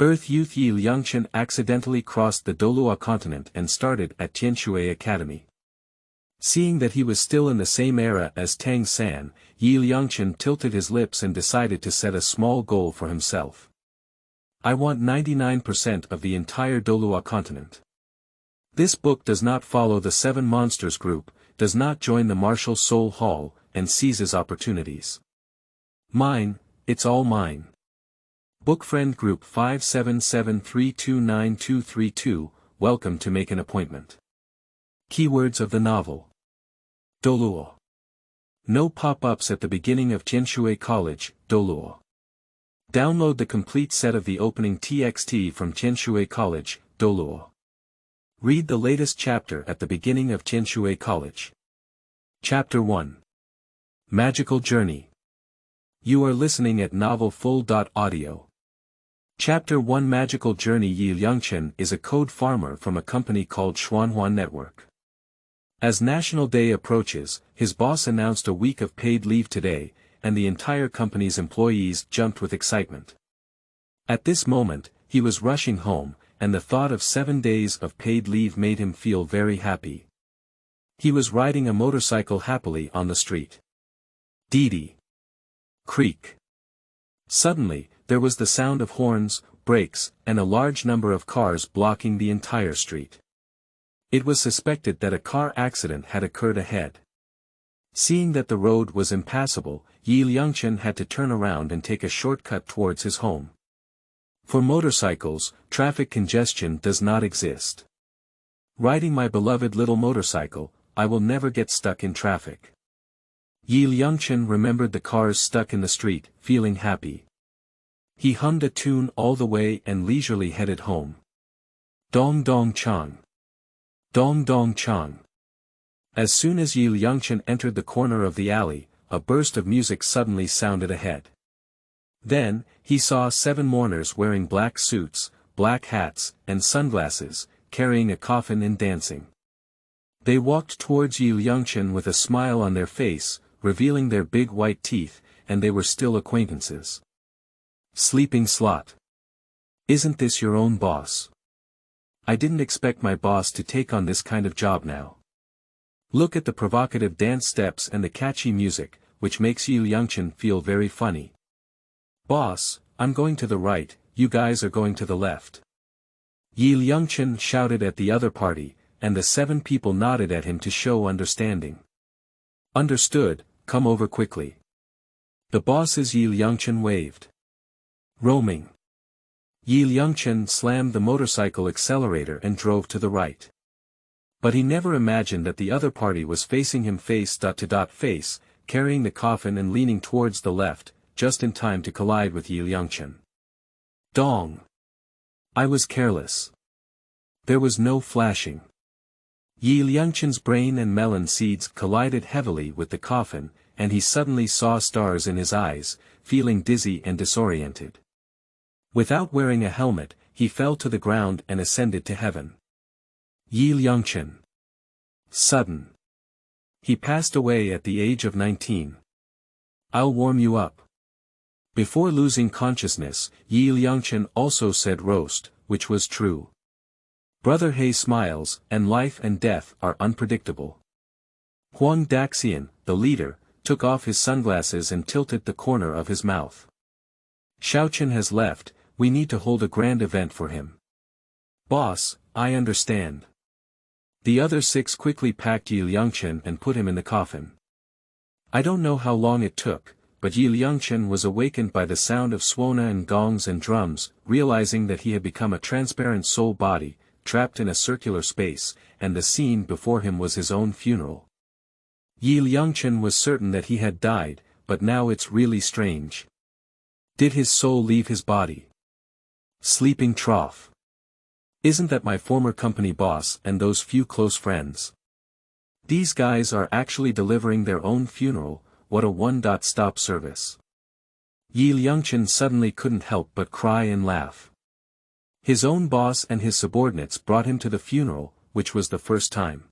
Earth youth Yi Liangchen accidentally crossed the Douluo continent and started at Tianshui Academy. Seeing that he was still in the same era as Tang San, Yi Liangchen tilted his lips and decided to set a small goal for himself. I want 99% of the entire Douluo continent. This book does not follow the Seven Monsters group, does not join the Martial Soul Hall, and seizes opportunities. Mine, it's all mine. Book Friend Group 577329232, welcome to make an appointment. Keywords of the novel. Douluo. No pop-ups at the beginning of Tianshui College, Douluo. Download the complete set of the opening TXT from Tianshui College, Douluo. Read the latest chapter at the beginning of Tianshui College. Chapter 1. Magical Journey. You are listening at novelfull.audio. Chapter 1 Magical Journey. Yi Liangchen is a code farmer from a company called Xuanhuan Network. As National Day approaches, his boss announced a week of paid leave today, and the entire company's employees jumped with excitement. At this moment, he was rushing home, and the thought of 7 days of paid leave made him feel very happy. He was riding a motorcycle happily on the street. Dee-dee. Creak. Suddenly, there was the sound of horns, brakes, and a large number of cars blocking the entire street. It was suspected that a car accident had occurred ahead. Seeing that the road was impassable, Yi Liangchen had to turn around and take a shortcut towards his home. For motorcycles, traffic congestion does not exist. Riding my beloved little motorcycle, I will never get stuck in traffic. Yi Liangchen remembered the cars stuck in the street, feeling happy. He hummed a tune all the way and leisurely headed home. Dong dong chang. Dong dong chang. As soon as Yi Liangchen entered the corner of the alley, a burst of music suddenly sounded ahead. Then, he saw 7 mourners wearing black suits, black hats, and sunglasses, carrying a coffin and dancing. They walked towards Yi Liangchen with a smile on their face, revealing their big white teeth, and they were still acquaintances. Sleeping slot. Isn't this your own boss? I didn't expect my boss to take on this kind of job now. Look at the provocative dance steps and the catchy music, which makes Yi Liangchen feel very funny. Boss, I'm going to the right, you guys are going to the left. Yi Liangchen shouted at the other party, and the 7 people nodded at him to show understanding. Understood, come over quickly. The bosses Yi Liangchen waved. Roaming. Yi Liangchen slammed the motorcycle accelerator and drove to the right. But he never imagined that the other party was facing him face-to-face, carrying the coffin and leaning towards the left, just in time to collide with Yi Liangchen. Dong! I was careless. There was no flashing. Yi Liangchen's brain and melon seeds collided heavily with the coffin, and he suddenly saw stars in his eyes, feeling dizzy and disoriented. Without wearing a helmet, he fell to the ground and ascended to heaven. Yi Liangchen. Sudden. He passed away at the age of 19. I'll warm you up. Before losing consciousness, Yi Liangchen also said roast, which was true. Brother He smiles, and life and death are unpredictable. Huang Daxian, the leader, took off his sunglasses and tilted the corner of his mouth. Xiaochen has left, we need to hold a grand event for him. Boss, I understand. The other 6 quickly packed Yi Liangchen and put him in the coffin. I don't know how long it took, but Yi Liangchen was awakened by the sound of suona and gongs and drums, realizing that he had become a transparent soul body, trapped in a circular space, and the scene before him was his own funeral. Yi Liangchen was certain that he had died, but now it's really strange. Did his soul leave his body? Sleeping trough. Isn't that my former company boss and those few close friends? These guys are actually delivering their own funeral, what a one-stop service. Yi Liangchen suddenly couldn't help but cry and laugh. His own boss and his subordinates brought him to the funeral, which was the first time.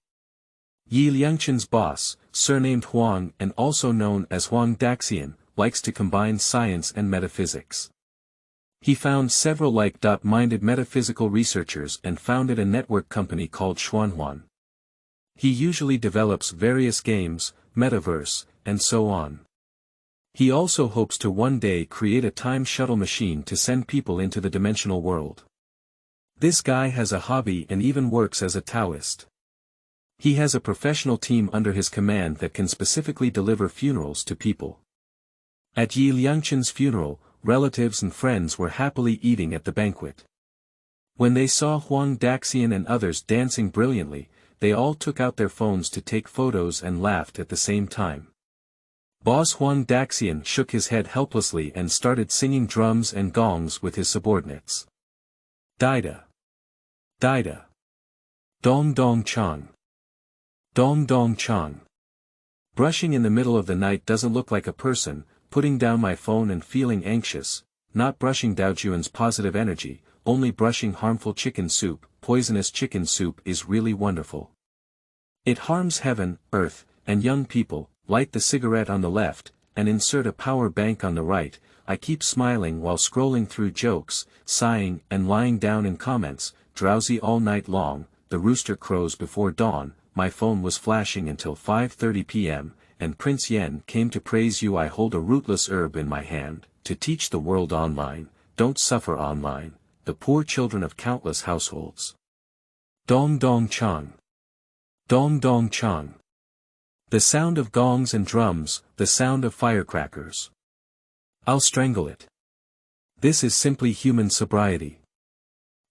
Yi Liangchen's boss, surnamed Huang and also known as Huang Daxian, likes to combine science and metaphysics. He found several like-minded metaphysical researchers and founded a network company called Xuanhuan. He usually develops various games, metaverse, and so on. He also hopes to one day create a time shuttle machine to send people into the dimensional world. This guy has a hobby and even works as a Taoist. He has a professional team under his command that can specifically deliver funerals to people. At Yi Liangchen's funeral, relatives and friends were happily eating at the banquet. When they saw Huang Daxian and others dancing brilliantly, they all took out their phones to take photos and laughed at the same time. Boss Huang Daxian shook his head helplessly and started singing drums and gongs with his subordinates. Dida. Dida. Dong Dong Chang. Dong Dong Chang. Brushing in the middle of the night doesn't look like a person, putting down my phone and feeling anxious, not brushing Daojuan's positive energy, only brushing harmful chicken soup. Poisonous chicken soup is really wonderful. It harms heaven, earth, and young people. Light the cigarette on the left, and insert a power bank on the right. I keep smiling while scrolling through jokes, sighing and lying down in comments, drowsy all night long. The rooster crows before dawn. My phone was flashing until 5:30 p.m., and Prince Yen came to praise you. I hold a rootless herb in my hand, to teach the world online, don't suffer online, the poor children of countless households. Dong Dong Chang. Dong Dong Chang. The sound of gongs and drums, the sound of firecrackers. I'll strangle it. This is simply human sobriety.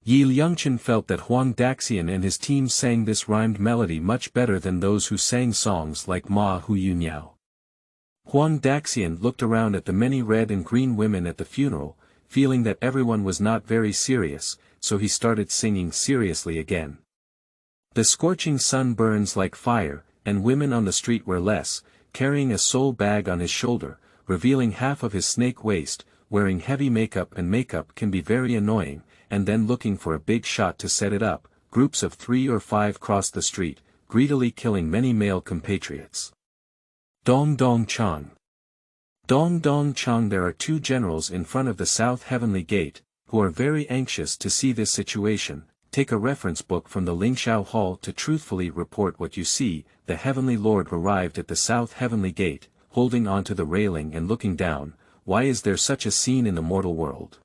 Yi Liangchen felt that Huang Daxian and his team sang this rhymed melody much better than those who sang songs like Ma Hu Yu Niao. Huang Daxian looked around at the many red and green women at the funeral, feeling that everyone was not very serious, so he started singing seriously again. The scorching sun burns like fire, and women on the street were less, carrying a soul bag on his shoulder, revealing half of his snake waist, wearing heavy makeup, and makeup can be very annoying, and then looking for a big shot to set it up. Groups of 3 or 5 crossed the street, greedily killing many male compatriots. Dong Dong Chang. Dong Dong Chang. There are 2 generals in front of the South Heavenly Gate, who are very anxious to see this situation. Take a reference book from the Lingxiao Hall to truthfully report what you see. The Heavenly Lord arrived at the South Heavenly Gate, holding onto the railing and looking down. Why is there such a scene in the mortal world?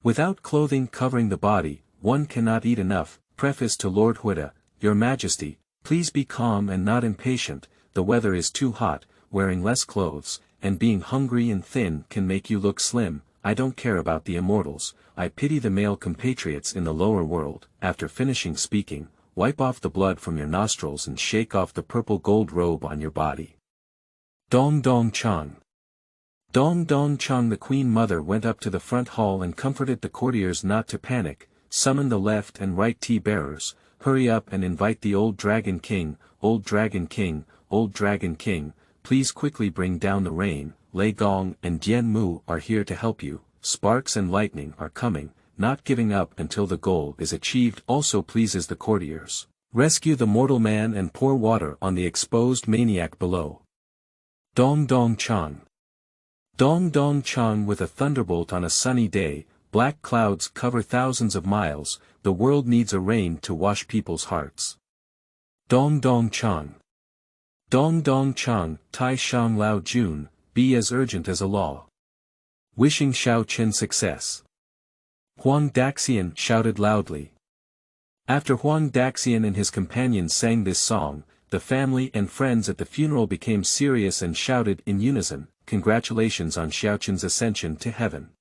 Without clothing covering the body, one cannot eat enough. Preface to Lord Huida. Your Majesty, please be calm and not impatient. The weather is too hot. Wearing less clothes, and being hungry and thin can make you look slim. I don't care about the immortals, I pity the male compatriots in the lower world. After finishing speaking, wipe off the blood from your nostrils and shake off the purple gold robe on your body. Dong Dong Chang. Dong Dong Chang. The Queen Mother went up to the front hall and comforted the courtiers not to panic, summoned the left and right tea-bearers, hurry up and invite the Old Dragon King. Old Dragon King, Old Dragon King, please quickly bring down the rain. Lei Gong and Dian Mu are here to help you. Sparks and lightning are coming, not giving up until the goal is achieved. Also pleases the courtiers. Rescue the mortal man and pour water on the exposed maniac below. Dong Dong Chang. Dong Dong Chang. With a thunderbolt on a sunny day, black clouds cover thousands of miles. The world needs a rain to wash people's hearts. Dong Dong Chang. Dong Dong Chang. Tai Shang Lao Jun. Be as urgent as a law. Wishing Xiao Chen success. Huang Daxian shouted loudly. After Huang Daxian and his companions sang this song, the family and friends at the funeral became serious and shouted in unison, "Congratulations on Xiao Chen's ascension to heaven."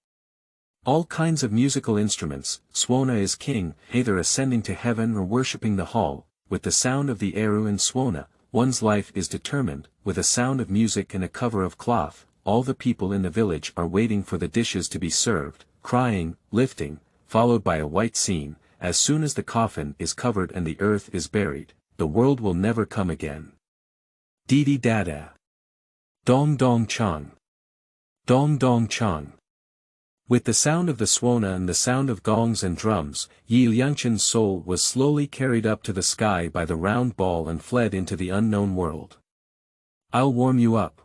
All kinds of musical instruments, Suona is king, either ascending to heaven or worshipping the hall. With the sound of the eru and Suona, one's life is determined. With a sound of music and a cover of cloth, all the people in the village are waiting for the dishes to be served, crying, lifting, followed by a white scene. As soon as the coffin is covered and the earth is buried, the world will never come again. Didi Dada. Dong Dong Chang. Dong Dong Chang. With the sound of the Suona and the sound of gongs and drums, Yi Liangchen's soul was slowly carried up to the sky by the round ball and fled into the unknown world. I'll warm you up.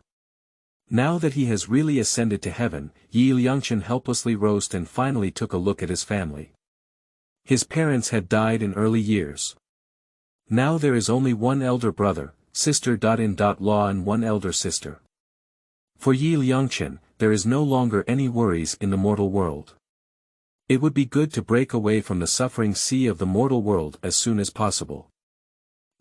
Now that he has really ascended to heaven, Liangchen helplessly rose and finally took a look at his family. His parents had died in early years. Now there is only one elder brother, sister-in-law and one elder sister. For Liangchen, there is no longer any worries in the mortal world. It would be good to break away from the suffering sea of the mortal world as soon as possible.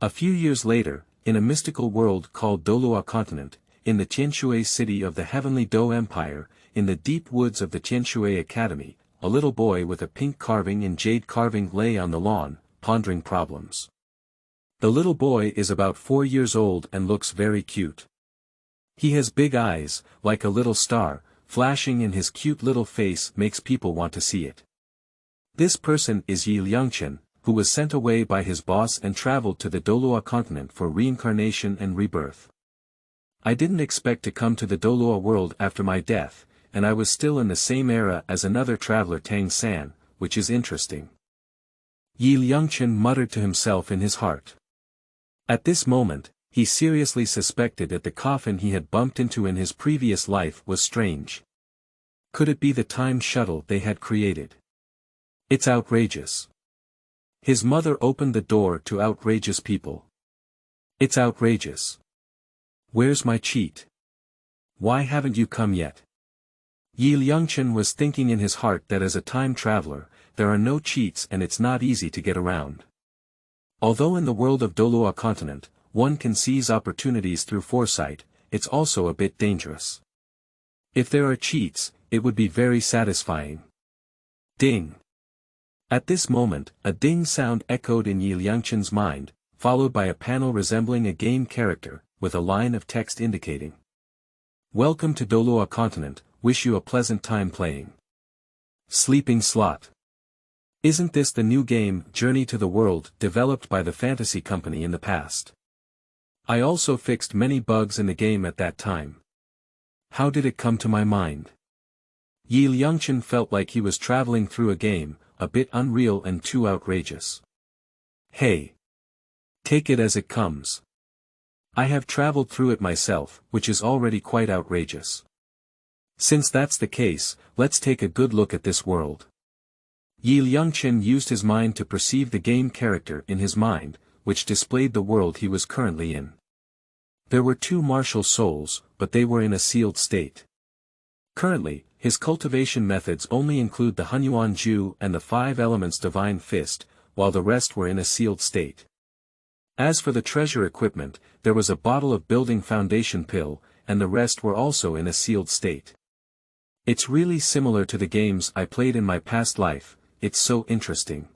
A few years later, in a mystical world called Douluo continent, in the Tianshui city of the heavenly Dou Empire, in the deep woods of the Tianshui Academy, a little boy with a pink carving and jade carving lay on the lawn, pondering problems. The little boy is about 4 years old and looks very cute. He has big eyes, like a little star, flashing in his cute little face makes people want to see it. This person is Liangchen, who was sent away by his boss and traveled to the Douluo continent for reincarnation and rebirth. I didn't expect to come to the Douluo world after my death, and I was still in the same era as another traveler Tang San, which is interesting. Liangchen muttered to himself in his heart. At this moment, he seriously suspected that the coffin he had bumped into in his previous life was strange. Could it be the time shuttle they had created? It's outrageous. His mother opened the door to outrageous people. It's outrageous. Where's my cheat? Why haven't you come yet? Liangchen was thinking in his heart that as a time traveler, there are no cheats and it's not easy to get around. Although in the world of Douluo continent, one can seize opportunities through foresight, it's also a bit dangerous. If there are cheats, it would be very satisfying. Ding! At this moment, a ding sound echoed in Liangchen's mind, followed by a panel resembling a game character, with a line of text indicating. Welcome to Douluo continent, wish you a pleasant time playing. Sleeping slot. Isn't this the new game, Journey to the World, developed by the fantasy company in the past? I also fixed many bugs in the game at that time. How did it come to my mind? Liangchen felt like he was traveling through a game, a bit unreal and too outrageous. Hey! Take it as it comes. I have traveled through it myself, which is already quite outrageous. Since that's the case, let's take a good look at this world. Liangchen used his mind to perceive the game character in his mind, which displayed the world he was currently in. There were 2 martial souls, but they were in a sealed state. Currently, his cultivation methods only include the Hunyuan Ju and the 5 elements Divine Fist, while the rest were in a sealed state. As for the treasure equipment, there was a bottle of building foundation pill, and the rest were also in a sealed state. It's really similar to the games I played in my past life, it's so interesting.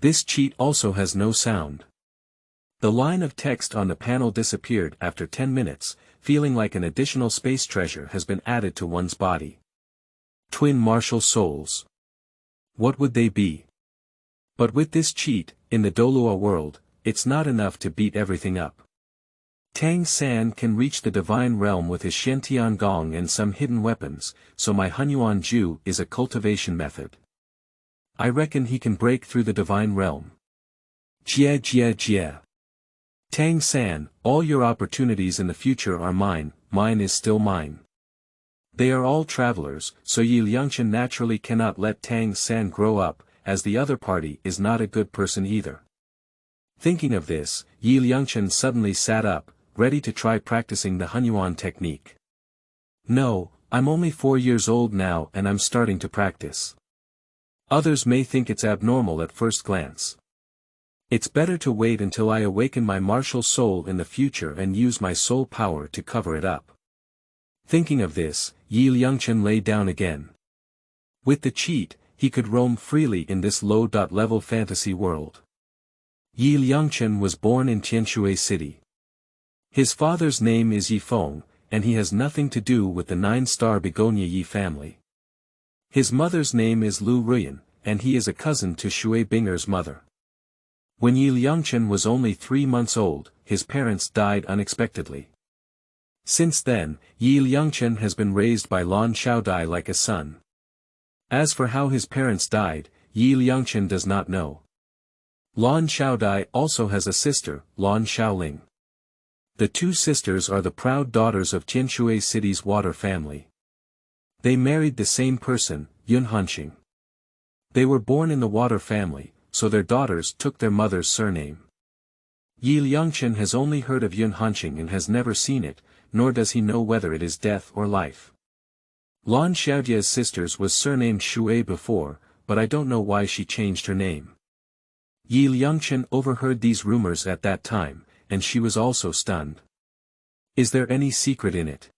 This cheat also has no sound. The line of text on the panel disappeared after 10 minutes, feeling like an additional space treasure has been added to one's body. Twin martial souls. What would they be? But with this cheat, in the Douluo world, it's not enough to beat everything up. Tang San can reach the divine realm with his Shantian Gong and some hidden weapons, so my Hunyuan Ju is a cultivation method. I reckon he can break through the divine realm. Jia jia jia. Tang San, all your opportunities in the future are mine, mine is still mine. They are all travelers, so Liangchen naturally cannot let Tang San grow up, as the other party is not a good person either. Thinking of this, Liangchen suddenly sat up, ready to try practicing the Hunyuan technique. No, I'm only 4 years old now and I'm starting to practice. Others may think it's abnormal at first glance. It's better to wait until I awaken my martial soul in the future and use my soul power to cover it up. Thinking of this, Liangchen lay down again. With the cheat, he could roam freely in this low-level fantasy world. Liangchen was born in Tianshui City. His father's name is Yifeng, and he has nothing to do with the 9-star Begonia Yi family. His mother's name is Lu Ruyan, and he is a cousin to Shui Binger's mother. When Liangchen was only 3 months old, his parents died unexpectedly. Since then, Liangchen has been raised by Lan Xiaodai like a son. As for how his parents died, Liangchen does not know. Lan Xiaodai also has a sister, Lan Xiaoling. The two sisters are the proud daughters of Tianshui City's water family. They married the same person, Yun Hanqing. They were born in the water family, so their daughters took their mother's surname. Yi Liangchen has only heard of Yun Hanqing and has never seen it, nor does he know whether it is death or life. Lan Xiaojia's sisters was surnamed Shui before, but I don't know why she changed her name. Yi Liangchen overheard these rumors at that time, and she was also stunned. Is there any secret in it?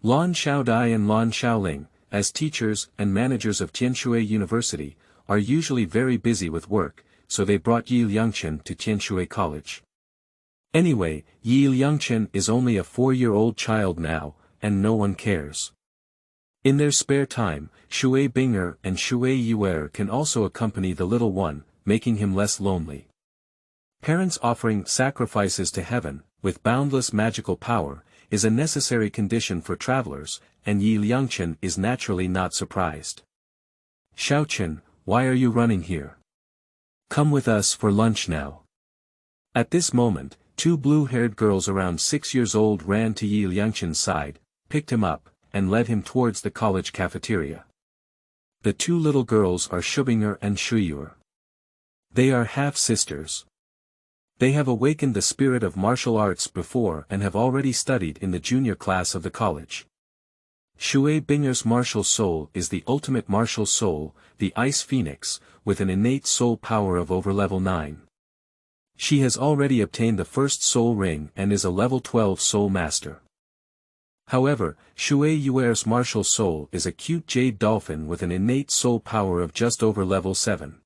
Lan Xiaodai and Lan Xiaoling, as teachers and managers of Tianshui University, are usually very busy with work, so they brought Yi Liangchen to Tianshui College. Anyway, Yi Liangchen is only a 4-year-old child now, and no one cares. In their spare time, Shui Binger and Shui Yuer can also accompany the little one, making him less lonely. Parents offering sacrifices to heaven, with boundless magical power, is a necessary condition for travelers, and Yi Liangchen is naturally not surprised. Xiaochen, why are you running here? Come with us for lunch now. At this moment, 2 blue-haired girls around 6 years old ran to Yi Liangchen's side, picked him up, and led him towards the college cafeteria. The 2 little girls are Shubinger and Shuyur. They are half-sisters. They have awakened the spirit of martial arts before and have already studied in the junior class of the college. Shui Binger's martial soul is the ultimate martial soul, the Ice Phoenix, with an innate soul power of over level 9. She has already obtained the first soul ring and is a level 12 soul master. However, Shui Yuer's martial soul is a cute jade dolphin with an innate soul power of just over level 7.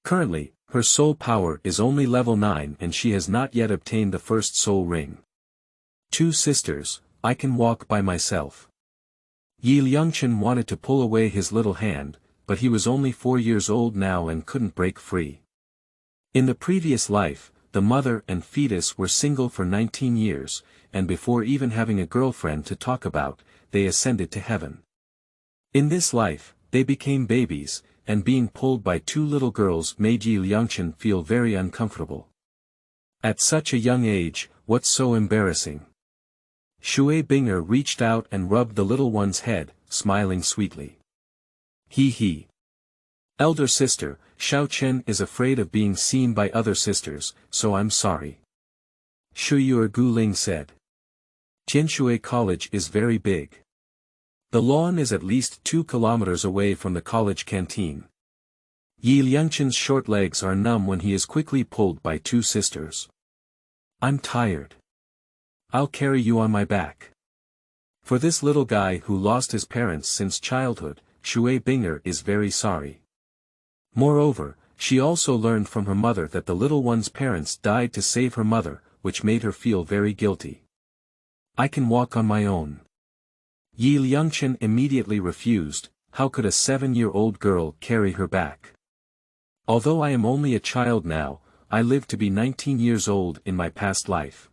Currently, her soul power is only level 9 and she has not yet obtained the first soul ring. 2 sisters, I can walk by myself. Yi Liangchen wanted to pull away his little hand, but he was only 4 years old now and couldn't break free. In the previous life, the mother and fetus were single for 19 years, and before even having a girlfriend to talk about, they ascended to heaven. In this life, they became babies, and being pulled by 2 little girls made Yi Liangchen feel very uncomfortable. At such a young age, what's so embarrassing? Shui Binger reached out and rubbed the little one's head, smiling sweetly. He. Elder sister, Xiaochen is afraid of being seen by other sisters, so I'm sorry. Shuyur Guling said. Tianshui College is very big. The lawn is at least 2 kilometers away from the college canteen. Yi Liangchen's short legs are numb when he is quickly pulled by 2 sisters. I'm tired. I'll carry you on my back. For this little guy who lost his parents since childhood, Shui Binger is very sorry. Moreover, she also learned from her mother that the little one's parents died to save her mother, which made her feel very guilty. I can walk on my own. Yi Liangchen immediately refused. How could a 7-year-old girl carry her back? Although I am only a child now, I lived to be 19 years old in my past life.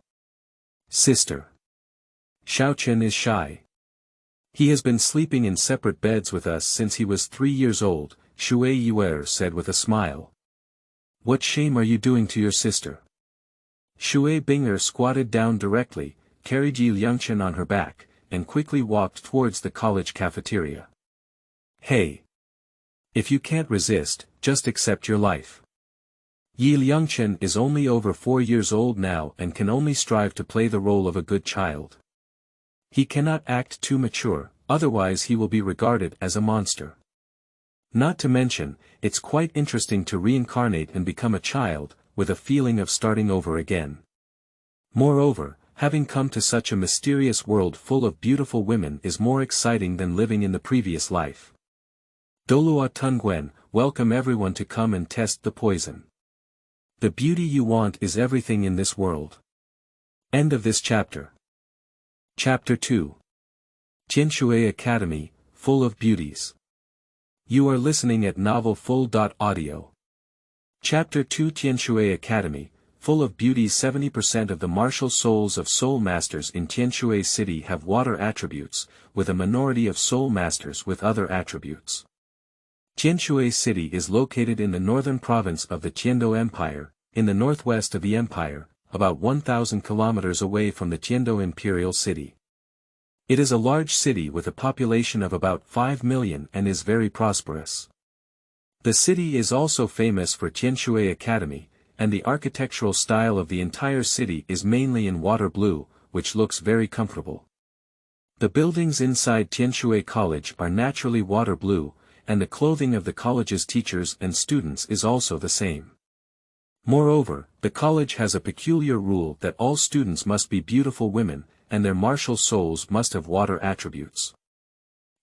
Sister. Xiaochen is shy. He has been sleeping in separate beds with us since he was 3 years old, Shui Yuer said with a smile. What shame are you doing to your sister? Shui Binger squatted down directly, carried Yi Liangchen on her back, and quickly walked towards the college cafeteria. Hey! If you can't resist, just accept your life. Yi Liangchen is only over 4 years old now and can only strive to play the role of a good child. He cannot act too mature, otherwise he will be regarded as a monster. Not to mention, it's quite interesting to reincarnate and become a child, with a feeling of starting over again. Moreover, having come to such a mysterious world full of beautiful women is more exciting than living in the previous life. Douluo Tungwen, welcome everyone to come and test the poison. The beauty you want is everything in this world. End of this chapter. Chapter 2. Tianshui Academy, full of beauties. You are listening at novelfull.audio. Chapter 2 Tianshui Academy, full of beauties. 70% of the martial souls of soul masters in Tianshui City have water attributes, with a minority of soul masters with other attributes. Tianshui City is located in the northern province of the Tiando Empire, in the northwest of the empire, about 1,000 kilometers away from the Tiando imperial city. It is a large city with a population of about 5 million and is very prosperous. The city is also famous for Tianshui Academy, and the architectural style of the entire city is mainly in water blue, which looks very comfortable. The buildings inside Tianshui College are naturally water blue, and the clothing of the college's teachers and students is also the same. Moreover, the college has a peculiar rule that all students must be beautiful women, and their martial souls must have water attributes.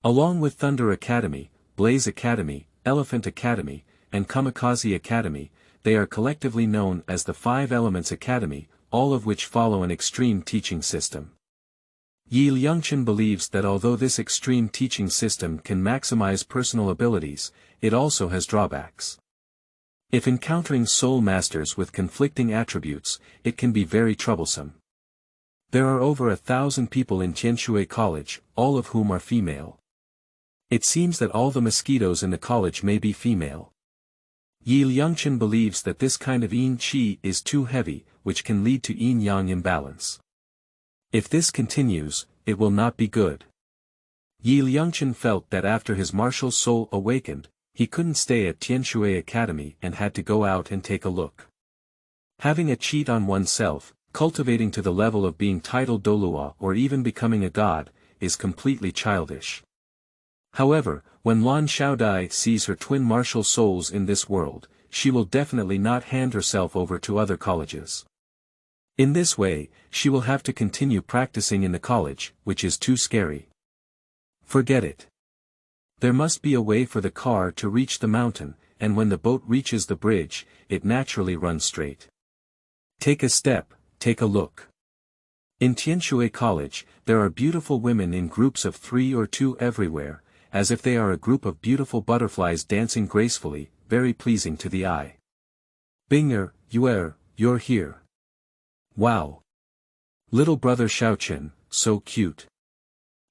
Along with Thunder Academy, Blaze Academy, Elephant Academy, and Kamikaze Academy, they are collectively known as the Five Elements Academy, all of which follow an extreme teaching system. Liangchen believes that although this extreme teaching system can maximize personal abilities, it also has drawbacks. If encountering soul masters with conflicting attributes, it can be very troublesome. There are over 1,000 people in Tianshui College, all of whom are female. It seems that all the mosquitoes in the college may be female. Liangchen believes that this kind of yin qi is too heavy, which can lead to yin-yang imbalance. If this continues, it will not be good. Liangchen felt that after his martial soul awakened, he couldn't stay at Tianshui Academy and had to go out and take a look. Having a cheat on oneself, cultivating to the level of being titled Douluo or even becoming a god, is completely childish. However, when Lan Xiaodai sees her twin martial souls in this world, she will definitely not hand herself over to other colleges. In this way, she will have to continue practicing in the college, which is too scary. Forget it. There must be a way for the car to reach the mountain, and when the boat reaches the bridge, it naturally runs straight. Take a step, take a look. In Tianshui College, there are beautiful women in groups of 3 or 2 everywhere, as if they are a group of beautiful butterflies dancing gracefully, very pleasing to the eye. Binger, you're here. Wow. Little brother Xiaochen, so cute.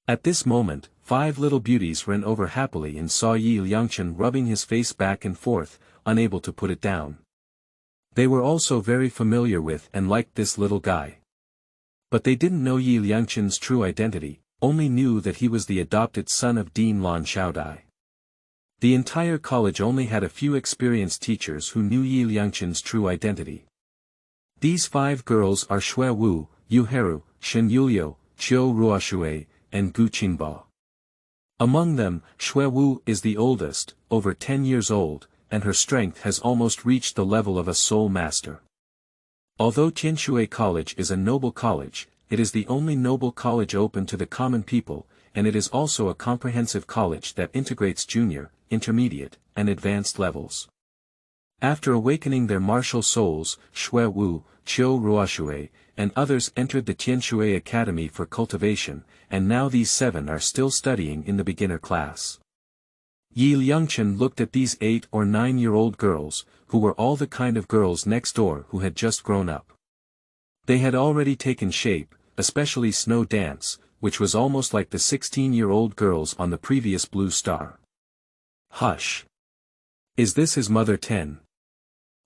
At this moment, 5 little beauties ran over happily and saw Liangchen rubbing his face back and forth, unable to put it down. They were also very familiar with and liked this little guy. But they didn't know Liangchen's true identity, only knew that he was the adopted son of Dean Lan Xiaodai. The entire college only had a few experienced teachers who knew Liangchen's true identity. These 5 girls are Shui Wu, Yu Heru, Shen Yulio, Qiu Ruoshui, and Gu Qingbao. Among them, Shui Wu is the oldest, over 10 years old, and her strength has almost reached the level of a soul master. Although Tianshui College is a noble college, it is the only noble college open to the common people, and it is also a comprehensive college that integrates junior, intermediate, and advanced levels. After awakening their martial souls, Shui Wu, Qiu Ruoshui, and others entered the Tianshui Academy for cultivation, and now these 7 are still studying in the beginner class. Liangchen looked at these 8 or 9-year-old girls, who were all the kind of girls next door who had just grown up. They had already taken shape, especially Snow Dance, which was almost like the 16-year-old girls on the previous Blue Star. Hush! Is this his mother 10?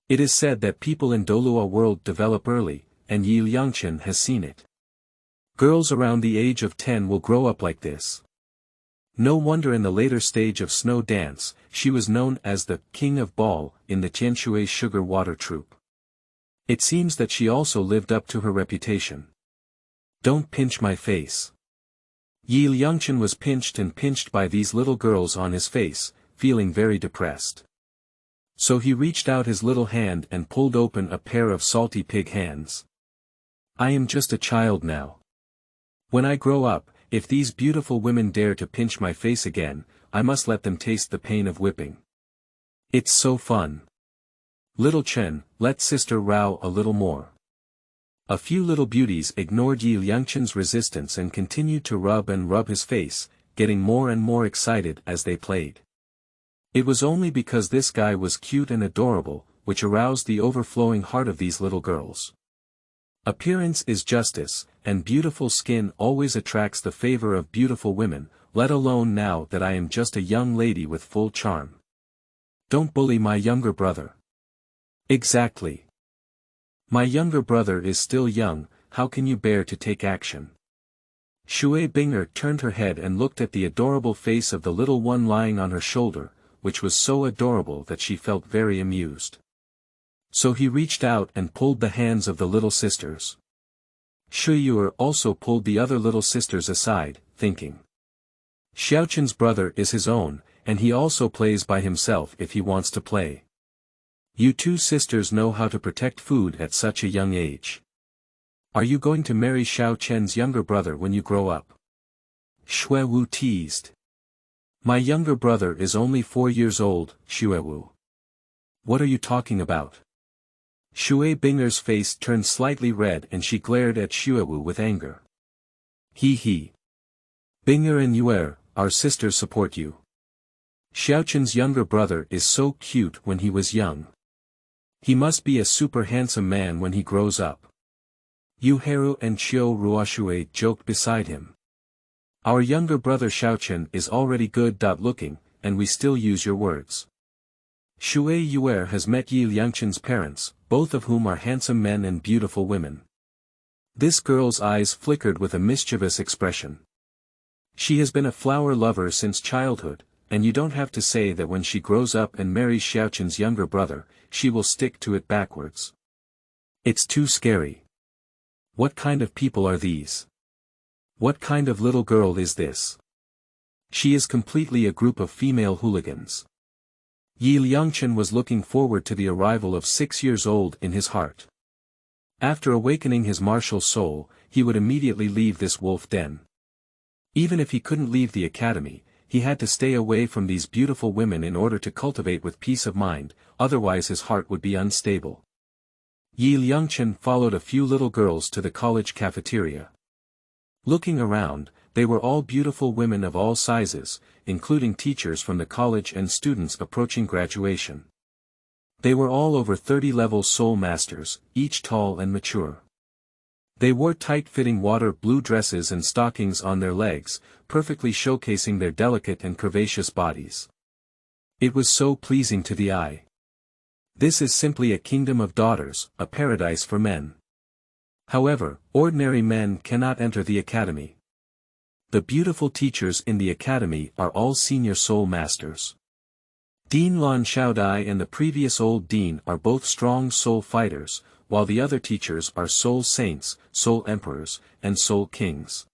It is said that people in Douluo world develop early, and Liangchen has seen it. Girls around the age of 10 will grow up like this. No wonder in the later stage of Snow Dance, she was known as the King of Ball in the Tianshui Sugar Water Troupe. It seems that she also lived up to her reputation. Don't pinch my face. Liangchen was pinched and pinched by these little girls on his face, feeling very depressed. So he reached out his little hand and pulled open a pair of salty pig hands. I am just a child now. When I grow up, if these beautiful women dare to pinch my face again, I must let them taste the pain of whipping. It's so fun. Little Chen, let Sister row a little more. A few little beauties ignored Liangchen's resistance and continued to rub his face, getting more and more excited as they played. It was only because this guy was cute and adorable, which aroused the overflowing heart of these little girls. Appearance is justice, and beautiful skin always attracts the favor of beautiful women, let alone now that I am just a young lady with full charm. Don't bully my younger brother. Exactly. My younger brother is still young, how can you bear to take action? Shui Binger turned her head and looked at the adorable face of the little one lying on her shoulder, which was so adorable that she felt very amused. So he reached out and pulled the hands of the little sisters. Shui Yuer also pulled the other little sisters aside, thinking. Xiaoqin's brother is his own, and he also plays by himself if he wants to play. You two sisters know how to protect food at such a young age. Are you going to marry Xiaoqian's younger brother when you grow up? Shui Wu teased. My younger brother is only 4 years old, Shui Wu. What are you talking about? Shui Binger's face turned slightly red and she glared at Shui Wu with anger. He. Binger and Yuer, our sisters support you. Xiaoqin's younger brother is so cute when he was young. He must be a super handsome man when he grows up. Yu Heru and Qiu Ruoshui joked beside him. Our younger brother Xiaoqin is already good looking, and we still use your words. Shui Yuer has met Yi Liangchen's parents, both of whom are handsome men and beautiful women. This girl's eyes flickered with a mischievous expression. She has been a flower lover since childhood, and you don't have to say that when she grows up and marries Xiaoqin's younger brother, she will stick to it backwards. It's too scary. What kind of people are these? What kind of little girl is this? She is completely a group of female hooligans. Yi Liangchen was looking forward to the arrival of 6 years old in his heart. After awakening his martial soul, he would immediately leave this wolf den. Even if he couldn't leave the academy, he had to stay away from these beautiful women in order to cultivate with peace of mind, otherwise his heart would be unstable. Yi Liangchen followed a few little girls to the college cafeteria. Looking around, they were all beautiful women of all sizes, including teachers from the college and students approaching graduation. They were all over 30-level soul masters, each tall and mature. They wore tight-fitting water blue dresses and stockings on their legs, perfectly showcasing their delicate and curvaceous bodies. It was so pleasing to the eye. This is simply a kingdom of daughters, a paradise for men. However, ordinary men cannot enter the academy. The beautiful teachers in the academy are all senior soul masters. Dean Lan Xiaodai and the previous old dean are both strong soul fighters, while the other teachers are soul saints, soul emperors, and soul kings.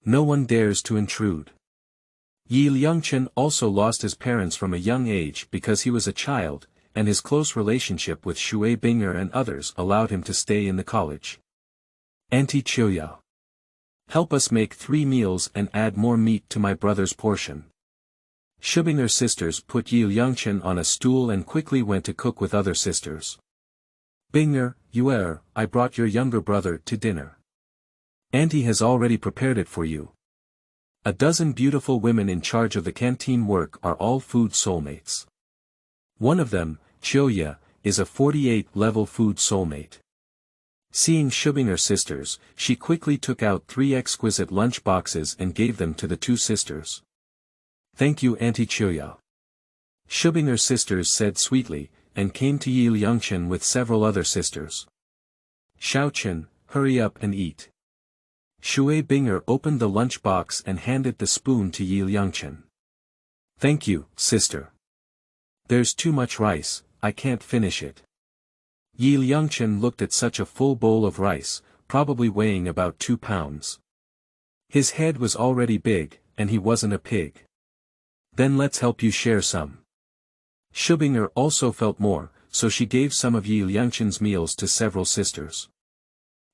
No one dares to intrude. Yi Liangchen also lost his parents from a young age because he was a child, and his close relationship with Shui Binger and others allowed him to stay in the college. Auntie Chiuya. Help us make 3 meals and add more meat to my brother's portion. Shubinger sisters put Yi Liangchen on a stool and quickly went to cook with other sisters. Binger, Yuer, I brought your younger brother to dinner. Auntie has already prepared it for you. A dozen beautiful women in charge of the canteen work are all food soulmates. One of them, Chiuya, is a 48-level food soulmate. Seeing Shubinger sisters, she quickly took out 3 exquisite lunch boxes and gave them to the 2 sisters. Thank you Auntie Chiuya. Shubinger sisters said sweetly, and came to Yi Liangchen with several other sisters. Xiaoqin, hurry up and eat. Shui Binger opened the lunch box and handed the spoon to Yi Liangchen. Thank you, sister. There's too much rice, I can't finish it. Yi Liangchen looked at such a full bowl of rice, probably weighing about 2 pounds. His head was already big, and he wasn't a pig. Then let's help you share some. Shubinger also felt more, so she gave some of Yi Liangchen's meals to several sisters.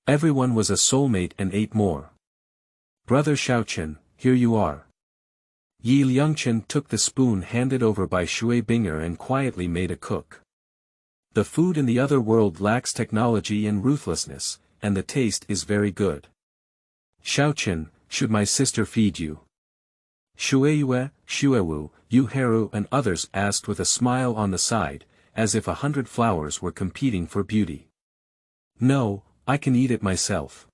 Everyone was a soulmate and ate more. Brother Xiaoqin, here you are. Yi Liangchen took the spoon handed over by Shui Binger and quietly made a cook. The food in the other world lacks technology and ruthlessness, and the taste is very good. Xiaoqin, should my sister feed you? Shueyue, Shuewu, Yu Heru and others asked with a smile on the side, as if 100 flowers were competing for beauty. No, I can eat it myself.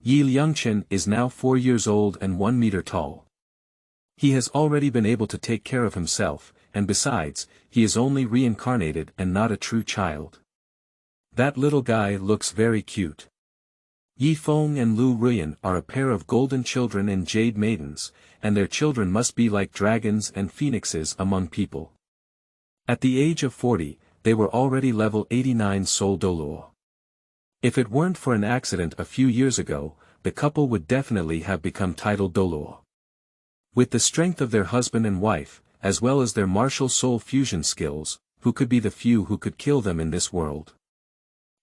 Yi Liangchen is now 4 years old and 1 meter tall. He has already been able to take care of himself, and besides, he is only reincarnated and not a true child. That little guy looks very cute. Yi Feng and Lu Ruyan are a pair of golden children and jade maidens, and their children must be like dragons and phoenixes among people. At the age of 40, they were already level 89 Soul Douluo. If it weren't for an accident a few years ago, the couple would definitely have become titled Douluo. With the strength of their husband and wife, as well as their martial soul fusion skills, who could be the few who could kill them in this world?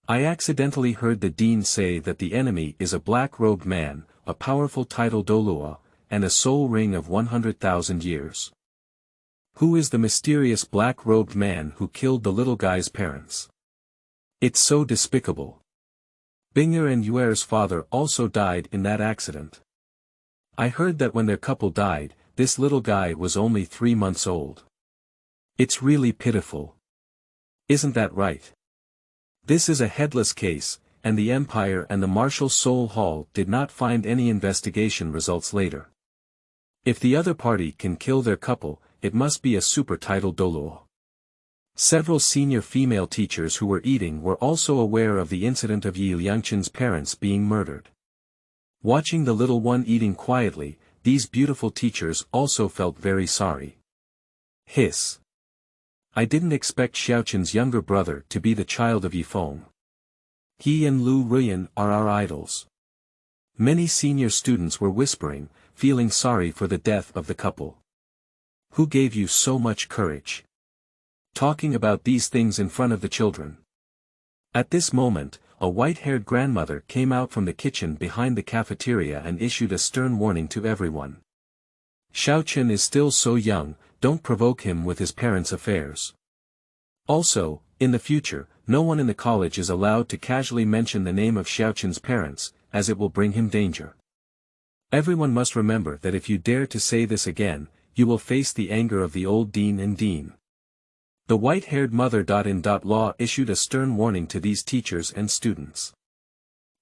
I accidentally heard the dean say that the enemy is a black-robed man, a powerful title Douluo, and a soul ring of 100,000 years. Who is the mysterious black-robed man who killed the little guy's parents? It's so despicable. Binger and Yuer's father also died in that accident. I heard that when their couple died, this little guy was only 3 months old. It's really pitiful. Isn't that right? This is a headless case, and the Empire and the Martial Soul Hall did not find any investigation results later. If the other party can kill their couple, it must be a super title Douluo. Several senior female teachers who were eating were also aware of the incident of Yi Liangchen's parents being murdered. Watching the little one eating quietly, these beautiful teachers also felt very sorry. Hiss. I didn't expect Xiaoqin's younger brother to be the child of Yi Feng. He and Lu Ruyan are our idols. Many senior students were whispering, feeling sorry for the death of the couple. Who gave you so much courage? Talking about these things in front of the children. At this moment, a white-haired grandmother came out from the kitchen behind the cafeteria and issued a stern warning to everyone. Xiaoqin is still so young, don't provoke him with his parents' affairs. Also, in the future, no one in the college is allowed to casually mention the name of Xiaoqin's parents, as it will bring him danger. Everyone must remember that if you dare to say this again, you will face the anger of the old dean and dean. The white-haired mother.in.law issued a stern warning to these teachers and students.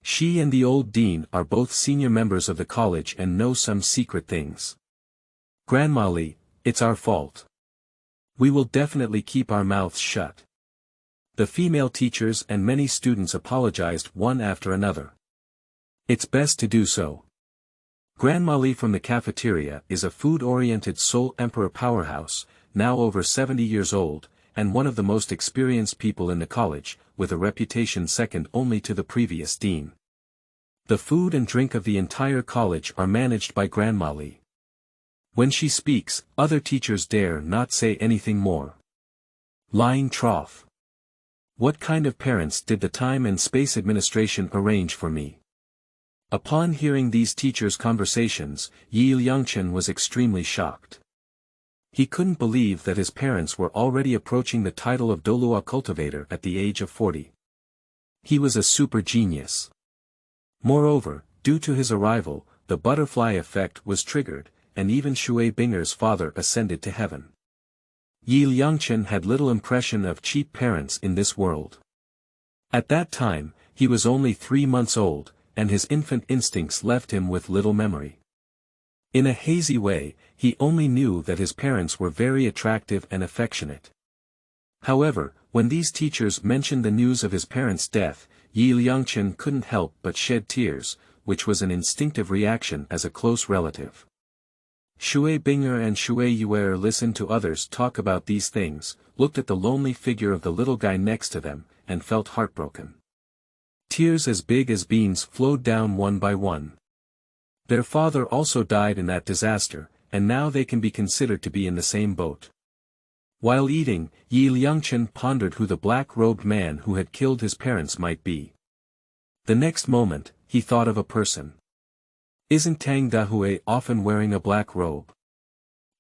She and the old dean are both senior members of the college and know some secret things. Grandma Li, it's our fault. We will definitely keep our mouths shut. The female teachers and many students apologized one after another. It's best to do so. Grandma Li from the cafeteria is a food-oriented Soul Emperor powerhouse, now over 70 years old, and one of the most experienced people in the college, with a reputation second only to the previous dean. The food and drink of the entire college are managed by Grandma Li. When she speaks, other teachers dare not say anything more. Lying trough. What kind of parents did the Time and Space Administration arrange for me? Upon hearing these teachers' conversations, Yi Liangchen was extremely shocked. He couldn't believe that his parents were already approaching the title of Douluo cultivator at the age of 40. He was a super genius. Moreover, due to his arrival, the butterfly effect was triggered, and even Shui Binger's father ascended to heaven. Yi Liangchen had little impression of cheap parents in this world. At that time, he was only 3 months old, and his infant instincts left him with little memory. In a hazy way, he only knew that his parents were very attractive and affectionate. However, when these teachers mentioned the news of his parents' death, Yi Liangchen couldn't help but shed tears, which was an instinctive reaction as a close relative. Shui Binger and Shui Yuer listened to others talk about these things, looked at the lonely figure of the little guy next to them, and felt heartbroken. Tears as big as beans flowed down one by one. Their father also died in that disaster, and now they can be considered to be in the same boat. While eating, Yi Liangchen pondered who the black-robed man who had killed his parents might be. The next moment, he thought of a person. Isn't Tang Dahui often wearing a black robe?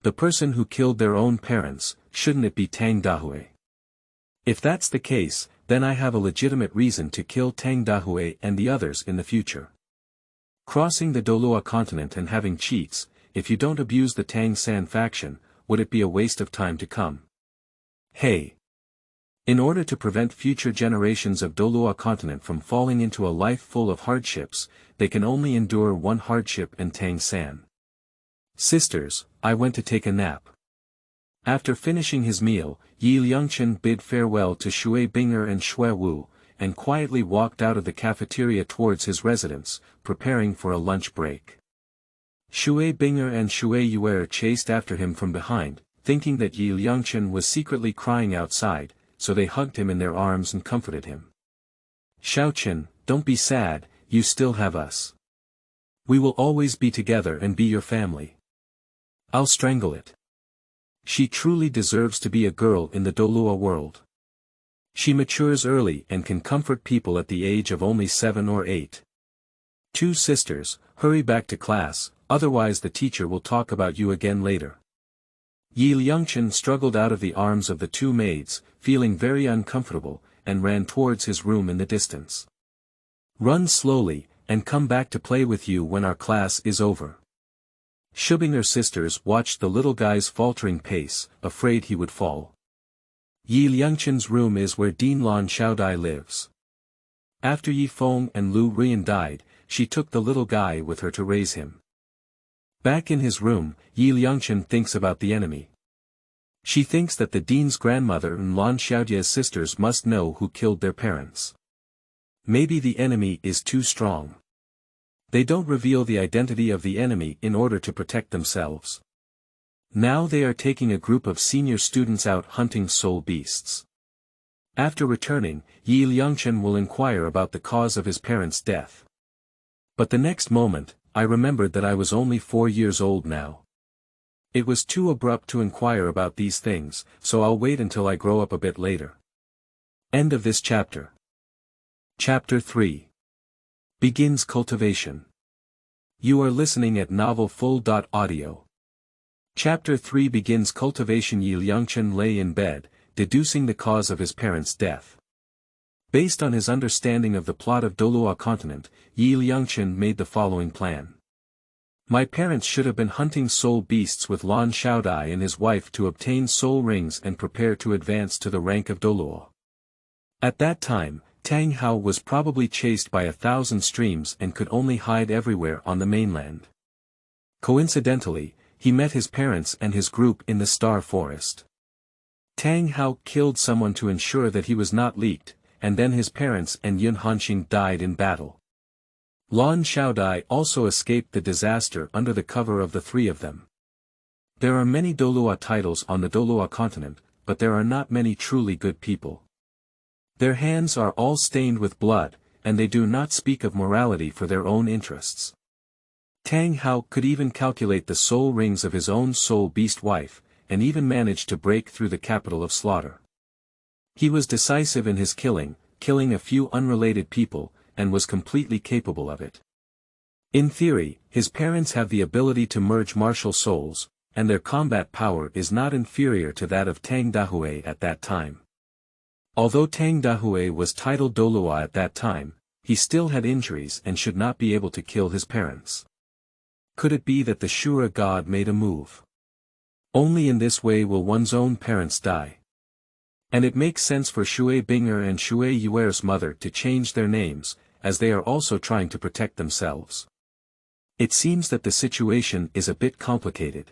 The person who killed their own parents, shouldn't it be Tang Dahui? If that's the case, then I have a legitimate reason to kill Tang Dahui and the others in the future. Crossing the Douluo continent and having cheats, if you don't abuse the Tang San faction, would it be a waste of time to come? Hey! In order to prevent future generations of Douluo continent from falling into a life full of hardships, they can only endure one hardship in Tang San. Sisters, I went to take a nap. After finishing his meal, Yi Liangchen bid farewell to Shui Binger and Shui Wu, and quietly walked out of the cafeteria towards his residence, preparing for a lunch break. Shui Binger and Shui Yuer chased after him from behind, thinking that Yi Liangchen was secretly crying outside, so they hugged him in their arms and comforted him. "Xiaochen, don't be sad, you still have us. We will always be together and be your family. I'll strangle it. She truly deserves to be a girl in the Douluo world. She matures early and can comfort people at the age of only 7 or 8. Two sisters, hurry back to class, otherwise the teacher will talk about you again later." Yi Liangchen struggled out of the arms of the two maids, feeling very uncomfortable, and ran towards his room in the distance. "Run slowly, and come back to play with you when our class is over." Shubinger sisters watched the little guy's faltering pace, afraid he would fall. Yi Liangchen's room is where Dean Lan Xiaodai lives. After Yi Feng and Lu Rian died, she took the little guy with her to raise him. Back in his room, Yi Liangchen thinks about the enemy. She thinks that the dean's grandmother and Lan Xiaodia's sisters must know who killed their parents. Maybe the enemy is too strong. They don't reveal the identity of the enemy in order to protect themselves. Now they are taking a group of senior students out hunting soul beasts. After returning, Yi Liangchen will inquire about the cause of his parents' death. But the next moment, I remembered that I was only 4 years old now. It was too abrupt to inquire about these things, so I'll wait until I grow up a bit later. End of this chapter. Chapter 3 begins Cultivation. You are listening at novelfull.audio. Chapter 3 begins Cultivation. Yi Liangchen lay in bed, deducing the cause of his parents' death. Based on his understanding of the plot of Douluo continent, Yi Liangchen made the following plan. My parents should have been hunting soul beasts with Lan Xiaodai and his wife to obtain soul rings and prepare to advance to the rank of Douluo. At that time, Tang Hao was probably chased by 1,000 streams and could only hide everywhere on the mainland. Coincidentally, he met his parents and his group in the Star Forest. Tang Hao killed someone to ensure that he was not leaked, and then his parents and Yun Hanxing died in battle. Lan Xiaodai also escaped the disaster under the cover of the three of them. There are many Douluo titles on the Douluo continent, but there are not many truly good people. Their hands are all stained with blood, and they do not speak of morality for their own interests. Tang Hao could even calculate the soul rings of his own soul beast wife, and even managed to break through the capital of slaughter. He was decisive in his killing a few unrelated people, and was completely capable of it. In theory, his parents have the ability to merge martial souls, and their combat power is not inferior to that of Tang Dahui at that time. Although Tang Dahui was titled Douluo at that time, he still had injuries and should not be able to kill his parents. Could it be that the Shura god made a move? Only in this way will one's own parents die. And it makes sense for Shui Binger and Shui Yuer's mother to change their names, as they are also trying to protect themselves. It seems that the situation is a bit complicated.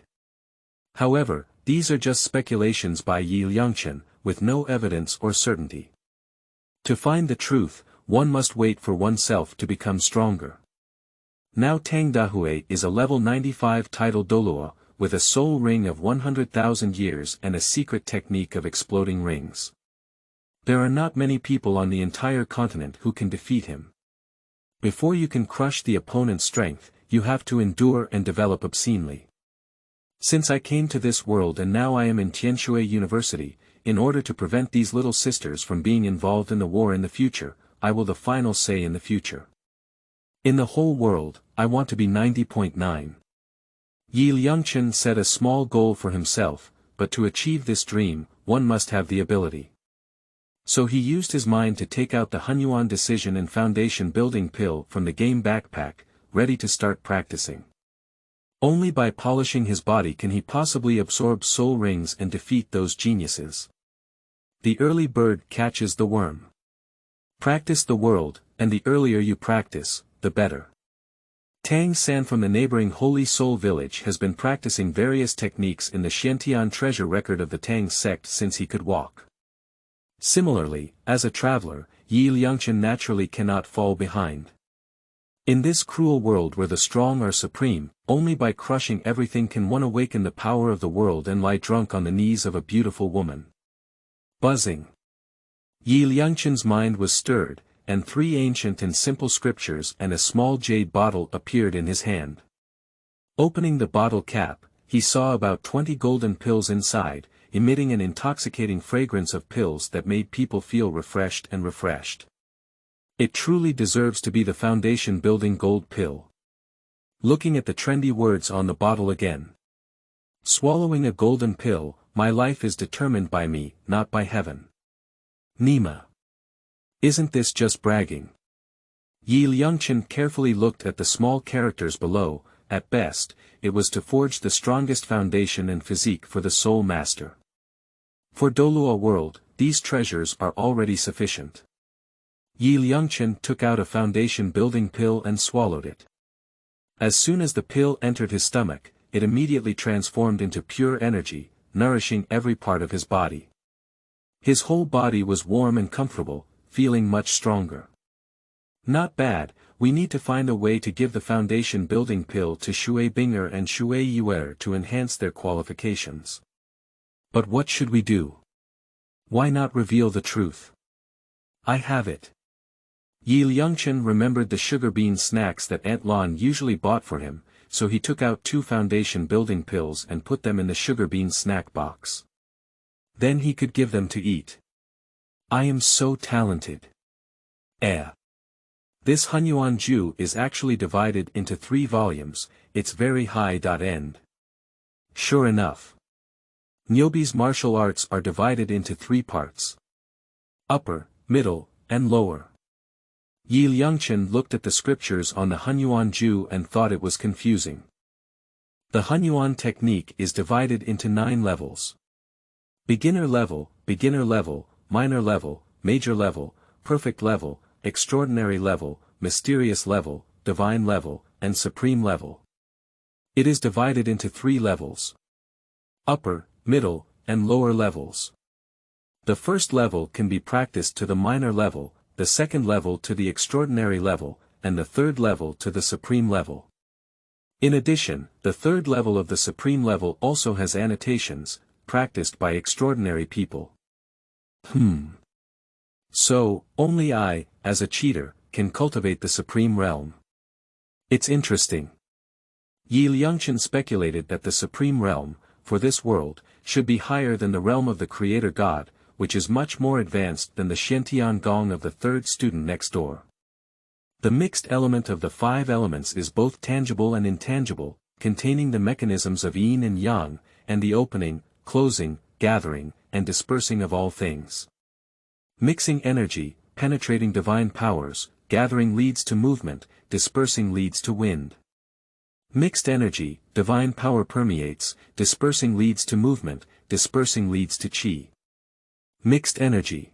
However, these are just speculations by Yi Liangchen, with no evidence or certainty. To find the truth, one must wait for oneself to become stronger. Now Tang Dahui is a level 95 titled Douluo, with a soul ring of 100,000 years and a secret technique of exploding rings. There are not many people on the entire continent who can defeat him. Before you can crush the opponent's strength, you have to endure and develop obscenely. Since I came to this world and now I am in Tianshui University, in order to prevent these little sisters from being involved in the war in the future, I will the final say in the future. In the whole world, I want to be 90.9. Yi Liangchen set a small goal for himself, but to achieve this dream, one must have the ability. So he used his mind to take out the Hunyuan Decision and Foundation Building Pill from the game backpack, ready to start practicing. Only by polishing his body can he possibly absorb soul rings and defeat those geniuses. The early bird catches the worm. Practice the world, and the earlier you practice, the better. Tang San from the neighboring Holy Soul village has been practicing various techniques in the Xiantian treasure record of the Tang sect since he could walk. Similarly, as a traveler, Liangchen naturally cannot fall behind. In this cruel world where the strong are supreme, only by crushing everything can one awaken the power of the world and lie drunk on the knees of a beautiful woman. Buzzing. Liangchen's mind was stirred, and 3 ancient and simple scriptures and a small jade bottle appeared in his hand. Opening the bottle cap, he saw about 20 golden pills inside, emitting an intoxicating fragrance of pills that made people feel refreshed and refreshed. It truly deserves to be the foundation-building gold pill. Looking at the trendy words on the bottle again. Swallowing a golden pill, my life is determined by me, not by heaven. Nima. Isn't this just bragging? Liangchen carefully looked at the small characters below. At best, it was to forge the strongest foundation and physique for the soul master. For Douluo world, these treasures are already sufficient. Liangchen took out a foundation-building pill and swallowed it. As soon as the pill entered his stomach, it immediately transformed into pure energy, nourishing every part of his body. His whole body was warm and comfortable, feeling much stronger. Not bad. We need to find a way to give the foundation-building pill to Shui Binger and Shui Yuer to enhance their qualifications. But what should we do? Why not reveal the truth? I have it. Liangchen remembered the sugar bean snacks that Aunt Lan usually bought for him, so he took out 2 foundation-building pills and put them in the sugar bean snack box. Then he could give them to eat. I am so talented. This Hunyuan Ju is actually divided into 3 volumes, it's very high.end. Sure enough. Nyobi's martial arts are divided into 3 parts. Upper, middle, and lower. Liangchen looked at the scriptures on the Hunyuan Ju and thought it was confusing. The Hunyuan technique is divided into 9 levels. Beginner level, minor level, major level, perfect level, extraordinary level, mysterious level, divine level, and supreme level. It is divided into 3 levels. Upper, middle, and lower levels. The first level can be practiced to the minor level, the second level to the extraordinary level, and the third level to the supreme level. In addition, the third level of the supreme level also has annotations, practiced by extraordinary people. So, only I, as a cheater, can cultivate the supreme realm. It's interesting. Liangchen speculated that the supreme realm, for this world, should be higher than the realm of the Creator God, which is much more advanced than the Xiantian Gong of the 3rd student next door. The mixed element of the 5 elements is both tangible and intangible, containing the mechanisms of yin and yang, and the opening, closing, gathering, and dispersing of all things. Mixing energy, penetrating divine powers, gathering leads to movement, dispersing leads to wind. Mixed energy, divine power permeates, dispersing leads to movement, dispersing leads to qi. Mixed energy.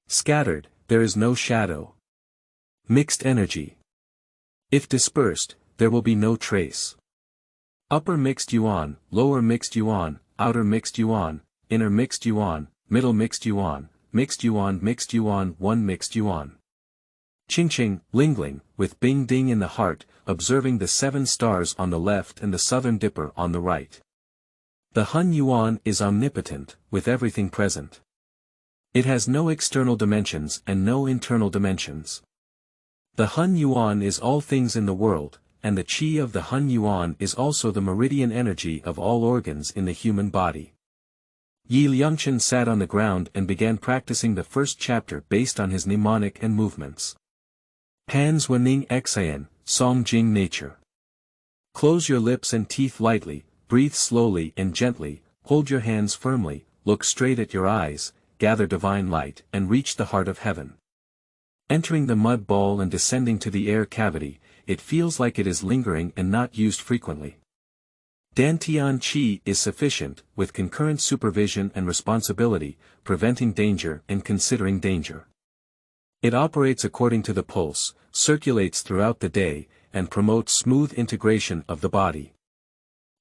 Scattered, there is no shadow. Mixed energy. If dispersed, there will be no trace. Upper mixed yuan, lower mixed yuan, outer mixed yuan, inner mixed yuan, middle mixed yuan, mixed yuan, 1 mixed yuan. Qingqing, Lingling, with Bing Ding in the heart, observing the 7 stars on the left and the southern dipper on the right. The Hun Yuan is omnipotent, with everything present. It has no external dimensions and no internal dimensions. The Hun Yuan is all things in the world, and the qi of the Hun Yuan is also the meridian energy of all organs in the human body. Liangchen sat on the ground and began practicing the first chapter based on his mnemonic and movements. Pans Wening Xian, Song Jing Nature. Close your lips and teeth lightly, breathe slowly and gently, hold your hands firmly, look straight at your eyes, gather divine light and reach the heart of heaven. Entering the mud ball and descending to the air cavity, it feels like it is lingering and not used frequently. Dantian Qi is sufficient, with concurrent supervision and responsibility, preventing danger and considering danger. It operates according to the pulse, circulates throughout the day, and promotes smooth integration of the body.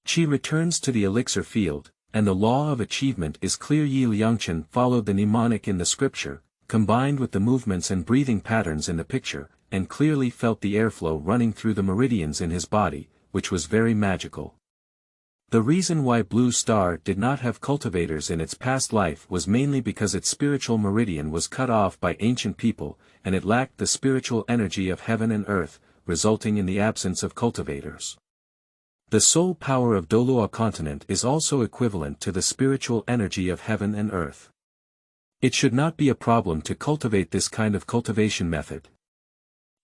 Qi returns to the elixir field, and the law of achievement is clear. Liangchen followed the mnemonic in the scripture, combined with the movements and breathing patterns in the picture, and clearly felt the airflow running through the meridians in his body, which was very magical. The reason why Blue Star did not have cultivators in its past life was mainly because its spiritual meridian was cut off by ancient people, and it lacked the spiritual energy of heaven and earth, resulting in the absence of cultivators. The soul power of Douluo continent is also equivalent to the spiritual energy of heaven and earth. It should not be a problem to cultivate this kind of cultivation method.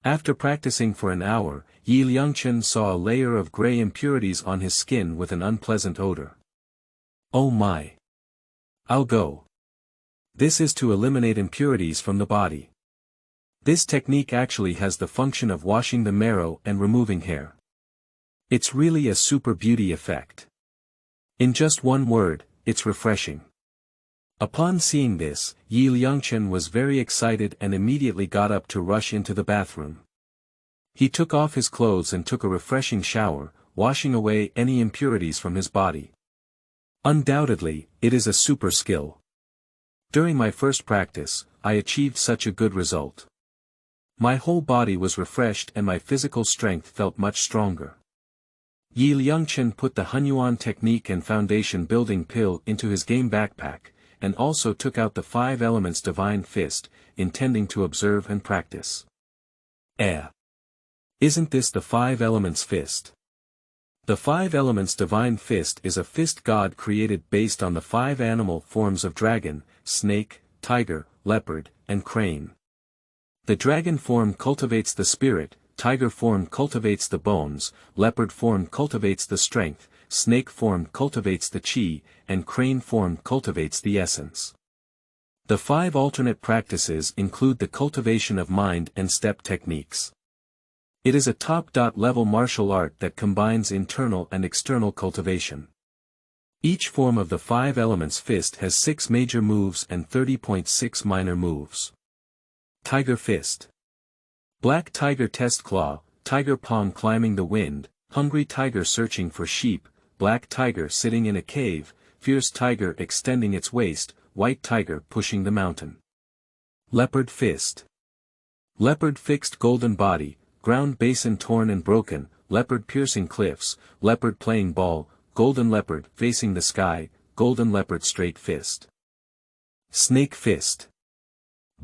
After practicing for an hour, Liangchen saw a layer of gray impurities on his skin with an unpleasant odor. Oh my! I'll go. This is to eliminate impurities from the body. This technique actually has the function of washing the marrow and removing hair. It's really a super beauty effect. In just one word, it's refreshing. Upon seeing this, Liangchen was very excited and immediately got up to rush into the bathroom. He took off his clothes and took a refreshing shower, washing away any impurities from his body. Undoubtedly, it is a super skill. During my first practice, I achieved such a good result. My whole body was refreshed and my physical strength felt much stronger. Liangchen put the Hunyuan technique and foundation building pill into his game backpack, and also took out the 5 elements divine fist, intending to observe and practice. Isn't this the 5 elements fist? The 5 elements divine fist is a fist God created based on the 5 animal forms of dragon, snake, tiger, leopard, and crane. The dragon form cultivates the spirit, tiger form cultivates the bones, leopard form cultivates the strength, snake form cultivates the chi, and crane form cultivates the essence. The 5 alternate practices include the cultivation of mind and step techniques. It is a top-level martial art that combines internal and external cultivation. Each form of the 5 elements fist has 6 major moves and 30.6 minor moves. Tiger fist. Black tiger test claw, tiger palm climbing the wind, hungry tiger searching for sheep, black tiger sitting in a cave, fierce tiger extending its waist, white tiger pushing the mountain. Leopard fist. Leopard fixed golden body, ground basin torn and broken, leopard piercing cliffs, leopard playing ball, golden leopard facing the sky, golden leopard straight fist. Snake fist.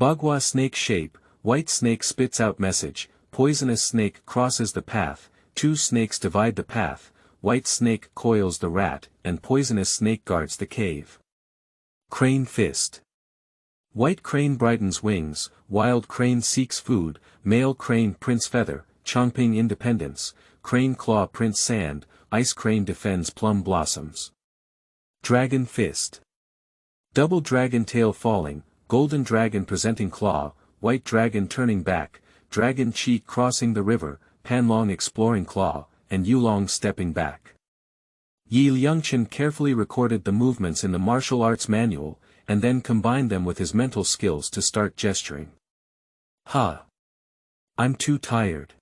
Bagua snake shape, white snake spits out message, poisonous snake crosses the path, 2 snakes divide the path, white snake coils the rat, and poisonous snake guards the cave. Crane fist. White crane brightens wings, wild crane seeks food, male crane prints feather, Chongping independence, crane claw prints sand, ice crane defends plum blossoms. Dragon fist. Double dragon tail falling, golden dragon presenting claw, white dragon turning back, dragon cheek crossing the river, Panlong exploring claw, and Yulong stepping back. Liangchen carefully recorded the movements in the martial arts manual, and then combined them with his mental skills to start gesturing. I'm too tired.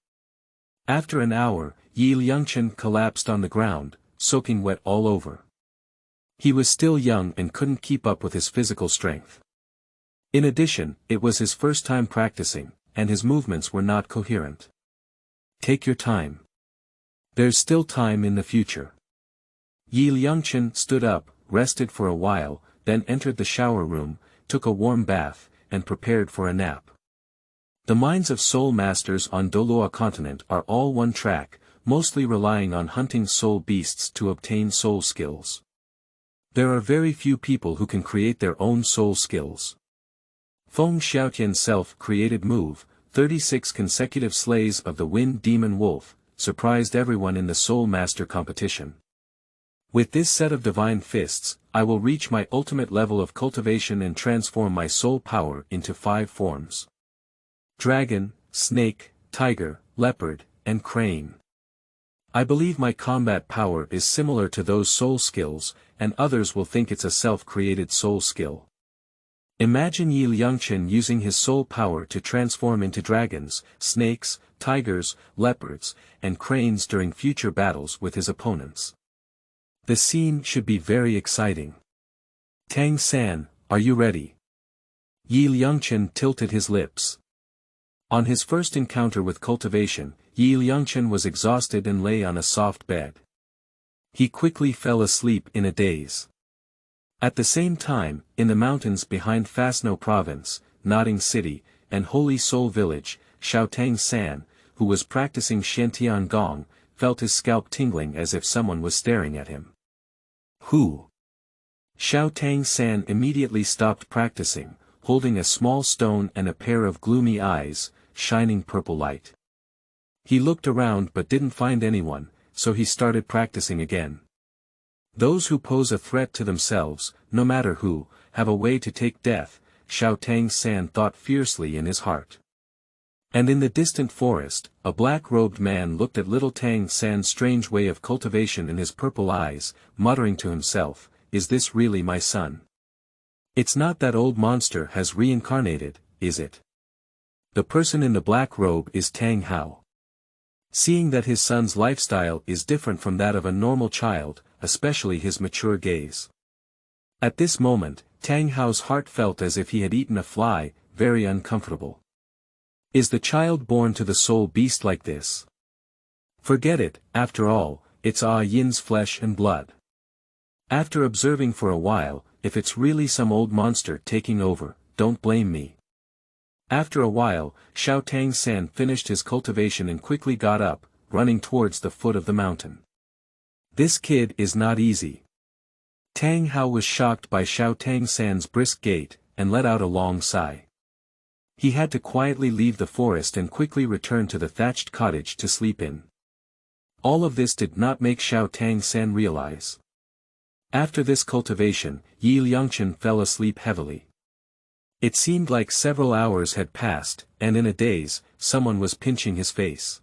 After an hour, Liangchen collapsed on the ground, soaking wet all over. He was still young and couldn't keep up with his physical strength. In addition, it was his first time practicing, and his movements were not coherent. Take your time. There's still time in the future. Liangchen stood up, rested for a while, then entered the shower room, took a warm bath, and prepared for a nap. The minds of soul masters on Douluo continent are all one track, mostly relying on hunting soul beasts to obtain soul skills. There are very few people who can create their own soul skills. Feng Xiaotian's self-created move, 36 consecutive slays of the Wind Demon Wolf, surprised everyone in the Soul Master competition. With this set of divine fists, I will reach my ultimate level of cultivation and transform my soul power into 5 forms. Dragon, snake, tiger, leopard, and crane. I believe my combat power is similar to those soul skills, and others will think it's a self-created soul skill. Imagine Liangchen using his soul power to transform into dragons, snakes, tigers, leopards, and cranes during future battles with his opponents. The scene should be very exciting. Tang San, are you ready? Liangchen tilted his lips. On his first encounter with cultivation, Liangchen was exhausted and lay on a soft bed. He quickly fell asleep in a daze. At the same time, in the mountains behind Fasno Province, Nodding City, and Holy Soul Village, Xiaotang San, who was practicing Shantian Gong, felt his scalp tingling as if someone was staring at him. Who? Xiaotang San immediately stopped practicing, holding a small stone and a pair of gloomy eyes, shining purple light. He looked around but didn't find anyone, so he started practicing again. Those who pose a threat to themselves, no matter who, have a way to take death, Xiaotang San thought fiercely in his heart. And in the distant forest, a black-robed man looked at little Tang San's strange way of cultivation in his purple eyes, muttering to himself, "Is this really my son? It's not that old monster has reincarnated, is it? The person in the black robe is Tang Hao." Seeing that his son's lifestyle is different from that of a normal child, especially his mature gaze. At this moment, Tang Hao's heart felt as if he had eaten a fly, very uncomfortable. Is the child born to the soul beast like this? Forget it, after all, it's Yin's flesh and blood. After observing for a while, if it's really some old monster taking over, don't blame me. After a while, Xiaotang San finished his cultivation and quickly got up, running towards the foot of the mountain. This kid is not easy. Tang Hao was shocked by Xiaotang San's brisk gait, and let out a long sigh. He had to quietly leave the forest and quickly return to the thatched cottage to sleep in. All of this did not make Xiaotang San realize. After this cultivation, Liangchen fell asleep heavily. It seemed like several hours had passed, and in a daze, someone was pinching his face.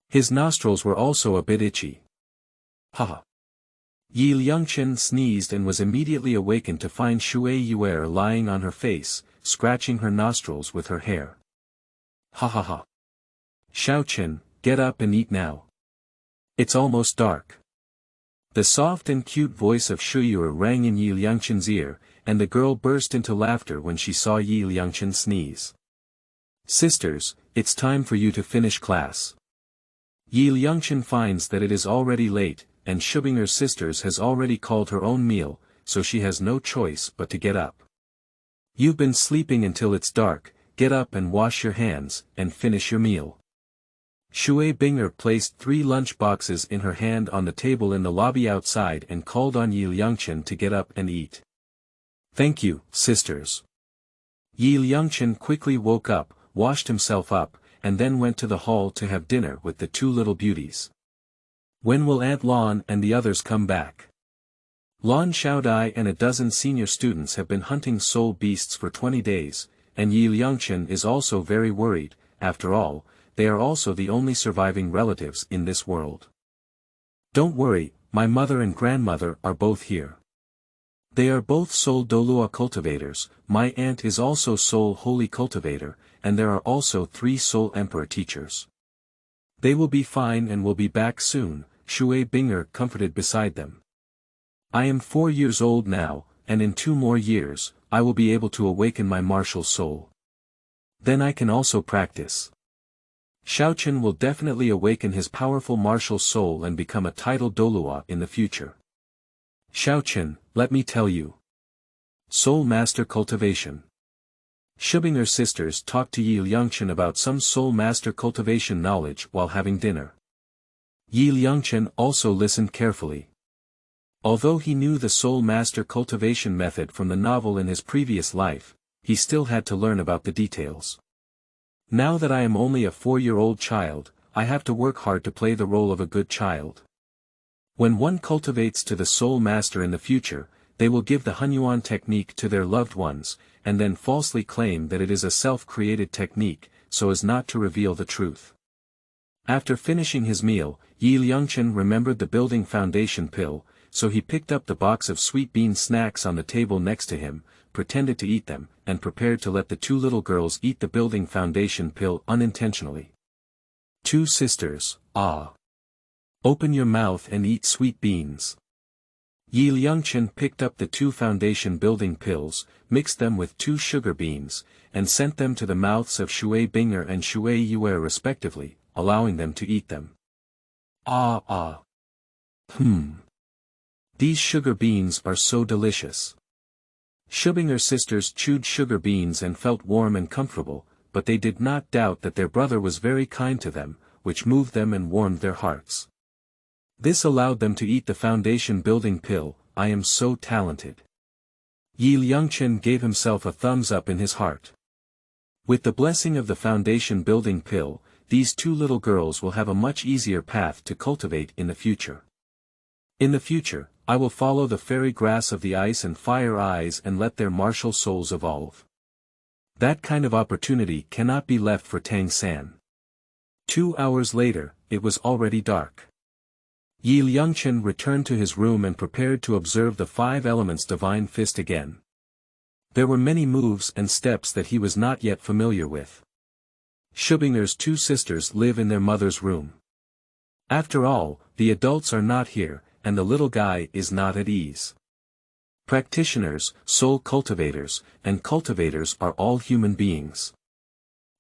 His nostrils were also a bit itchy. Ha! Liangchen sneezed and was immediately awakened to find Shui Yuer lying on her face, scratching her nostrils with her hair. Ha ha ha! Xiaochen, get up and eat now. It's almost dark. The soft and cute voice of Shui Yuer rang in Liangchen's ear, and the girl burst into laughter when she saw Liangchen sneeze. Sisters, it's time for you to finish class. Liangchen finds that it is already late, and Shubinger's sisters has already called her own meal, so she has no choice but to get up. You've been sleeping until it's dark, get up and wash your hands, and finish your meal. Shui Binger placed 3 lunch boxes in her hand on the table in the lobby outside and called on Liangchen to get up and eat. Thank you, sisters. Liangchen quickly woke up, washed himself up, and then went to the hall to have dinner with the 2 little beauties. When will Aunt Lon and the others come back? Lon Xiaodai and a dozen senior students have been hunting soul beasts for 20 days, and Liangchen is also very worried. After all, they are also the only surviving relatives in this world. Don't worry, my mother and grandmother are both here. They are both soul Douluo cultivators, my aunt is also soul holy cultivator, and there are also 3 soul emperor teachers. They will be fine and will be back soon, Shui Binger comforted beside them. I am 4 years old now, and in 2 more years, I will be able to awaken my martial soul. Then I can also practice. Xiaochen will definitely awaken his powerful martial soul and become a titled Douluo in the future. Xiaochen, let me tell you. Soul Master Cultivation. Shubinger's sisters talked to Liangchen about some Soul Master cultivation knowledge while having dinner. Liangchen also listened carefully. Although he knew the Soul Master cultivation method from the novel in his previous life, he still had to learn about the details. Now that I am only a 4-year-old child, I have to work hard to play the role of a good child. When one cultivates to the Soul Master in the future, they will give the Hunyuan technique to their loved ones, and then falsely claim that it is a self-created technique, so as not to reveal the truth. After finishing his meal, Liangchen remembered the building foundation pill, so he picked up the box of sweet bean snacks on the table next to him, pretended to eat them, and prepared to let the 2 little girls eat the building foundation pill unintentionally. 2 sisters, ah. Open your mouth and eat sweet beans. Liangchen picked up the 2 foundation-building pills, mixed them with 2 sugar beans, and sent them to the mouths of Shui Binger and Shui Yue respectively, allowing them to eat them. Ah. These sugar beans are so delicious. Shubinger sisters chewed sugar beans and felt warm and comfortable, but they did not doubt that their brother was very kind to them, which moved them and warmed their hearts. This allowed them to eat the foundation-building pill. I am so talented. Liangchen gave himself a thumbs up in his heart. With the blessing of the foundation-building pill, these 2 little girls will have a much easier path to cultivate in the future. In the future, I will follow the fairy grass of the ice and fire eyes and let their martial souls evolve. That kind of opportunity cannot be left for Tang San. 2 hours later, it was already dark. Liangchen returned to his room and prepared to observe the 5 elements divine fist again. There were many moves and steps that he was not yet familiar with. Shubinger's 2 sisters live in their mother's room. After all, the adults are not here, and the little guy is not at ease. Practitioners, soul cultivators, and cultivators are all human beings.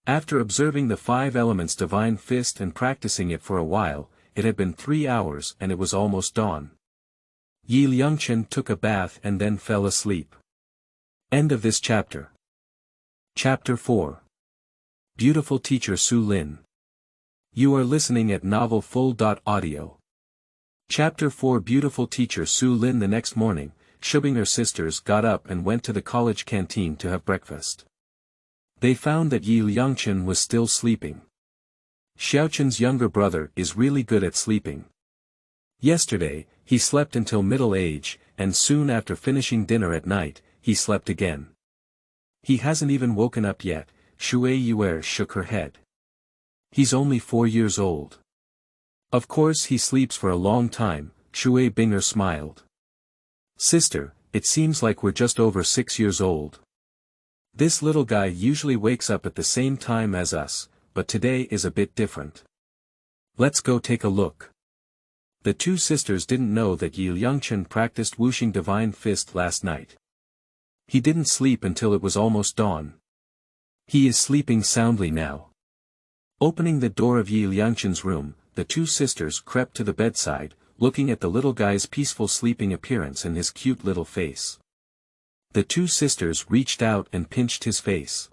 After observing the 5 elements divine fist and practicing it for a while, it had been 3 hours and it was almost dawn. Liangchen took a bath and then fell asleep. End of this chapter. Chapter 4. Beautiful Teacher Su Lin. You are listening at novelfull.audio. Chapter 4. Beautiful Teacher Su Lin. The next morning, Shubinger sisters got up and went to the college canteen to have breakfast. They found that Liangchen was still sleeping. Xiaochen's younger brother is really good at sleeping. Yesterday, he slept until middle age, and soon after finishing dinner at night, he slept again. He hasn't even woken up yet. Shui Yue shook her head. He's only 4 years old. Of course he sleeps for a long time. Shui Binger smiled. Sister, it seems like we're just over 6 years old. This little guy usually wakes up at the same time as us, but today is a bit different. Let's go take a look. The 2 sisters didn't know that Liangchen practiced Wuxing Divine Fist last night. He didn't sleep until it was almost dawn. He is sleeping soundly now. Opening the door of Liangchen's room, the 2 sisters crept to the bedside, looking at the little guy's peaceful sleeping appearance and his cute little face. The 2 sisters reached out and pinched his face.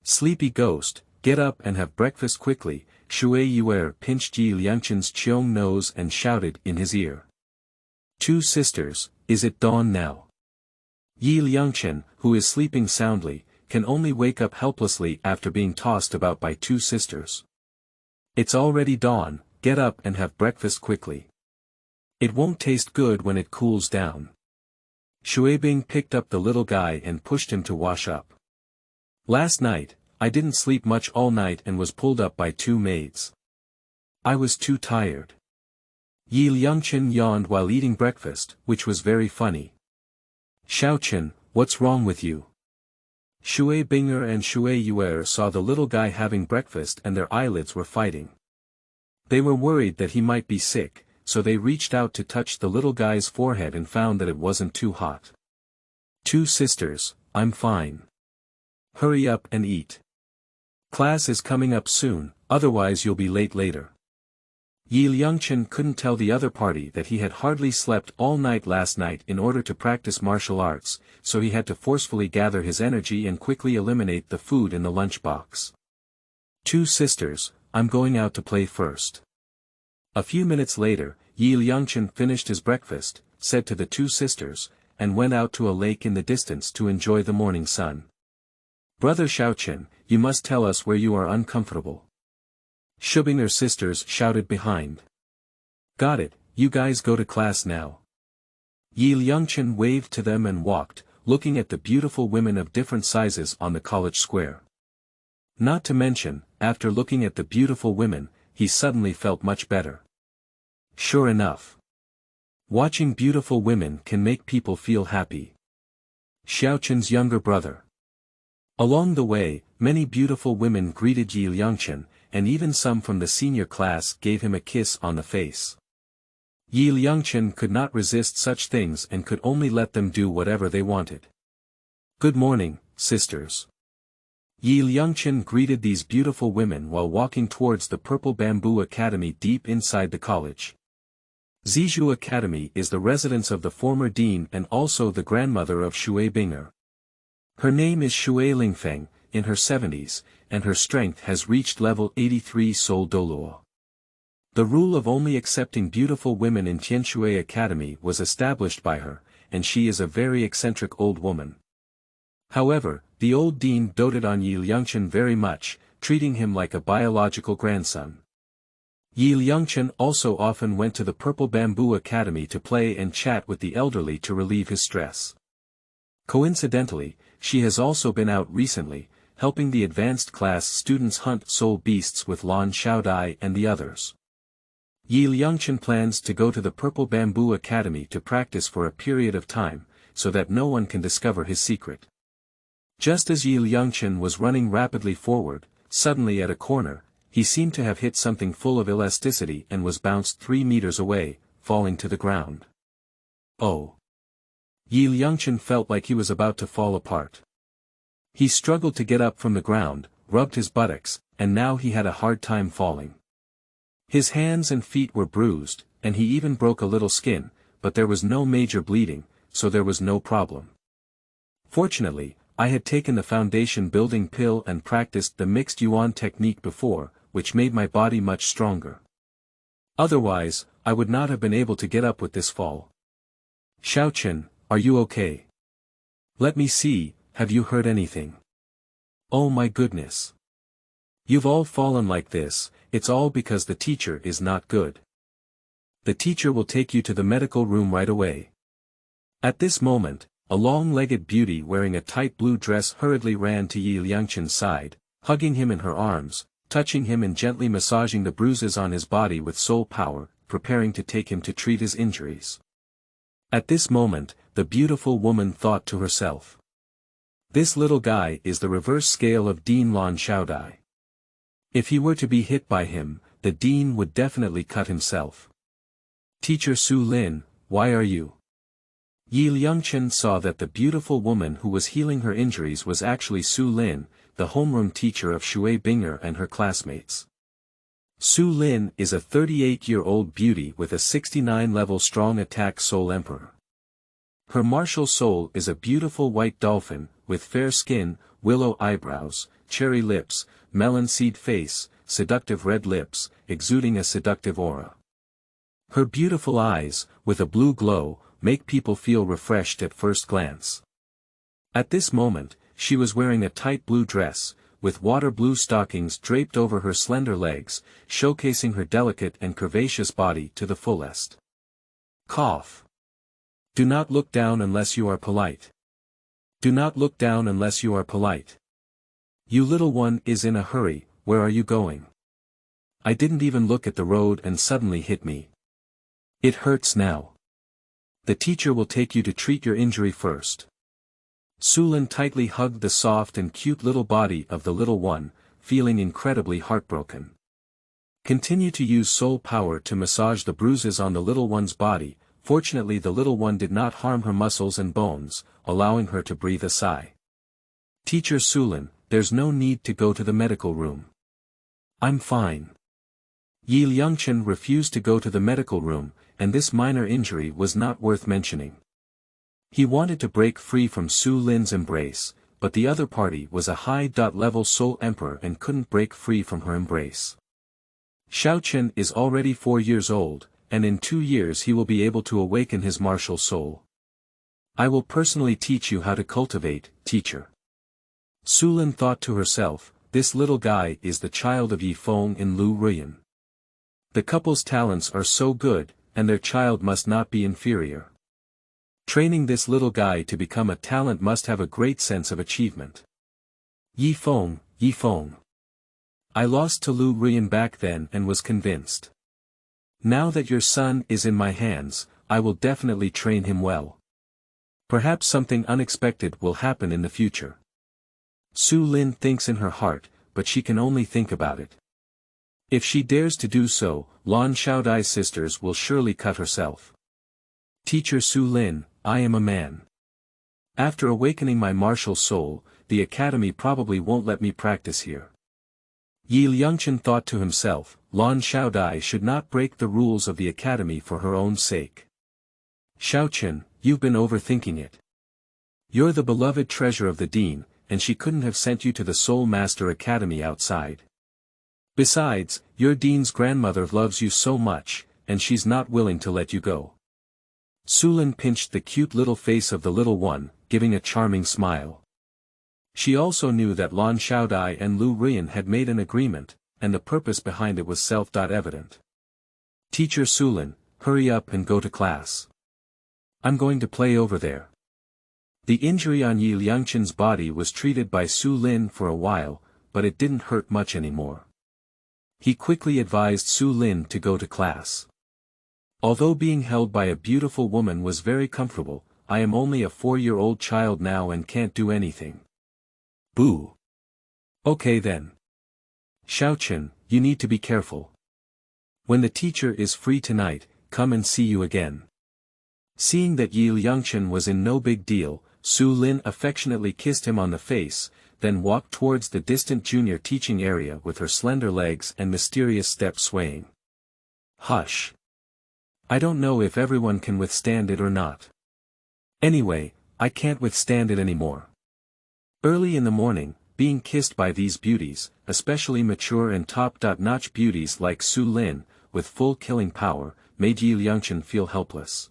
Sleepy ghost, get up and have breakfast quickly. Shui Yue pinched Liangchen's cheong nose and shouted in his ear. 2 sisters, is it dawn now? Liangchen, who is sleeping soundly, can only wake up helplessly after being tossed about by 2 sisters. It's already dawn, get up and have breakfast quickly. It won't taste good when it cools down. Shuibing picked up the little guy and pushed him to wash up. Last night, I didn't sleep much all night and was pulled up by 2 maids. I was too tired. Liangchen yawned while eating breakfast, which was very funny. Xiaochen, what's wrong with you? Shui Binger and Shui Yue saw the little guy having breakfast and their eyelids were fighting. They were worried that he might be sick, so they reached out to touch the little guy's forehead and found that it wasn't too hot. 2 sisters, I'm fine. Hurry up and eat. Class is coming up soon, otherwise you'll be late later. Liangchen couldn't tell the other party that he had hardly slept all night last night in order to practice martial arts, so he had to forcefully gather his energy and quickly eliminate the food in the lunchbox. 2 sisters, I'm going out to play first. A few minutes later, Liangchen finished his breakfast, said to the 2 sisters, and went out to a lake in the distance to enjoy the morning sun. Brother Xiaochen, you must tell us where you are uncomfortable. Shubinger sisters shouted behind. Got it, you guys go to class now. Liangchen waved to them and walked, looking at the beautiful women of different sizes on the college square. Not to mention, after looking at the beautiful women, he suddenly felt much better. Sure enough. Watching beautiful women can make people feel happy. Xiaochen's younger brother. Along the way, many beautiful women greeted Liangchen, and even some from the senior class gave him a kiss on the face. Liangchen could not resist such things and could only let them do whatever they wanted. Good morning, sisters. Liangchen greeted these beautiful women while walking towards the Purple Bamboo Academy deep inside the college. Zizhu Academy is the residence of the former dean and also the grandmother of Shui Binger. Her name is Shui Lingfeng, in her 70s, and her strength has reached level 83 Soul Douluo. The rule of only accepting beautiful women in Tianshui Academy was established by her, and she is a very eccentric old woman. However, the old dean doted on Liangchen very much, treating him like a biological grandson. Liangchen also often went to the Purple Bamboo Academy to play and chat with the elderly to relieve his stress. Coincidentally, she has also been out recently, helping the advanced class students hunt soul beasts with Lan Xiaodai and the others. Liangchen plans to go to the Purple Bamboo Academy to practice for a period of time, so that no one can discover his secret. Just as Liangchen was running rapidly forward, suddenly at a corner, he seemed to have hit something full of elasticity and was bounced 3 meters away, falling to the ground. Oh! Liangchen felt like he was about to fall apart. He struggled to get up from the ground, rubbed his buttocks, and now he had a hard time falling. His hands and feet were bruised, and he even broke a little skin, but there was no major bleeding, so there was no problem. Fortunately, I had taken the foundation building pill and practiced the mixed yuan technique before, which made my body much stronger. Otherwise, I would not have been able to get up with this fall. Xiaochen, are you okay? Let me see, have you heard anything? Oh my goodness. You've all fallen like this, it's all because the teacher is not good. The teacher will take you to the medical room right away. At this moment, a long-legged beauty wearing a tight blue dress hurriedly ran to Liangchen's side, hugging him in her arms, touching him and gently massaging the bruises on his body with soul power, preparing to take him to treat his injuries. At this moment, the beautiful woman thought to herself. This little guy is the reverse scale of Dean Lan Xiaodai. If he were to be hit by him, the dean would definitely cut himself. Teacher Su Lin, why are you? Liangchen saw that the beautiful woman who was healing her injuries was actually Su Lin, the homeroom teacher of Shui Binger and her classmates. Su Lin is a 38-year-old beauty with a 69-level strong attack soul emperor. Her martial soul is a beautiful white dolphin, with fair skin, willow eyebrows, cherry lips, melon seed face, seductive red lips, exuding a seductive aura. Her beautiful eyes, with a blue glow, make people feel refreshed at first glance. At this moment, she was wearing a tight blue dress, with water blue stockings draped over her slender legs, showcasing her delicate and curvaceous body to the fullest. Cough. Do not look down unless you are polite. Do not look down unless you are polite. You little one is in a hurry, where are you going? I didn't even look at the road and suddenly hit me. It hurts now. The teacher will take you to treat your injury first. Sulin tightly hugged the soft and cute little body of the little one, feeling incredibly heartbroken. Continue to use soul power to massage the bruises on the little one's body. Fortunately, the little one did not harm her muscles and bones, allowing her to breathe a sigh. Teacher Sulin, there's no need to go to the medical room. I'm fine. Liangchen refused to go to the medical room, and this minor injury was not worth mentioning. He wanted to break free from Su Lin's embrace, but the other party was a high-level soul emperor and couldn't break free from her embrace. Xiaochen is already 4 years old, and in 2 years he will be able to awaken his martial soul. I will personally teach you how to cultivate, teacher. Su Lin thought to herself, this little guy is the child of Yi Feng and Lu Ruyan. The couple's talents are so good, and their child must not be inferior. Training this little guy to become a talent must have a great sense of achievement. Yi Feng, Yi Feng. I lost to Lu Ruyan back then and was convinced. Now that your son is in my hands, I will definitely train him well. Perhaps something unexpected will happen in the future. Su Lin thinks in her heart, but she can only think about it. If she dares to do so, Lan Xiaodai's sisters will surely cut herself. Teacher Su Lin, I am a man. After awakening my martial soul, the academy probably won't let me practice here. Yi Liangchen thought to himself, Lan Xiaodai should not break the rules of the academy for her own sake. Xiaochen, you've been overthinking it. You're the beloved treasure of the dean, and she couldn't have sent you to the Soul Master Academy outside. Besides, your dean's grandmother loves you so much, and she's not willing to let you go. Sulin pinched the cute little face of the little one, giving a charming smile. She also knew that Lan Xiaodai and Lu Rian had made an agreement, and the purpose behind it was self-evident. Teacher Sulin, hurry up and go to class. I'm going to play over there. The injury on Yi Liangchen's body was treated by Su Lin for a while, but it didn't hurt much anymore. He quickly advised Su Lin to go to class. Although being held by a beautiful woman was very comfortable, I am only a 4-year-old child now and can't do anything. Boo. Okay then. Xiaochen, you need to be careful. When the teacher is free tonight, come and see you again. Seeing that Yi Liangchen was in no big deal, Su Lin affectionately kissed him on the face, then walked towards the distant junior teaching area with her slender legs and mysterious step swaying. Hush. I don't know if everyone can withstand it or not. Anyway, I can't withstand it anymore. Early in the morning, being kissed by these beauties, especially mature and top-notch beauties like Su Lin, with full killing power, made Yi Liangchen feel helpless.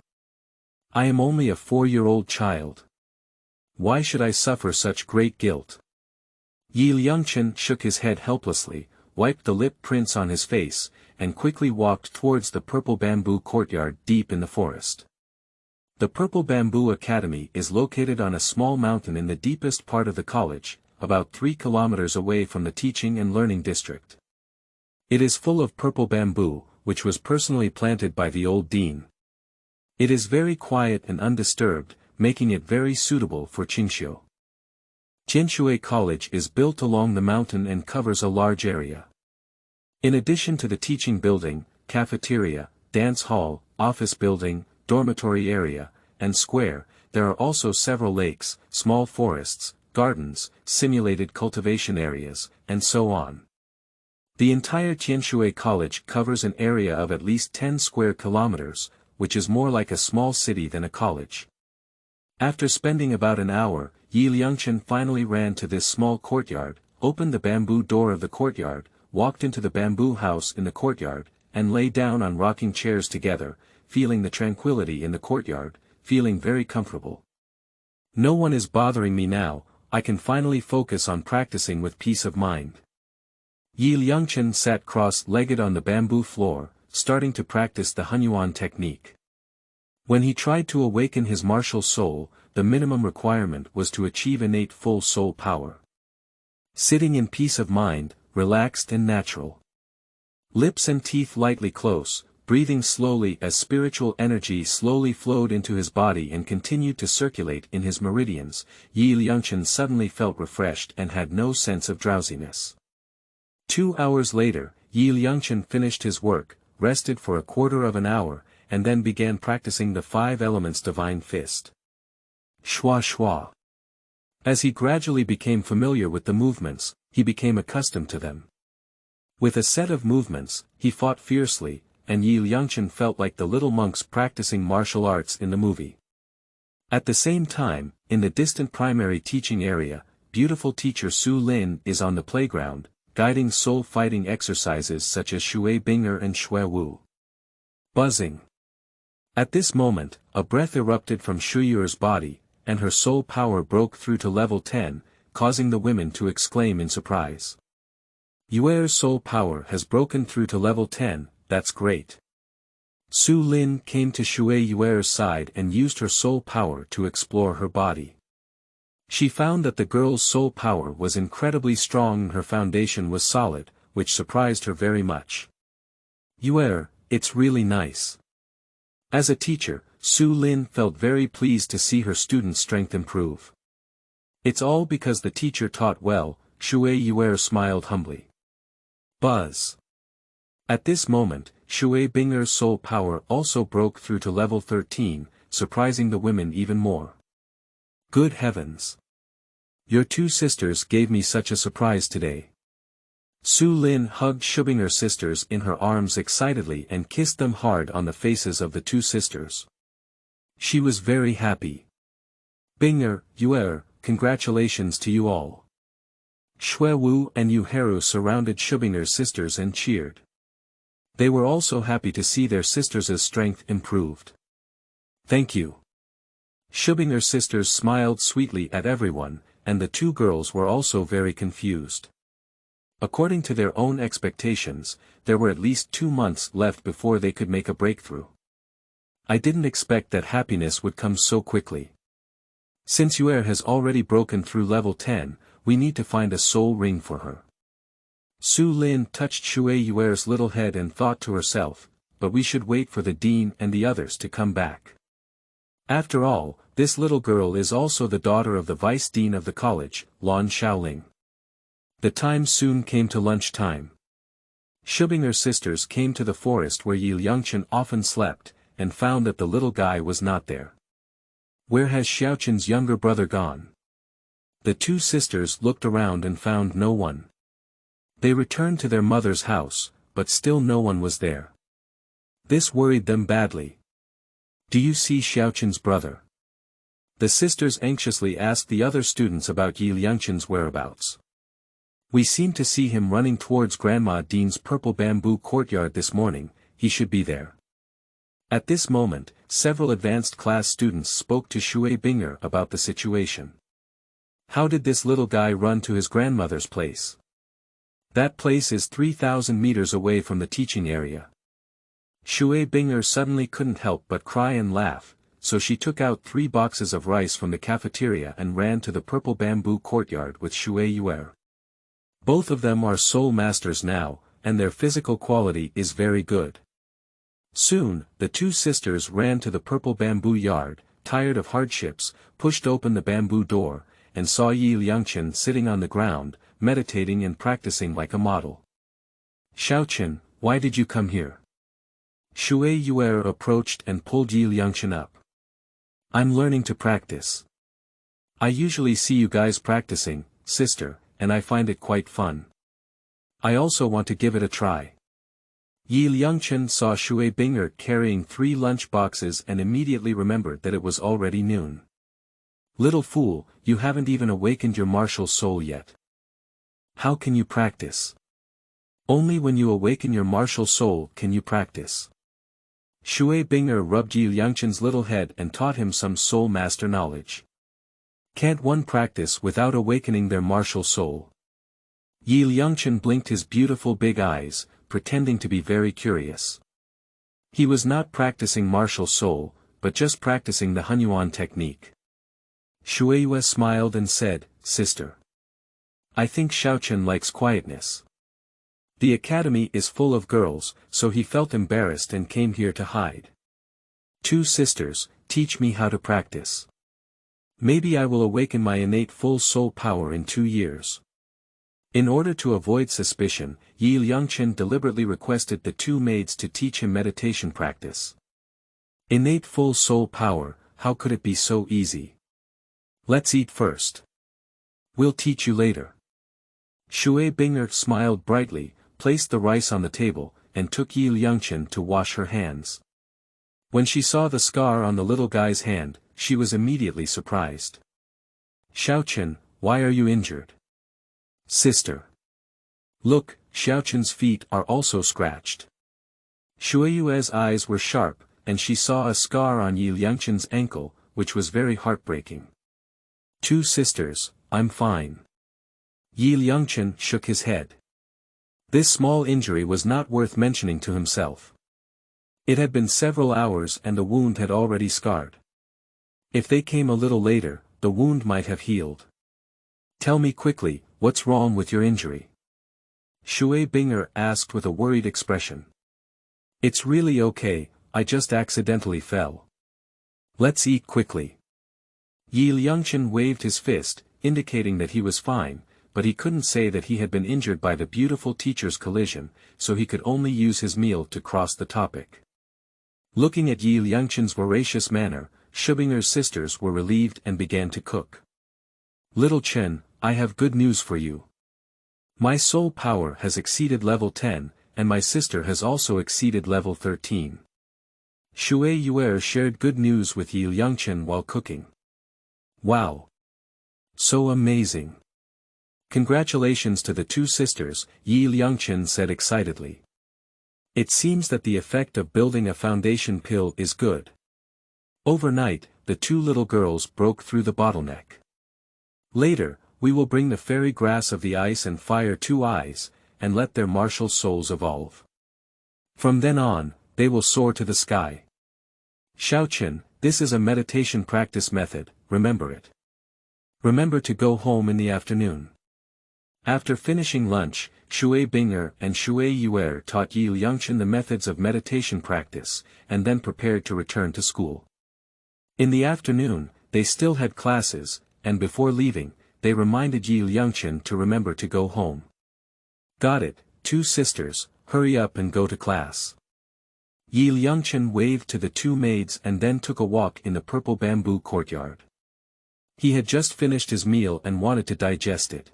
I am only a 4-year-old child. Why should I suffer such great guilt? Yi Liangchen shook his head helplessly, wiped the lip prints on his face, and quickly walked towards the purple bamboo courtyard deep in the forest. The Purple Bamboo Academy is located on a small mountain in the deepest part of the college, about 3 kilometers away from the teaching and learning district. It is full of purple bamboo, which was personally planted by the old dean. It is very quiet and undisturbed, making it very suitable for Qingxiu. Tianshui College is built along the mountain and covers a large area. In addition to the teaching building, cafeteria, dance hall, office building, dormitory area, and square, there are also several lakes, small forests, gardens, simulated cultivation areas, and so on. The entire Tianshui College covers an area of at least 10 square kilometers, which is more like a small city than a college. After spending about an hour, Yi Liangchen finally ran to this small courtyard, opened the bamboo door of the courtyard, walked into the bamboo house in the courtyard, and lay down on rocking chairs together, feeling the tranquility in the courtyard, feeling very comfortable. No one is bothering me now, I can finally focus on practicing with peace of mind. Yi Liangchen sat cross-legged on the bamboo floor, starting to practice the Hunyuan technique. When he tried to awaken his martial soul, the minimum requirement was to achieve innate full soul power. Sitting in peace of mind, relaxed and natural. Lips and teeth lightly close, breathing slowly as spiritual energy slowly flowed into his body and continued to circulate in his meridians, Yi Liangchen suddenly felt refreshed and had no sense of drowsiness. 2 hours later, Yi Liangchen finished his work, rested for a quarter of an hour, and then began practicing the 5 elements divine fist. Shua shua. As he gradually became familiar with the movements, he became accustomed to them. With a set of movements, he fought fiercely, and Yi Liangchen felt like the little monks practicing martial arts in the movie. At the same time, in the distant primary teaching area, beautiful teacher Su Lin is on the playground, guiding soul fighting exercises such as Shui Binger and Shui Wu. Buzzing. At this moment, a breath erupted from Shuyuer's body, and her soul power broke through to level 10, causing the women to exclaim in surprise. Yuer's soul power has broken through to level 10, that's great. Su Lin came to Shui Yuer's side and used her soul power to explore her body. She found that the girl's soul power was incredibly strong and her foundation was solid, which surprised her very much. Yuer, it's really nice. As a teacher, Su Lin felt very pleased to see her students' strength improve. It's all because the teacher taught well, Shui Yuer smiled humbly. Buzz. At this moment, Shui Binger's soul power also broke through to level 13, surprising the women even more. Good heavens! Your two sisters gave me such a surprise today. Su Lin hugged Shubinger's sisters in her arms excitedly and kissed them hard on the faces of the two sisters. She was very happy. Binger, Yuer, congratulations to you all. Shui Wu and Yu Heru surrounded Shubinger's sisters and cheered. They were also happy to see their sisters' strength improved. Thank you. Shubinger's sisters smiled sweetly at everyone, and the two girls were also very confused. According to their own expectations, there were at least 2 months left before they could make a breakthrough. I didn't expect that happiness would come so quickly. Since Yuer has already broken through level 10, we need to find a soul ring for her. Su Lin touched Shui Yuer's little head and thought to herself, but we should wait for the dean and the others to come back. After all, this little girl is also the daughter of the vice dean of the college, Lan Shaoling. The time soon came to lunch time. Shubinger's sisters came to the forest where Liangchen often slept, and found that the little guy was not there. Where has Xiaochen's younger brother gone? The two sisters looked around and found no one. They returned to their mother's house, but still no one was there. This worried them badly. Do you see Xiaochen's brother? The sisters anxiously asked the other students about Liangchen's whereabouts. We seem to see him running towards Grandma Dean's purple bamboo courtyard this morning, he should be there. At this moment, several advanced class students spoke to Shui Binger about the situation. How did this little guy run to his grandmother's place? That place is 3,000 meters away from the teaching area. Shui Binger suddenly couldn't help but cry and laugh, so she took out 3 boxes of rice from the cafeteria and ran to the purple bamboo courtyard with Shui Yuer. Both of them are soul masters now, and their physical quality is very good. Soon, the two sisters ran to the purple bamboo yard, tired of hardships, pushed open the bamboo door, and saw Liangchen sitting on the ground, meditating and practicing like a model. Xiaochen, why did you come here? Shui Yuer approached and pulled Liangchen up. I'm learning to practice. I usually see you guys practicing, sister, and I find it quite fun. I also want to give it a try. Liangchen saw Shui Binger carrying 3 lunch boxes and immediately remembered that it was already noon. Little fool, you haven't even awakened your martial soul yet. How can you practice? Only when you awaken your martial soul can you practice. Shui Binger rubbed Liangchen's little head and taught him some soul master knowledge. Can't one practice without awakening their martial soul? Liangchen blinked his beautiful big eyes, pretending to be very curious. He was not practicing martial soul, but just practicing the Hunyuan technique. Shui Yue smiled and said, Sister. I think Xiaochen likes quietness. The academy is full of girls, so he felt embarrassed and came here to hide. 2 sisters, teach me how to practice. Maybe I will awaken my innate full soul power in 2 years. In order to avoid suspicion, Liangchen deliberately requested the 2 maids to teach him meditation practice. Innate full soul power, how could it be so easy? Let's eat first. We'll teach you later. Shui Binger smiled brightly, placed the rice on the table, and took Liangchen to wash her hands. When she saw the scar on the little guy's hand, she was immediately surprised. Xiaochen, why are you injured? Sister. Look, Xiaochen's feet are also scratched. Shui Yue's eyes were sharp, and she saw a scar on Liangchen's ankle, which was very heartbreaking. 2 sisters, I'm fine. Liangchen shook his head. This small injury was not worth mentioning to himself. It had been several hours and the wound had already scarred. If they came a little later, the wound might have healed. Tell me quickly, what's wrong with your injury? Shui Binger asked with a worried expression. It's really okay, I just accidentally fell. Let's eat quickly. Liangchen waved his fist, indicating that he was fine, but he couldn't say that he had been injured by the beautiful teacher's collision, so he could only use his meal to cross the topic. Looking at Yi Liangchen's voracious manner, Shubinger's sisters were relieved and began to cook. "Little Chen, I have good news for you. My soul power has exceeded level 10, and my sister has also exceeded level 13. Shui Yuer shared good news with Yi Liangchen while cooking. "Wow! So amazing! Congratulations to the two sisters," Yi Liangchen said excitedly. "It seems that the effect of building a foundation pill is good." Overnight, the two little girls broke through the bottleneck. "Later, we will bring the fairy grass of the ice and fire 2 eyes, and let their martial souls evolve. From then on, they will soar to the sky. Xiaochen, this is a meditation practice method, remember it. Remember to go home in the afternoon." After finishing lunch, Shui Binger and Shui Yuer taught Yi Liangchen the methods of meditation practice, and then prepared to return to school. In the afternoon, they still had classes, and before leaving, they reminded Yi Liangchen to remember to go home. "Got it, two sisters, hurry up and go to class." Yi Liangchen waved to the two maids and then took a walk in the purple bamboo courtyard. He had just finished his meal and wanted to digest it.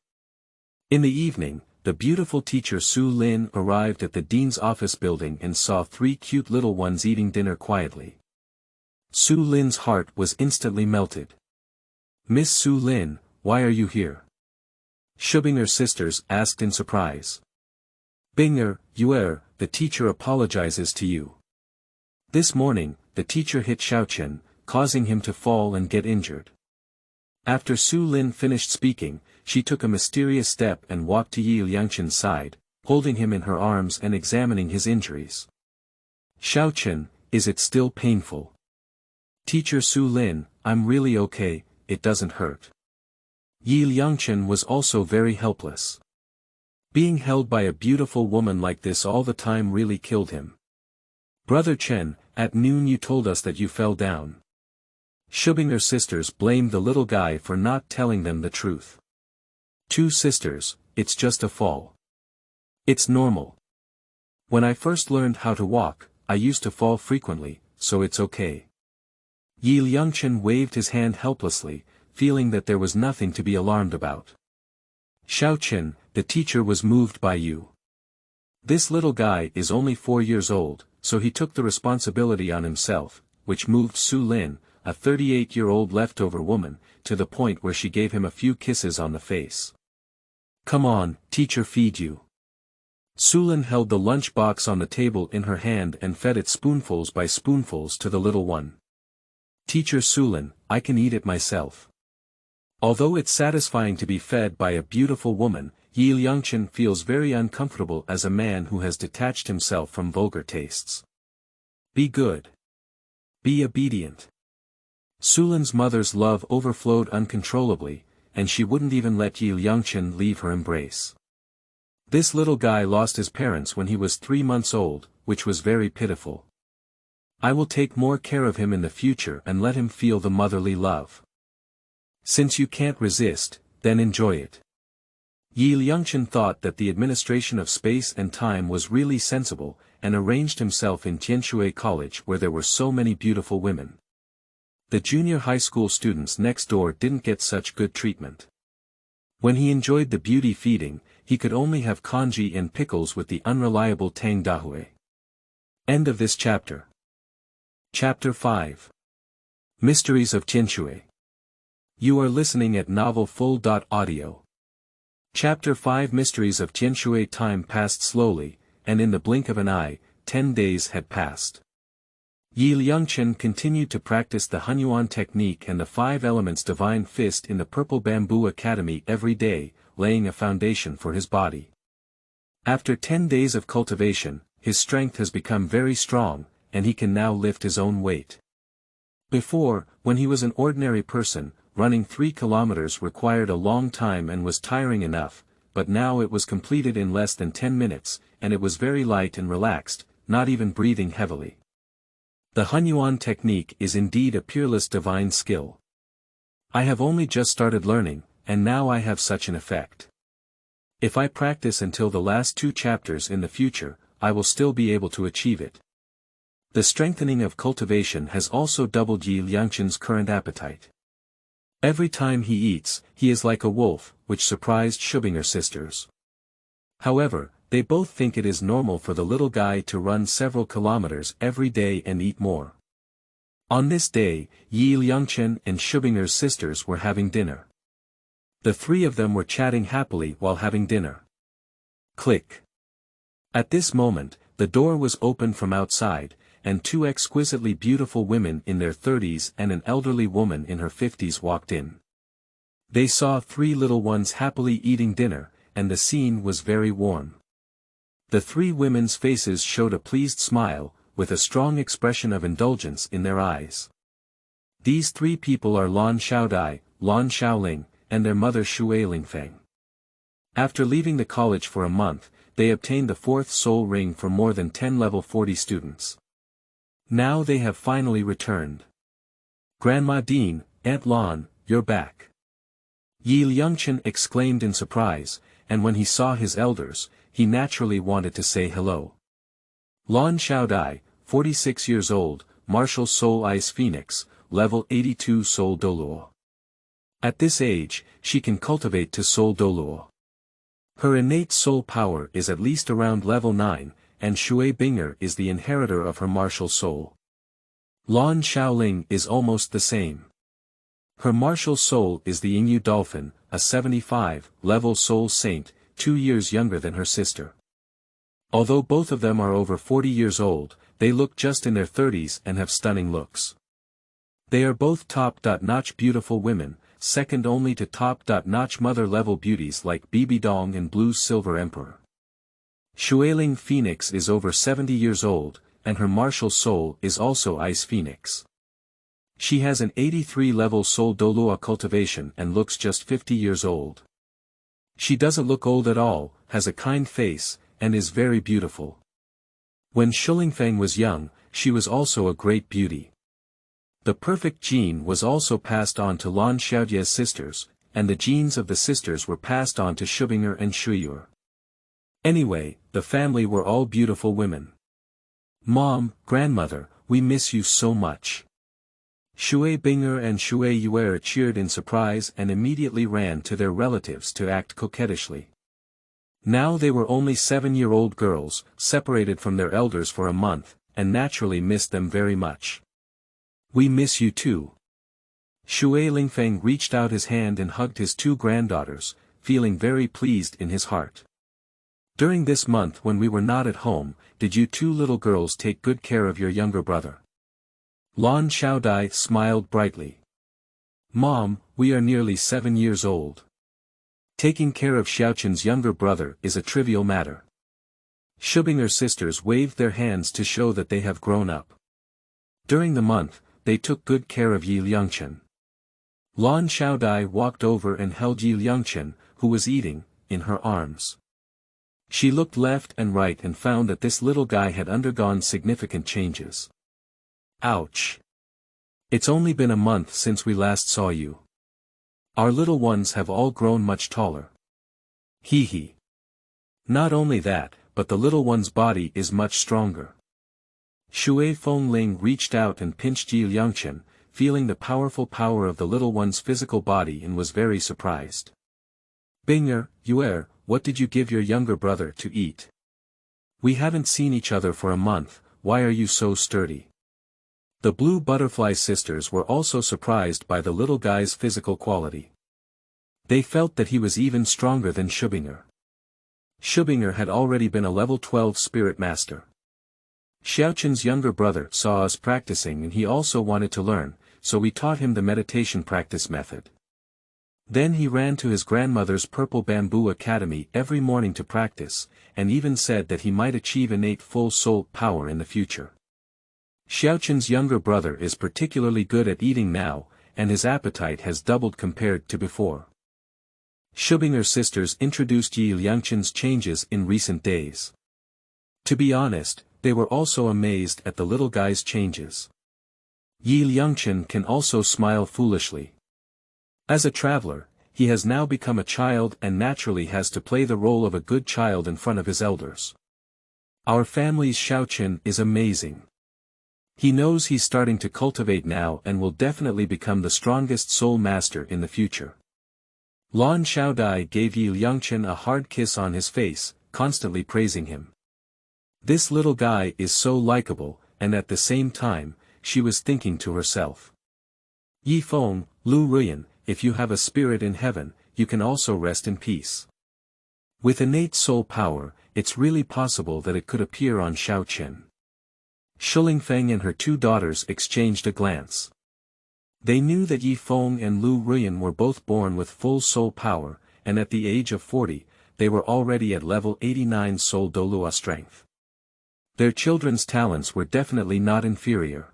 In the evening, the beautiful teacher Su Lin arrived at the dean's office building and saw 3 cute little ones eating dinner quietly. Su Lin's heart was instantly melted. "Miss Su Lin, why are you here?" Shubinger's sisters asked in surprise. "Binger, Yuer, the teacher apologizes to you. This morning, the teacher hit Xiaochen, causing him to fall and get injured." After Su Lin finished speaking, she took a mysterious step and walked to Yi Liangchen's side, holding him in her arms and examining his injuries. "Xiaochen, is it still painful?" "Teacher Su Lin, I'm really okay, it doesn't hurt." Yi Liangchen was also very helpless. Being held by a beautiful woman like this all the time really killed him. "Brother Chen, at noon you told us that you fell down." Shubinger's sisters blamed the little guy for not telling them the truth. "Two sisters, it's just a fall. It's normal. When I first learned how to walk, I used to fall frequently, so it's okay." Yi Liangchen waved his hand helplessly, feeling that there was nothing to be alarmed about. "Xiaochen, the teacher was moved by you. This little guy is only 4 years old, so he took the responsibility on himself, which moved Su Lin, a 38-year-old leftover woman, to the point where she gave him a few kisses on the face. "Come on, teacher feed you." Su Lin held the lunch box on the table in her hand and fed it spoonfuls by spoonfuls to the little one. "Teacher Su Lin, I can eat it myself." Although it's satisfying to be fed by a beautiful woman, Yi Liangchen feels very uncomfortable as a man who has detached himself from vulgar tastes. Be good. Be obedient. Su Lin's mother's love overflowed uncontrollably, and she wouldn't even let Yi Liangchen leave her embrace. This little guy lost his parents when he was 3 months old, which was very pitiful. I will take more care of him in the future and let him feel the motherly love. Since you can't resist, then enjoy it. Yi Liangchen thought that the administration of space and time was really sensible, and arranged himself in Tianshui College where there were so many beautiful women. The junior high school students next door didn't get such good treatment. When he enjoyed the beauty feeding, he could only have congee and pickles with the unreliable Tang Dahui. End of this chapter. Chapter 5. Mysteries of Tianshui. You are listening at novelfull.audio. Chapter 5. Mysteries of Tianshui. Time passed slowly, and in the blink of an eye, 10 days had passed. Yi Liangchen continued to practice the Hunyuan technique and the 5 elements divine fist in the Purple Bamboo Academy every day, laying a foundation for his body. After 10 days of cultivation, his strength has become very strong, and he can now lift his own weight. Before, when he was an ordinary person, running 3 kilometers required a long time and was tiring enough, but now it was completed in less than 10 minutes, and it was very light and relaxed, not even breathing heavily. The Hunyuan technique is indeed a peerless divine skill. I have only just started learning, and now I have such an effect. If I practice until the last 2 chapters in the future, I will still be able to achieve it. The strengthening of cultivation has also doubled Yi Liangchen's current appetite. Every time he eats, he is like a wolf, which surprised Shubinger sisters. However, they both think it is normal for the little guy to run several kilometers every day and eat more. On this day, Yi Liangchen and Shubinger's sisters were having dinner. The 3 of them were chatting happily while having dinner. Click. At this moment, the door was opened from outside, and 2 exquisitely beautiful women in their 30s and an elderly woman in her 50s walked in. They saw 3 little ones happily eating dinner, and the scene was very warm. The 3 women's faces showed a pleased smile, with a strong expression of indulgence in their eyes. These 3 people are Lan Xiaodai, Lan Xiaoling, and their mother Shui Lingfeng. After leaving the college for a month, they obtained the 4th soul ring for more than 10 level 40 students. Now they have finally returned. Grandma Dean, Aunt Lan, you're back. Yi Liangchen exclaimed in surprise, and when he saw his elders, he naturally wanted to say hello. Lan Xiaodai, 46 years old, martial soul Ice Phoenix, level 82 soul Douluo. At this age, she can cultivate to soul Douluo. Her innate soul power is at least around level 9, and Shui Binger is the inheritor of her martial soul. Lan Xiaoling is almost the same. Her martial soul is the Yingyu Dolphin, a 75-level soul saint, 2 years younger than her sister. Although both of them are over 40 years old, they look just in their 30s and have stunning looks. They are both top-notch beautiful women, second only to top-notch mother-level beauties like Bibi Dong and Blue's Silver Emperor. Shuiling Phoenix is over 70 years old, and her martial soul is also Ice Phoenix. She has an 83-level soul Douluo cultivation and looks just 50 years old. She doesn't look old at all, has a kind face, and is very beautiful. When Shulingfeng was young, she was also a great beauty. The perfect gene was also passed on to Lan Xiaodie's sisters, and the genes of the sisters were passed on to Shubinger and Shuyur. Anyway, the family were all beautiful women. Mom, grandmother, we miss you so much. Shui Binger and Shui Yuer cheered in surprise and immediately ran to their relatives to act coquettishly. Now they were only 7-year-old girls, separated from their elders for a month, and naturally missed them very much. We miss you too. Shui Lingfeng reached out his hand and hugged his 2 granddaughters, feeling very pleased in his heart. During this month when we were not at home, did you 2 little girls take good care of your younger brother? Lan Xiaodai smiled brightly. Mom, we are nearly 7 years old. Taking care of Xiaochen's younger brother is a trivial matter. Shubinger sisters waved their hands to show that they have grown up. During the month, they took good care of Yi Liangchen. Lan Xiaodai walked over and held Yi Liangchen, who was eating, in her arms. She looked left and right and found that this little guy had undergone significant changes. Ouch! It's only been a month since we last saw you. Our little ones have all grown much taller. Hee hee. Not only that, but the little one's body is much stronger. Shui Fengling reached out and pinched Yi Liangchen, feeling the powerful power of the little one's physical body and was very surprised. Binger, Yuer, what did you give your younger brother to eat? We haven't seen each other for a month, why are you so sturdy? The Blue Butterfly sisters were also surprised by the little guy's physical quality. They felt that he was even stronger than Shubinger. Shubinger had already been a level 12 spirit master. Xiaochen's younger brother saw us practicing and he also wanted to learn, so we taught him the meditation practice method. Then he ran to his grandmother's Purple Bamboo Academy every morning to practice, and even said that he might achieve innate full soul power in the future. Xiaochen's younger brother is particularly good at eating now, and his appetite has doubled compared to before. Shubinger's sisters introduced Yi Liangchen's changes in recent days. To be honest, they were also amazed at the little guy's changes. Yi Liangchen can also smile foolishly. As a traveler, he has now become a child and naturally has to play the role of a good child in front of his elders. Our family's Xiaoqin is amazing. He knows he's starting to cultivate now and will definitely become the strongest soul master in the future. Lan Xiaodai gave Liangchen a hard kiss on his face, constantly praising him. This little guy is so likable, and at the same time, she was thinking to herself. Yifeng, Lu Ruyan, if you have a spirit in heaven, you can also rest in peace. With innate soul power, it's really possible that it could appear on Xiaoqin. Shilingfeng and her two daughters exchanged a glance. They knew that Yifeng and Lu Ruyan were both born with full soul power, and at the age of 40, they were already at level 89 soul Douluo strength. Their children's talents were definitely not inferior.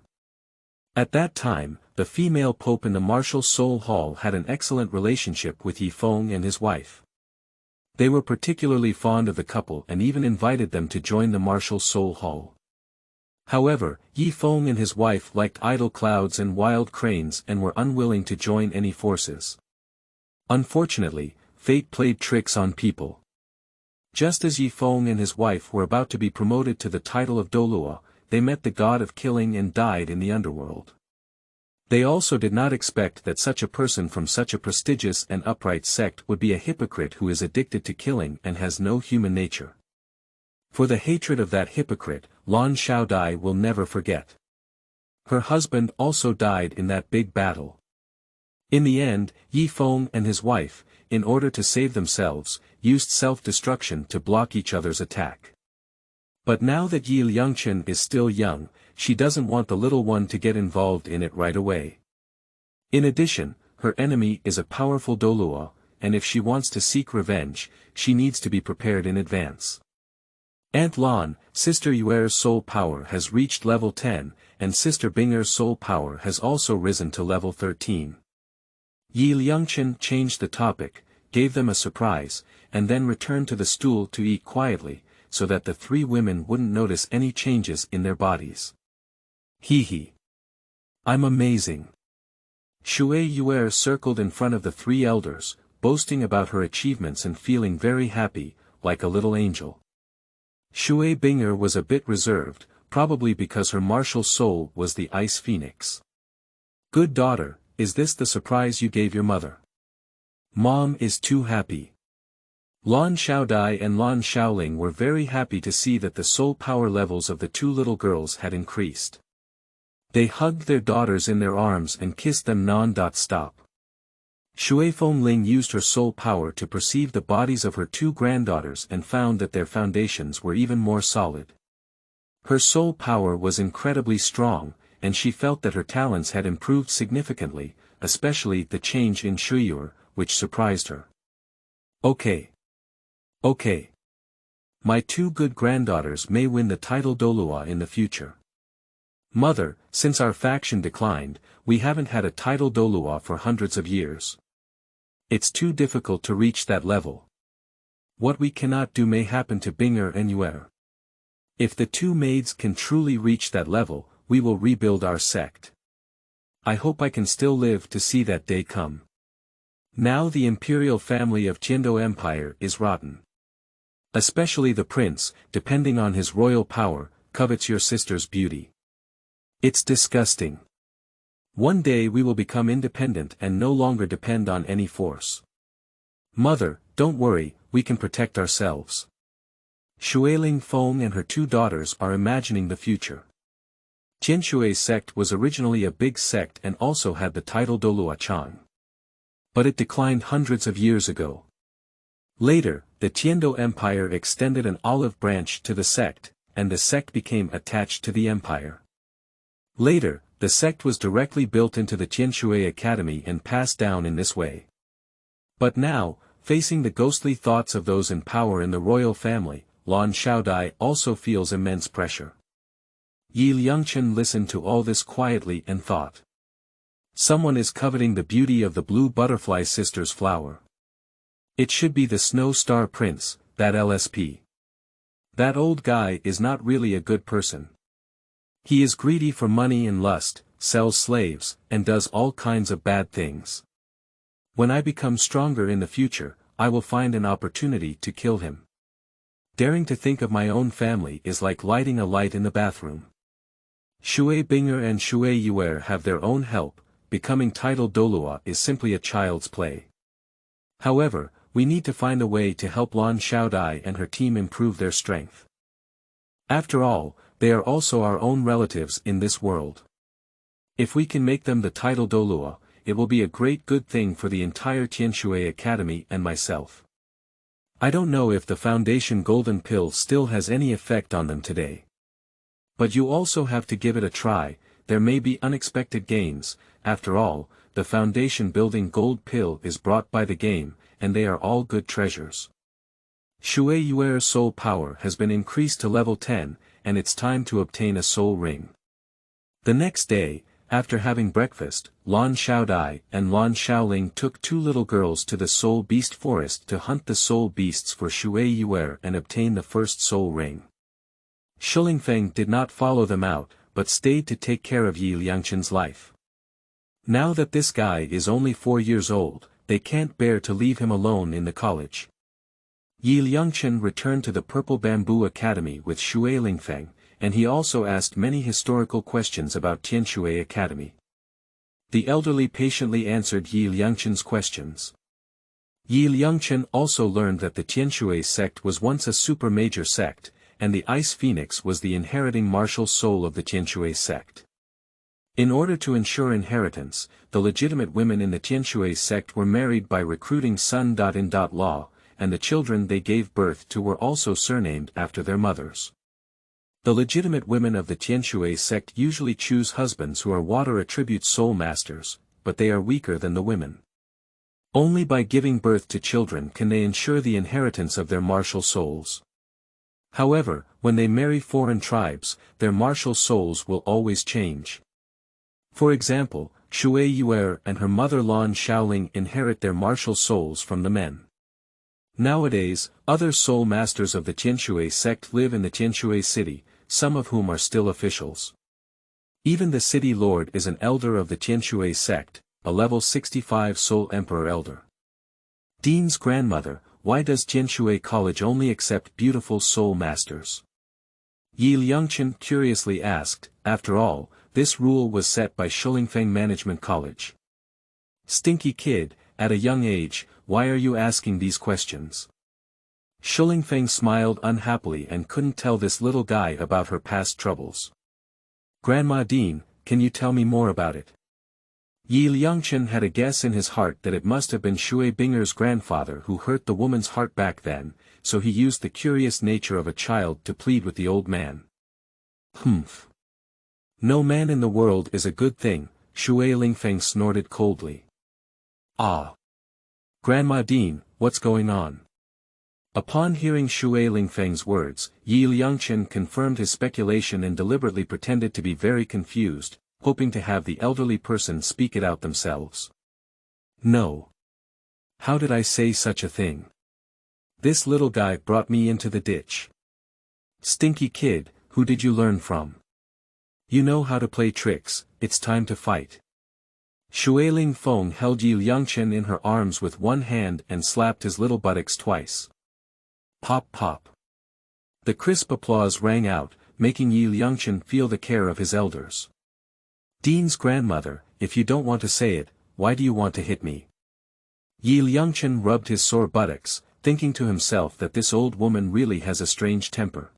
At that time, the female pope in the martial soul hall had an excellent relationship with Yifeng and his wife. They were particularly fond of the couple and even invited them to join the martial soul hall. However, Yifeng and his wife liked idle clouds and wild cranes and were unwilling to join any forces. Unfortunately, fate played tricks on people. Just as Yifeng and his wife were about to be promoted to the title of Douluo, they met the god of killing and died in the underworld. They also did not expect that such a person from such a prestigious and upright sect would be a hypocrite who is addicted to killing and has no human nature. For the hatred of that hypocrite, Lan Xiaodai will never forget. Her husband also died in that big battle. In the end, Yifeng and his wife, in order to save themselves, used self-destruction to block each other's attack. But now that Liangchen is still young, she doesn't want the little one to get involved in it right away. In addition, her enemy is a powerful Douluo, and if she wants to seek revenge, she needs to be prepared in advance. Aunt Lan, Sister Yuer's soul power has reached level 10, and Sister Binger's soul power has also risen to level 13. Liangchen changed the topic, gave them a surprise, and then returned to the stool to eat quietly, so that the three women wouldn't notice any changes in their bodies. Hee. I'm amazing. Shui Yuer circled in front of the three elders, boasting about her achievements and feeling very happy, like a little angel. Shui Binger was a bit reserved, probably because her martial soul was the ice phoenix. Good daughter, is this the surprise you gave your mother? Mom is too happy. Lan Xiaodai and Lan Xiaoling were very happy to see that the soul power levels of the two little girls had increased. They hugged their daughters in their arms and kissed them non-stop. Shui Fengling used her soul power to perceive the bodies of her two granddaughters and found that their foundations were even more solid. Her soul power was incredibly strong, and she felt that her talents had improved significantly, especially the change in Shuyur, which surprised her. Okay. My two good granddaughters may win the title Douluo in the future. Mother, since our faction declined, we haven't had a title Douluo for hundreds of years. It's too difficult to reach that level. What we cannot do may happen to Binger and Yuer. If the two maids can truly reach that level, we will rebuild our sect. I hope I can still live to see that day come. Now the imperial family of Tiando Empire is rotten. Especially the prince, depending on his royal power, covets your sister's beauty. It's disgusting. One day we will become independent and no longer depend on any force. Mother, don't worry, we can protect ourselves. Shuiling Feng and her two daughters are imagining the future. Tianshui's sect was originally a big sect and also had the title Douluo Chang. But it declined hundreds of years ago. Later, the Tiando Empire extended an olive branch to the sect, and the sect became attached to the empire. Later, the sect was directly built into the Tianshui Academy and passed down in this way. But now, facing the ghostly thoughts of those in power in the royal family, Lan Xiaodai also feels immense pressure. Liangchen listened to all this quietly and thought. Someone is coveting the beauty of the blue butterfly sister's flower. It should be the Snow Star Prince, that LSP. That old guy is not really a good person. He is greedy for money and lust, sells slaves, and does all kinds of bad things. When I become stronger in the future, I will find an opportunity to kill him. Daring to think of my own family is like lighting a light in the bathroom. Shui Binger and Shui Yuer have their own help, becoming titled Douluo is simply a child's play. However, we need to find a way to help Lan Xiaodai and her team improve their strength. After all, they are also our own relatives in this world. If we can make them the title Douluo, it will be a great good thing for the entire Tianshui Academy and myself. I don't know if the Foundation Golden Pill still has any effect on them today. But you also have to give it a try, there may be unexpected gains. After all, the Foundation Building Gold Pill is brought by the game, and they are all good treasures. Shui Yuer's soul power has been increased to level 10, and it's time to obtain a soul ring. The next day, after having breakfast, Lan Xiaodai and Lan Xiaoling took two little girls to the Soul Beast Forest to hunt the soul beasts for Shui Yuer and obtain the first soul ring. Shilingfeng did not follow them out, but stayed to take care of Yi Liangchen's life. Now that this guy is only 4 years old, they can't bear to leave him alone in the college. Yi Liangchen returned to the Purple Bamboo Academy with Shui Lingfeng, and he also asked many historical questions about Tianshui Academy. The elderly patiently answered Yi Liangchen's questions. Yi Liangchen also learned that the Tianshui sect was once a super major sect, and the Ice Phoenix was the inheriting martial soul of the Tianshui sect. In order to ensure inheritance, the legitimate women in the Tianshui sect were married by recruiting son.in.law, and the children they gave birth to were also surnamed after their mothers. The legitimate women of the Tianshui sect usually choose husbands who are water attribute soul masters, but they are weaker than the women. Only by giving birth to children can they ensure the inheritance of their martial souls. However, when they marry foreign tribes, their martial souls will always change. For example, Shui Yuer and her mother Lan Xiaoling inherit their martial souls from the men. Nowadays, other soul masters of the Tianshui sect live in the Tianshui city, some of whom are still officials. Even the city lord is an elder of the Tianshui sect, a level 65 soul emperor elder. Dean's grandmother, why does Tianshui College only accept beautiful soul masters? Yi Liangchen curiously asked. After all, this rule was set by Shilingfeng Management College. Stinky kid, at a young age, why are you asking these questions? Shilingfeng smiled unhappily and couldn't tell this little guy about her past troubles. Grandma Dean, can you tell me more about it? Yi Liangchen had a guess in his heart that it must have been Shui Binger's grandfather who hurt the woman's heart back then, so he used the curious nature of a child to plead with the old man. Humph. No man in the world is a good thing, Shui Lingfeng snorted coldly. Ah. Grandma Dean, what's going on? Upon hearing Shui Lingfeng's words, Yi Liangchen confirmed his speculation and deliberately pretended to be very confused, hoping to have the elderly person speak it out themselves. No. How did I say such a thing? This little guy brought me into the ditch. Stinky kid, who did you learn from? You know how to play tricks, it's time to fight. Shui Lingfeng held Yi Liangchen in her arms with one hand and slapped his little buttocks twice. Pop pop. The crisp applause rang out, making Yi Liangchen feel the care of his elders. Dean's grandmother, if you don't want to say it, why do you want to hit me? Yi Liangchen rubbed his sore buttocks, thinking to himself that this old woman really has a strange temper.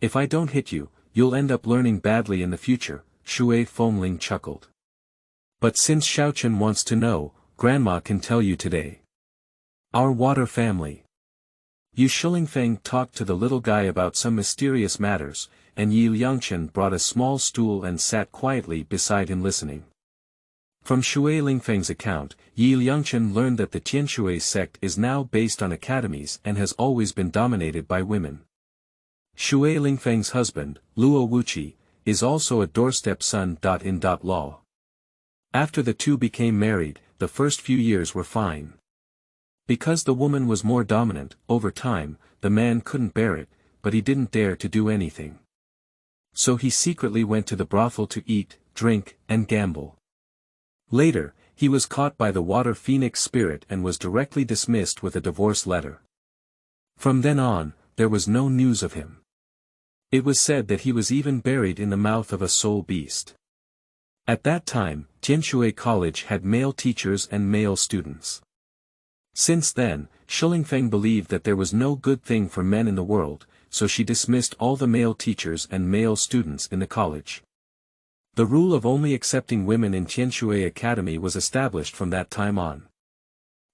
If I don't hit you, you'll end up learning badly in the future, Shui Fengling chuckled. But since Xiaochen wants to know, Grandma can tell you today. Our water family. Yu Shilingfeng talked to the little guy about some mysterious matters, and Yi Liangchen brought a small stool and sat quietly beside him listening. From Shui Lingfeng's account, Yi Liangchen learned that the Tianshui sect is now based on academies and has always been dominated by women. Shui Lingfeng's husband, Luo Wuqi, is also a doorstep son.in.law. After the two became married, the first few years were fine. Because the woman was more dominant, over time, the man couldn't bear it, but he didn't dare to do anything. So he secretly went to the brothel to eat, drink, and gamble. Later, He was caught by the water phoenix spirit and was directly dismissed with a divorce letter. From then on, there was no news of him. It was said that he was even buried in the mouth of a soul beast. At that time, Tianshui College had male teachers and male students. Since then, Shilingfeng believed that there was no good thing for men in the world, so she dismissed all the male teachers and male students in the college. The rule of only accepting women in Tianshui Academy was established from that time on.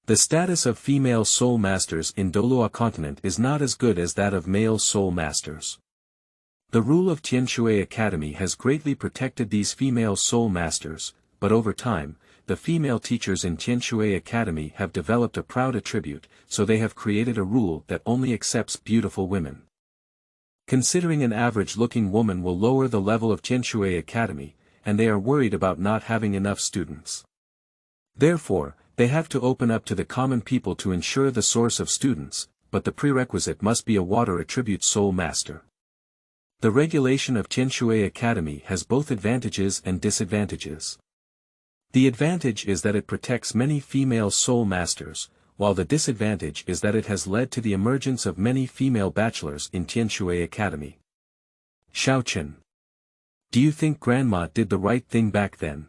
The status of female soul masters in Douluo continent is not as good as that of male soul masters. The rule of Tianshui Academy has greatly protected these female soul masters, but over time, the female teachers in Tianshui Academy have developed a proud attribute, so they have created a rule that only accepts beautiful women. Considering an average-looking woman will lower the level of Tianshui Academy, and they are worried about not having enough students. Therefore, they have to open up to the common people to ensure the source of students, but the prerequisite must be a water attribute soul master. The regulation of Tianshui Academy has both advantages and disadvantages. The advantage is that it protects many female soul masters, while the disadvantage is that it has led to the emergence of many female bachelors in Tianshui Academy. Xiaochen. Do you think Grandma did the right thing back then?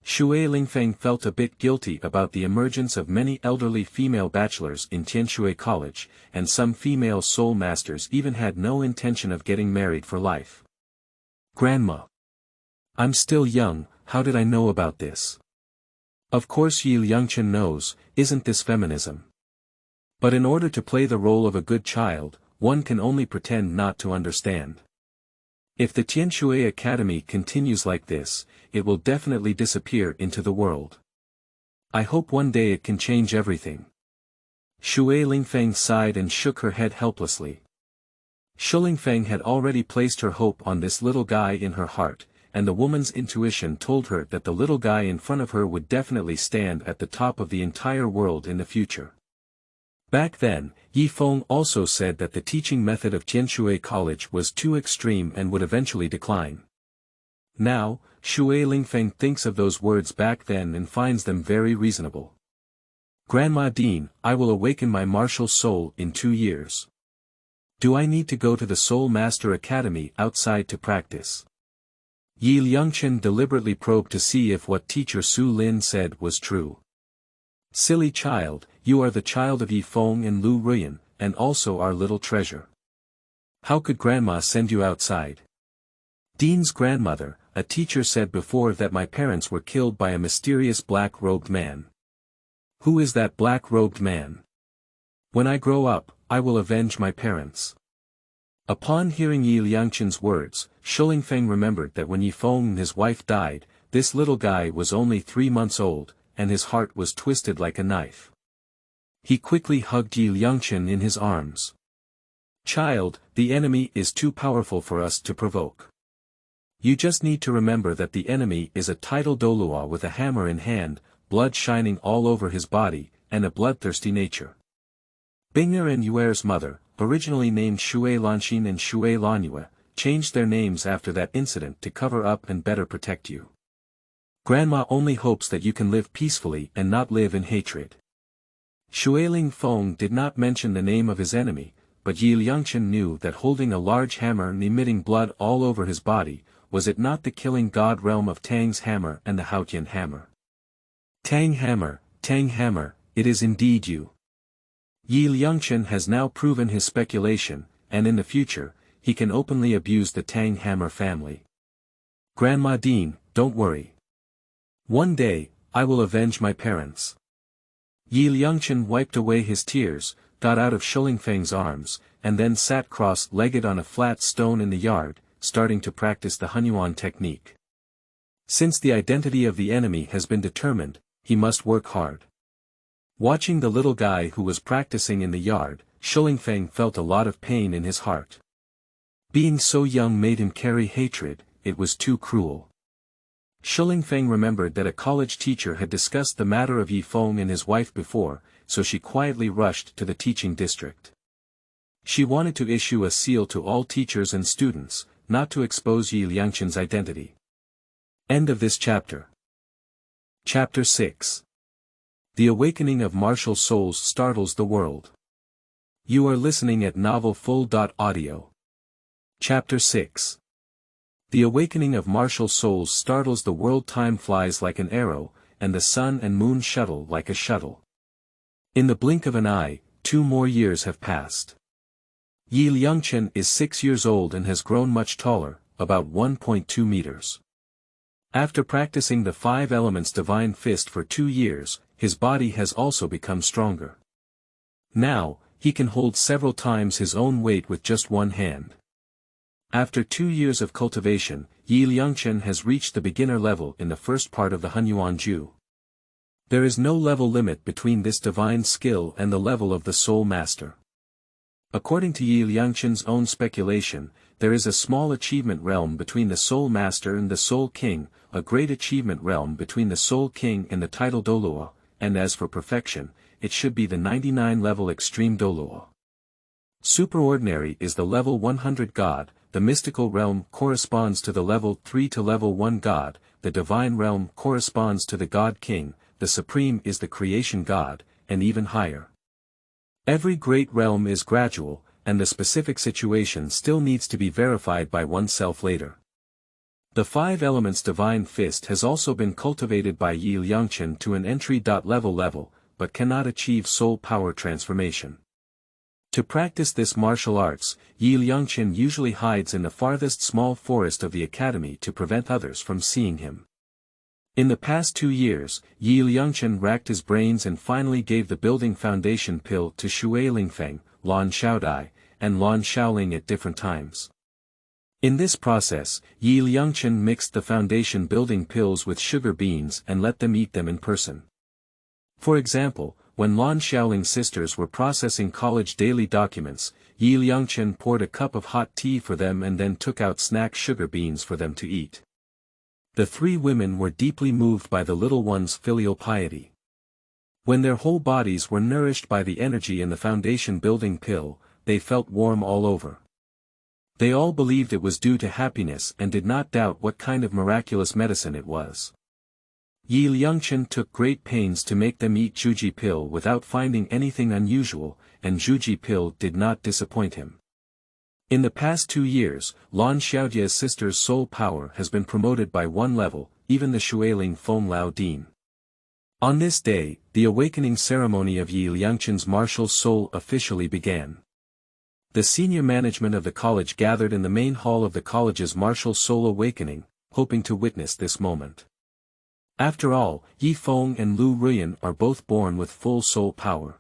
Shui Lingfeng felt a bit guilty about the emergence of many elderly female bachelors in Tianshui College, and some female soul masters even had no intention of getting married for life. Grandma. I'm still young, how did I know about this? Of course Liangchen knows, isn't this feminism? But in order to play the role of a good child, one can only pretend not to understand. If the Tianshui Academy continues like this, it will definitely disappear into the world. I hope one day it can change everything. Shui Lingfeng sighed and shook her head helplessly. Shilingfeng had already placed her hope on this little guy in her heart, and the woman's intuition told her that the little guy in front of her would definitely stand at the top of the entire world in the future. Back then, Yi Feng also said that the teaching method of Tianshui College was too extreme and would eventually decline. Now, Shui Lingfeng thinks of those words back then and finds them very reasonable. Grandma Dean, I will awaken my martial soul in 2 years. Do I need to go to the Soul Master Academy outside to practice? Yi Liangchen deliberately probed to see if what teacher Su Lin said was true. Silly child, you are the child of Yi Feng and Lu Ruyan, and also our little treasure. How could Grandma send you outside? Dean's grandmother, a teacher, said before that my parents were killed by a mysterious black-robed man. Who is that black-robed man? When I grow up, I will avenge my parents. Upon hearing Yi Liangchen's words, Shilingfeng remembered that when Yi Feng and his wife died, this little guy was only 3 months old, and his heart was twisted like a knife. He quickly hugged Yi Liangchen in his arms. Child, the enemy is too powerful for us to provoke. You just need to remember that the enemy is a title Douluo with a hammer in hand, blood shining all over his body, and a bloodthirsty nature. Bing'er and Yuer's mother, originally named Shui Lanxin and Shui Lanyue, changed their names after that incident to cover up and better protect you. Grandma only hopes that you can live peacefully and not live in hatred. Shui Lingfeng did not mention the name of his enemy, but Yi Liangchen knew that holding a large hammer and emitting blood all over his body, was it not the killing god realm of Tang's hammer and the Haotian hammer? Tang hammer, it is indeed you. Yi Liangchen has now proven his speculation, and in the future, he can openly abuse the Tang hammer family. Grandma Dean, don't worry. One day, I will avenge my parents. Yi Liangchen wiped away his tears, got out of Shilingfeng's arms, and then sat cross-legged on a flat stone in the yard, starting to practice the Hunyuan technique. Since the identity of the enemy has been determined, he must work hard. Watching the little guy who was practicing in the yard, Shilingfeng felt a lot of pain in his heart. Being so young made him carry hatred, it was too cruel. Shilingfeng remembered that a college teacher had discussed the matter of Yi Feng and his wife before, so she quietly rushed to the teaching district. She wanted to issue a seal to all teachers and students, not to expose Yi Liangchen's identity. End of this chapter. Chapter 6. The Awakening of Martial Souls Startles the World. You are listening at novelfull.audio. Chapter 6. The Awakening of Martial Souls Startles the World. Time flies like an arrow, and the sun and moon shuttle like a shuttle. In the blink of an eye, 2 more years have passed. Liangchen is 6 years old and has grown much taller, about 1.2 meters. After practicing the 5 elements divine fist for 2 years, his body has also become stronger. Now, he can hold several times his own weight with just one hand. After 2 years of cultivation, Liangchen has reached the beginner level in the first part of the Hunyuanju. There is no level limit between this divine skill and the level of the Soul Master. According to Liangchen's own speculation, there is a small achievement realm between the Soul Master and the Soul King, a great achievement realm between the Soul King and the title Douluo, and as for perfection, it should be the 99 level extreme Douluo. Superordinary is the level 100 God, the mystical realm corresponds to the level 3 to level 1 God, the divine realm corresponds to the God King, the supreme is the creation God, and even higher. Every great realm is gradual, and the specific situation still needs to be verified by oneself later. The 5 elements divine fist has also been cultivated by Liangchen to an entry-level, but cannot achieve soul power transformation. To practice this martial arts, Liangchen usually hides in the farthest small forest of the academy to prevent others from seeing him. In the past 2 years, Liangchen racked his brains and finally gave the building foundation pill to Shui Lingfeng, Lan Xiaodai, and Lan Xiaoling at different times. In this process, Liangchen mixed the foundation building pills with sugar beans and let them eat them in person. For example, when Lan Xiaoling's sisters were processing college daily documents, Liangchen poured a cup of hot tea for them and then took out snack sugar beans for them to eat. The 3 women were deeply moved by the little one's filial piety. When their whole bodies were nourished by the energy in the foundation building pill, they felt warm all over. They all believed it was due to happiness and did not doubt what kind of miraculous medicine it was. Liangchen took great pains to make them eat Juji pill without finding anything unusual, and Juji pill did not disappoint him. In the past 2 years, Lan Xiaodia's sister's soul power has been promoted by 1 level, even the Shuiling Feng Lao Din. On this day, the awakening ceremony of Liangchen's martial soul officially began. The senior management of the college gathered in the main hall of the college's martial soul awakening, hoping to witness this moment. After all, Yi Feng and Lu Ruyan are both born with full soul power.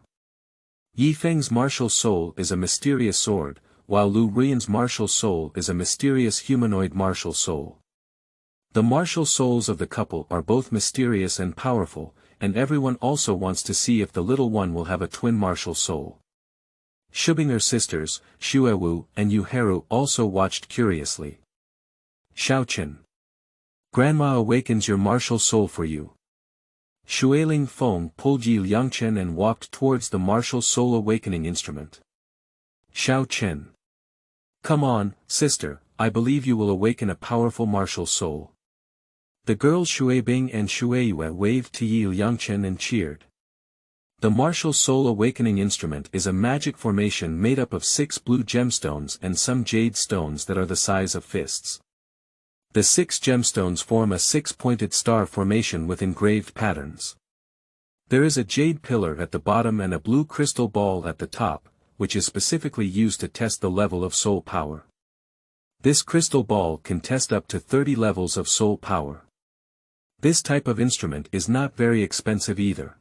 Yi Feng's martial soul is a mysterious sword, while Lu Ruyan's martial soul is a mysterious humanoid martial soul. The martial souls of the couple are both mysterious and powerful, and everyone also wants to see if the little one will have a twin martial soul. Shubinger sisters, Xuewu and Yuheru also watched curiously. Shaochen. Grandma awakens your martial soul for you. Shuiling Feng pulled Liangchen and walked towards the martial soul awakening instrument. Shaochen. Come on, sister, I believe you will awaken a powerful martial soul. The girls Shuibing and Shueyue waved to Liangchen and cheered. The martial soul awakening instrument is a magic formation made up of 6 blue gemstones and some jade stones that are the size of fists. The 6 gemstones form a 6-pointed star formation with engraved patterns. There is a jade pillar at the bottom and a blue crystal ball at the top, which is specifically used to test the level of soul power. This crystal ball can test up to 30 levels of soul power. This type of instrument is not very expensive either.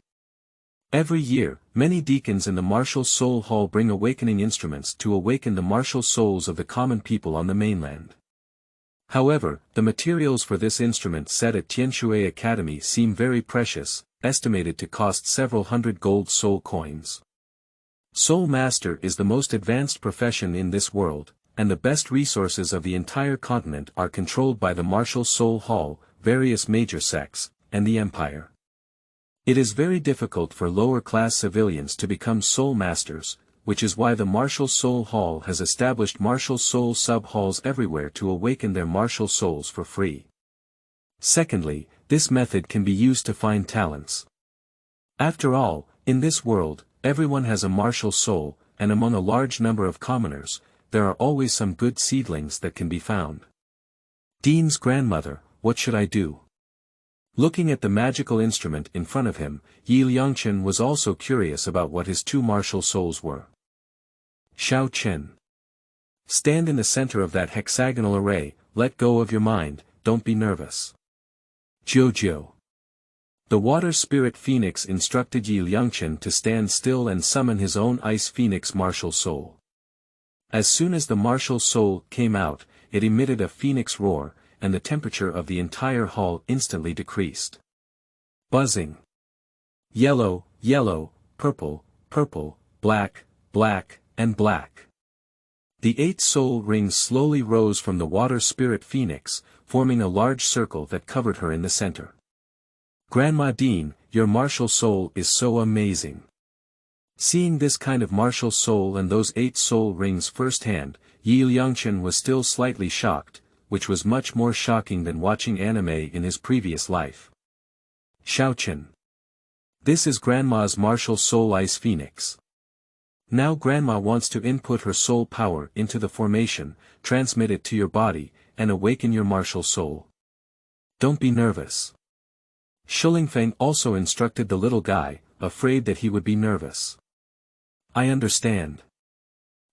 Every year, many deacons in the martial soul hall bring awakening instruments to awaken the martial souls of the common people on the mainland. However, the materials for this instrument set at Tianshui Academy seem very precious, estimated to cost several hundred gold soul coins. Soul Master is the most advanced profession in this world, and the best resources of the entire continent are controlled by the martial soul hall, various major sects, and the empire. It is very difficult for lower-class civilians to become soul masters, which is why the Martial Soul Hall has established martial soul sub-halls everywhere to awaken their martial souls for free. Secondly, this method can be used to find talents. After all, in this world, everyone has a martial soul, and among a large number of commoners, there are always some good seedlings that can be found. Dean's grandmother, what should I do? Looking at the magical instrument in front of him, Liangchen was also curious about what his two martial souls were. Xiao Chen. Stand in the center of that hexagonal array, let go of your mind, don't be nervous. Jiu. The water spirit phoenix instructed Liangchen to stand still and summon his own ice phoenix martial soul. As soon as the martial soul came out, it emitted a phoenix roar, and the temperature of the entire hall instantly decreased. Buzzing. Yellow, purple, black, and black. The 8 soul rings slowly rose from the water spirit phoenix, forming a large circle that covered her in the center. Grandma Dean, your martial soul is so amazing. Seeing this kind of martial soul and those 8 soul rings firsthand, Liangchen was still slightly shocked, which was much more shocking than watching anime in his previous life. Xiaochen. This is Grandma's martial soul ice phoenix. Now Grandma wants to input her soul power into the formation, transmit it to your body, and awaken your martial soul. Don't be nervous. Shulingfeng also instructed the little guy, afraid that he would be nervous. I understand.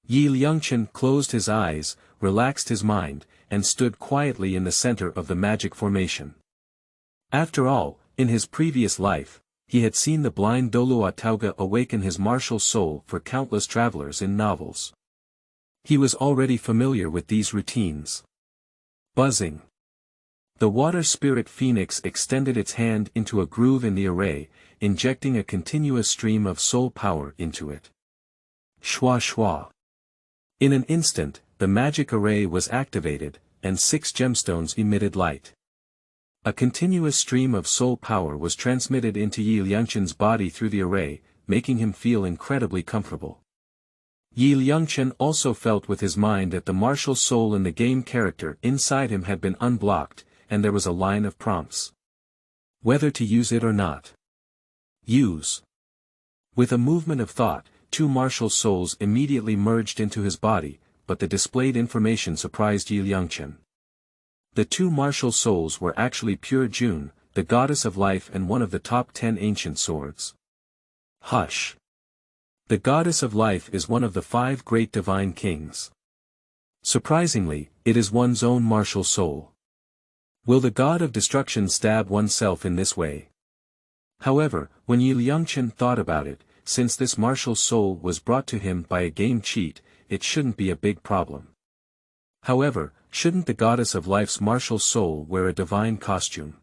Liangchen closed his eyes, relaxed his mind, and stood quietly in the center of the magic formation. After all, in his previous life, he had seen the blind Douluo Tauga awaken his martial soul for countless travelers in novels. He was already familiar with these routines. Buzzing. The water spirit phoenix extended its hand into a groove in the array, injecting a continuous stream of soul power into it. Shwa. In an instant, the magic array was activated, and 6 gemstones emitted light. A continuous stream of soul power was transmitted into Liangchen's body through the array, making him feel incredibly comfortable. Liangchen also felt with his mind that the martial soul in the game character inside him had been unblocked, and there was a line of prompts. Whether to use it or not. Use. With a movement of thought, 2 martial souls immediately merged into his body, but the displayed information surprised Liangchen. The 2 martial souls were actually pure June, the goddess of life and one of the top 10 ancient swords. Hush. The goddess of life is one of the 5 great divine kings. Surprisingly, it is one's own martial soul. Will the god of destruction stab oneself in this way? However, when Liangchen thought about it, since this martial soul was brought to him by a game cheat, it shouldn't be a big problem. However, shouldn't the goddess of life's martial soul wear a divine costume?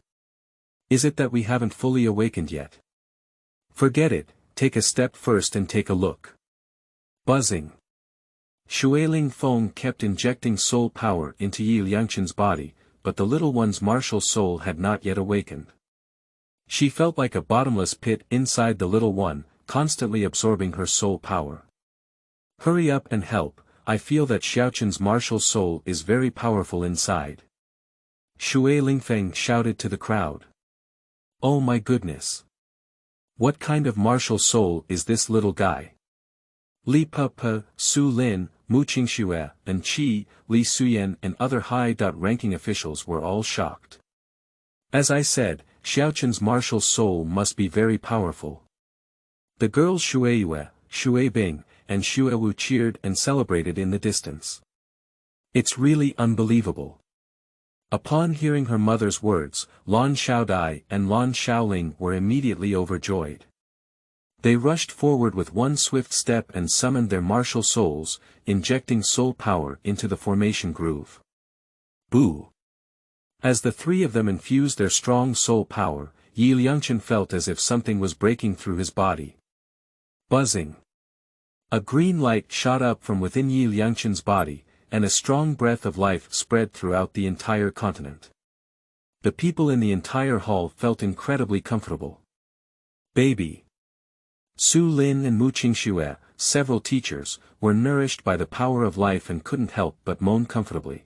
Is it that we haven't fully awakened yet? Forget it, take a step first and take a look. Buzzing. Shuiling Feng kept injecting soul power into Liangchen's body, but the little one's martial soul had not yet awakened. She felt like a bottomless pit inside the little one, constantly absorbing her soul power. Hurry up and help, I feel that Xiaochen's martial soul is very powerful inside. Shui Lingfeng shouted to the crowd. Oh my goodness! What kind of martial soul is this little guy? Li Pe, Su Lin, Mu Qingxue, and Qi, Li Suyan and other high-ranking officials were all shocked. As I said, Xiaochen's martial soul must be very powerful. The girls Shueyue, Shuebing, and Shuewu cheered and celebrated in the distance. It's really unbelievable. Upon hearing her mother's words, Lan Xiaodai and Lan Xiaoling were immediately overjoyed. They rushed forward with one swift step and summoned their martial souls, injecting soul power into the formation groove. Boo! As the 3 of them infused their strong soul power, Liangchen felt as if something was breaking through his body. Buzzing. A green light shot up from within Liangchen's body, and a strong breath of life spread throughout the entire continent. The people in the entire hall felt incredibly comfortable. Baby. Su Lin and Mu Qingxue, several teachers, were nourished by the power of life and couldn't help but moan comfortably.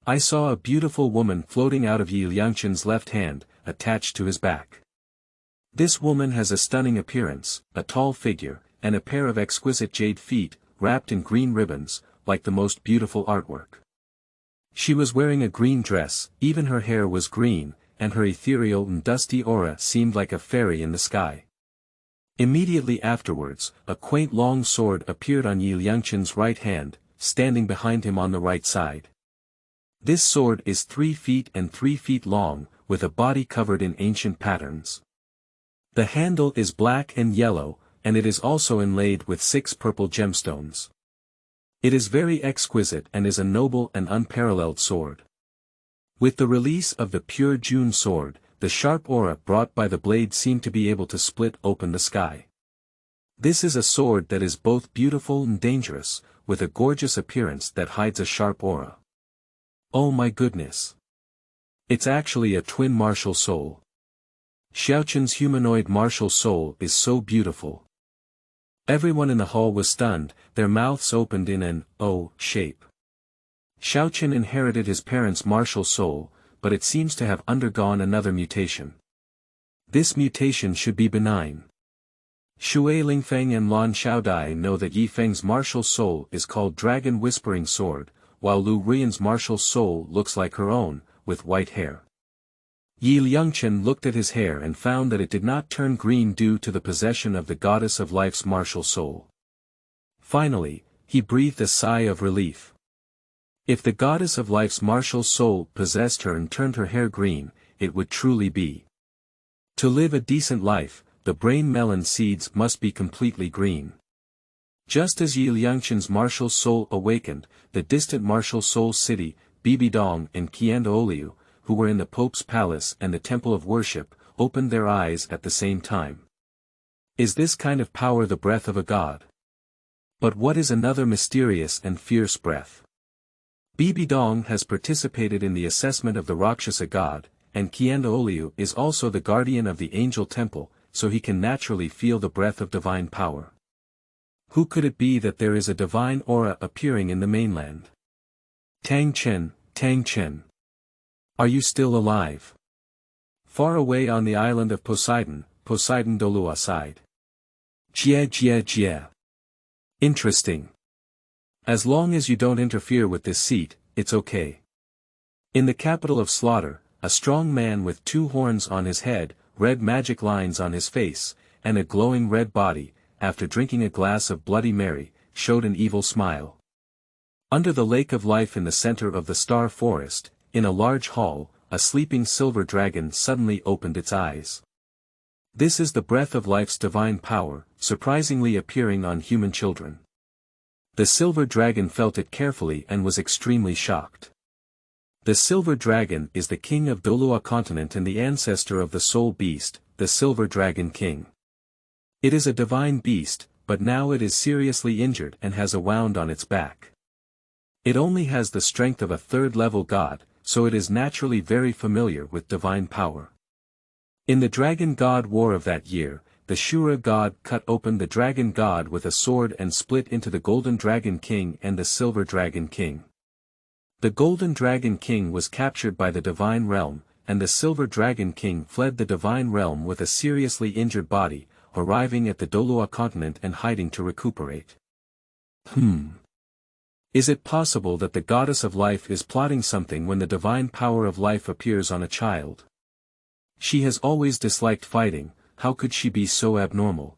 I saw a beautiful woman floating out of Liangchen's left hand, attached to his back. This woman has a stunning appearance, a tall figure, and a pair of exquisite jade feet, wrapped in green ribbons, like the most beautiful artwork. She was wearing a green dress, even her hair was green, and her ethereal and dusty aura seemed like a fairy in the sky. Immediately afterwards, a quaint long sword appeared on Liangchen's right hand, standing behind him on the right side. This sword is 3 feet and 3 feet long, with a body covered in ancient patterns. The handle is black and yellow, and it is also inlaid with 6 purple gemstones. It is very exquisite and is a noble and unparalleled sword. With the release of the pure June sword, the sharp aura brought by the blade seemed to be able to split open the sky. This is a sword that is both beautiful and dangerous, with a gorgeous appearance that hides a sharp aura. Oh my goodness! It's actually a twin martial soul. Xiaoqin's humanoid martial soul is so beautiful. Everyone in the hall was stunned, their mouths opened in an O shape. Xiaoqin inherited his parents' martial soul, but it seems to have undergone another mutation. This mutation should be benign. Shui Lingfeng and Lan Xiaodai know that Yifeng's martial soul is called Dragon Whispering Sword, while Lu Rian's martial soul looks like her own, with white hair. Liangchen looked at his hair and found that it did not turn green due to the possession of the goddess of life's martial soul. Finally, he breathed a sigh of relief. If the goddess of life's martial soul possessed her and turned her hair green, it would truly be. To live a decent life, the brain melon seeds must be completely green. Just as Liangchen's martial soul awakened, the distant martial soul city, Bibidong and Qiandaoliu, who were in the Pope's palace and the temple of worship, opened their eyes at the same time. Is this kind of power the breath of a god? But what is another mysterious and fierce breath? Bibidong has participated in the assessment of the Rakshasa god, and Qiandaoliu is also the guardian of the angel temple, so he can naturally feel the breath of divine power. Who could it be that there is a divine aura appearing in the mainland? Tang Chen. Are you still alive? Far away on the island of Poseidon Douluo sighed. Jie. Interesting. As long as you don't interfere with this seat, it's okay. In the capital of slaughter, a strong man with 2 horns on his head, red magic lines on his face, and a glowing red body, after drinking a glass of Bloody Mary, showed an evil smile. Under the lake of life in the center of the star forest, in a large hall, a sleeping silver dragon suddenly opened its eyes. This is the breath of life's divine power, surprisingly appearing on human children. The silver dragon felt it carefully and was extremely shocked. The silver dragon is the king of Douluo continent and the ancestor of the soul beast, the silver dragon king. It is a divine beast, but now it is seriously injured and has a wound on its back. It only has the strength of a 3rd-level god, so it is naturally very familiar with divine power. In the Dragon God War of that year, the Shura god cut open the Dragon God with a sword and split into the Golden Dragon King and the Silver Dragon King. The Golden Dragon King was captured by the Divine Realm, and the Silver Dragon King fled the Divine Realm with a seriously injured body, arriving at the Douluo continent and hiding to recuperate. Is it possible that the goddess of life is plotting something when the divine power of life appears on a child? She has always disliked fighting, how could she be so abnormal?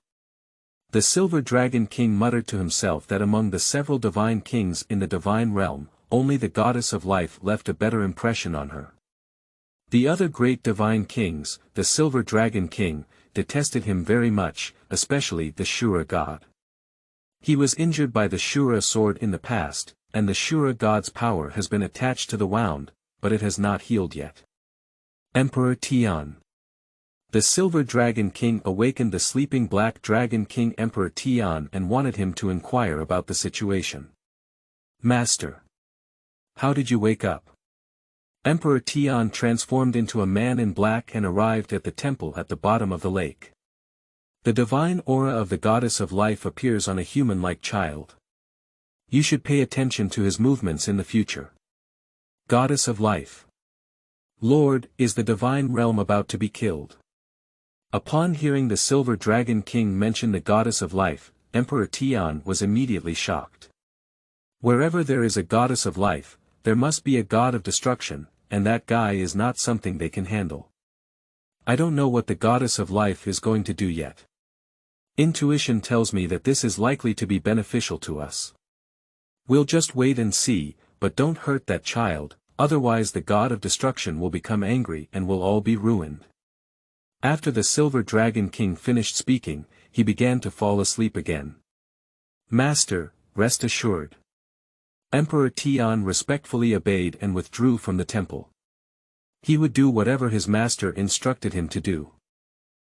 The Silver Dragon King muttered to himself that among the several divine kings in the divine realm, only the goddess of life left a better impression on her. The other great divine kings, the Silver Dragon King, detested him very much, especially the Shura god. He was injured by the Shura sword in the past, and the Shura god's power has been attached to the wound, but it has not healed yet. Emperor Tian. The Silver Dragon King awakened the sleeping Black Dragon King Emperor Tian and wanted him to inquire about the situation. Master. How did you wake up? Emperor Tian transformed into a man in black and arrived at the temple at the bottom of the lake. The divine aura of the goddess of life appears on a human-like child. You should pay attention to his movements in the future. Goddess of life. Lord, is the divine realm about to be killed? Upon hearing the Silver Dragon King mention the goddess of life, Emperor Tian was immediately shocked. Wherever there is a goddess of life, there must be a god of destruction, and that guy is not something they can handle. I don't know what the goddess of life is going to do yet. Intuition tells me that this is likely to be beneficial to us. We'll just wait and see, but don't hurt that child, otherwise the god of destruction will become angry and we'll all be ruined. After the Silver Dragon King finished speaking, he began to fall asleep again. Master, rest assured. Emperor Tian respectfully obeyed and withdrew from the temple. He would do whatever his master instructed him to do.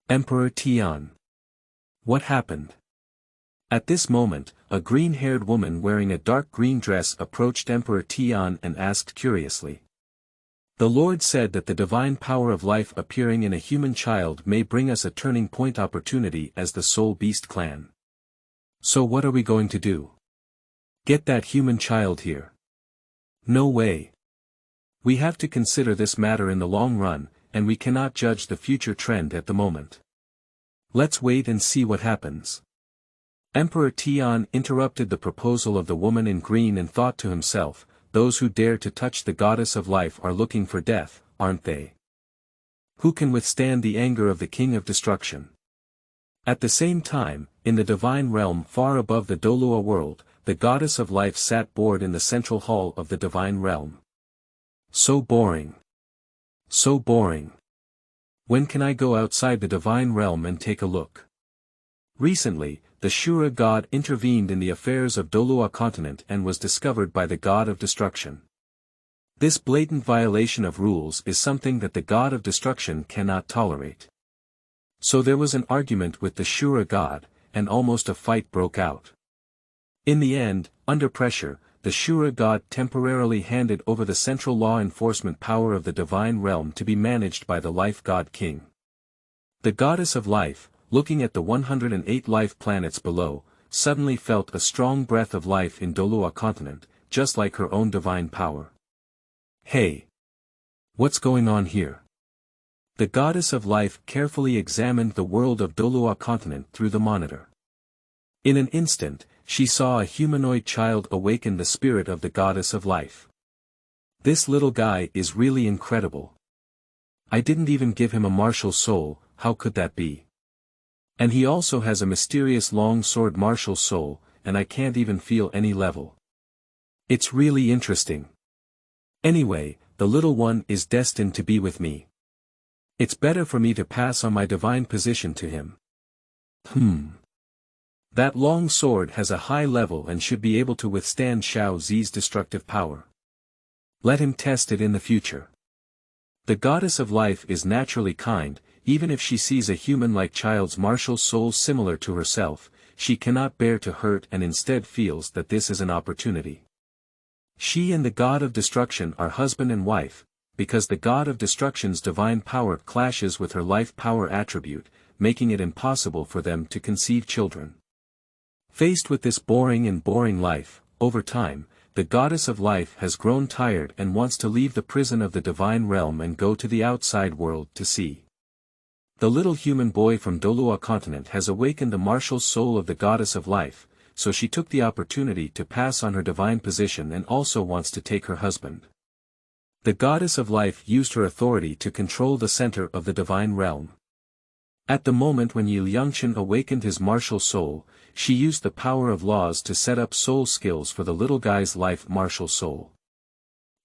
Emperor Tian. What happened? At this moment, a green-haired woman wearing a dark green dress approached Emperor Tian and asked curiously. The Lord said that the divine power of life appearing in a human child may bring us a turning point opportunity as the Soul Beast clan. So what are we going to do? Get that human child here. No way. We have to consider this matter in the long run, and we cannot judge the future trend at the moment. Let's wait and see what happens. Emperor Tian interrupted the proposal of the woman in green and thought to himself, those who dare to touch the goddess of life are looking for death, aren't they? Who can withstand the anger of the king of destruction? At the same time, in the divine realm far above the Douluo world, the goddess of life sat bored in the central hall of the divine realm. So boring. So boring. When can I go outside the divine realm and take a look? Recently, the Shura god intervened in the affairs of Douluo continent and was discovered by the god of destruction. This blatant violation of rules is something that the god of destruction cannot tolerate. So there was an argument with the Shura god, and almost a fight broke out. In the end, under pressure, the Shura god temporarily handed over the central law enforcement power of the divine realm to be managed by the life god king. The goddess of life, looking at the 108 life planets below, suddenly felt a strong breath of life in Douluo continent, just like her own divine power. Hey! What's going on here? The goddess of life carefully examined the world of Douluo continent through the monitor. In an instant, she saw a humanoid child awaken the spirit of the goddess of life. This little guy is really incredible. I didn't even give him a martial soul, how could that be? And he also has a mysterious long sword martial soul, and I can't even feel any level. It's really interesting. Anyway, the little one is destined to be with me. It's better for me to pass on my divine position to him. That long sword has a high level and should be able to withstand Xiao Zi's destructive power. Let him test it in the future. The goddess of life is naturally kind, even if she sees a human-like child's martial soul similar to herself, she cannot bear to hurt and instead feels that this is an opportunity. She and the god of destruction are husband and wife, because the god of destruction's divine power clashes with her life power attribute, making it impossible for them to conceive children. Faced with this boring life, over time, the goddess of life has grown tired and wants to leave the prison of the divine realm and go to the outside world to see. The little human boy from Douluo continent has awakened the martial soul of the goddess of life, so she took the opportunity to pass on her divine position and also wants to take her husband. The goddess of life used her authority to control the center of the divine realm. At the moment when Liangchen awakened his martial soul, she used the power of laws to set up soul skills for the little guy's life martial soul.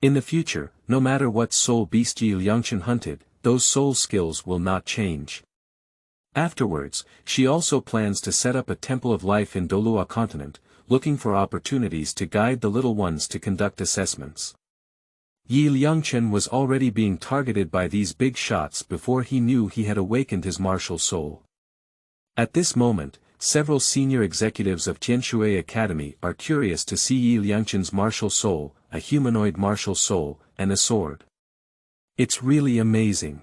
In the future, no matter what soul beast Liangchen hunted, those soul skills will not change. Afterwards, she also plans to set up a temple of life in Douluo continent, looking for opportunities to guide the little ones to conduct assessments. Liangchen was already being targeted by these big shots before he knew he had awakened his martial soul. At this moment, several senior executives of Tianshui Academy are curious to see Liangchen's martial soul, a humanoid martial soul, and a sword. It's really amazing.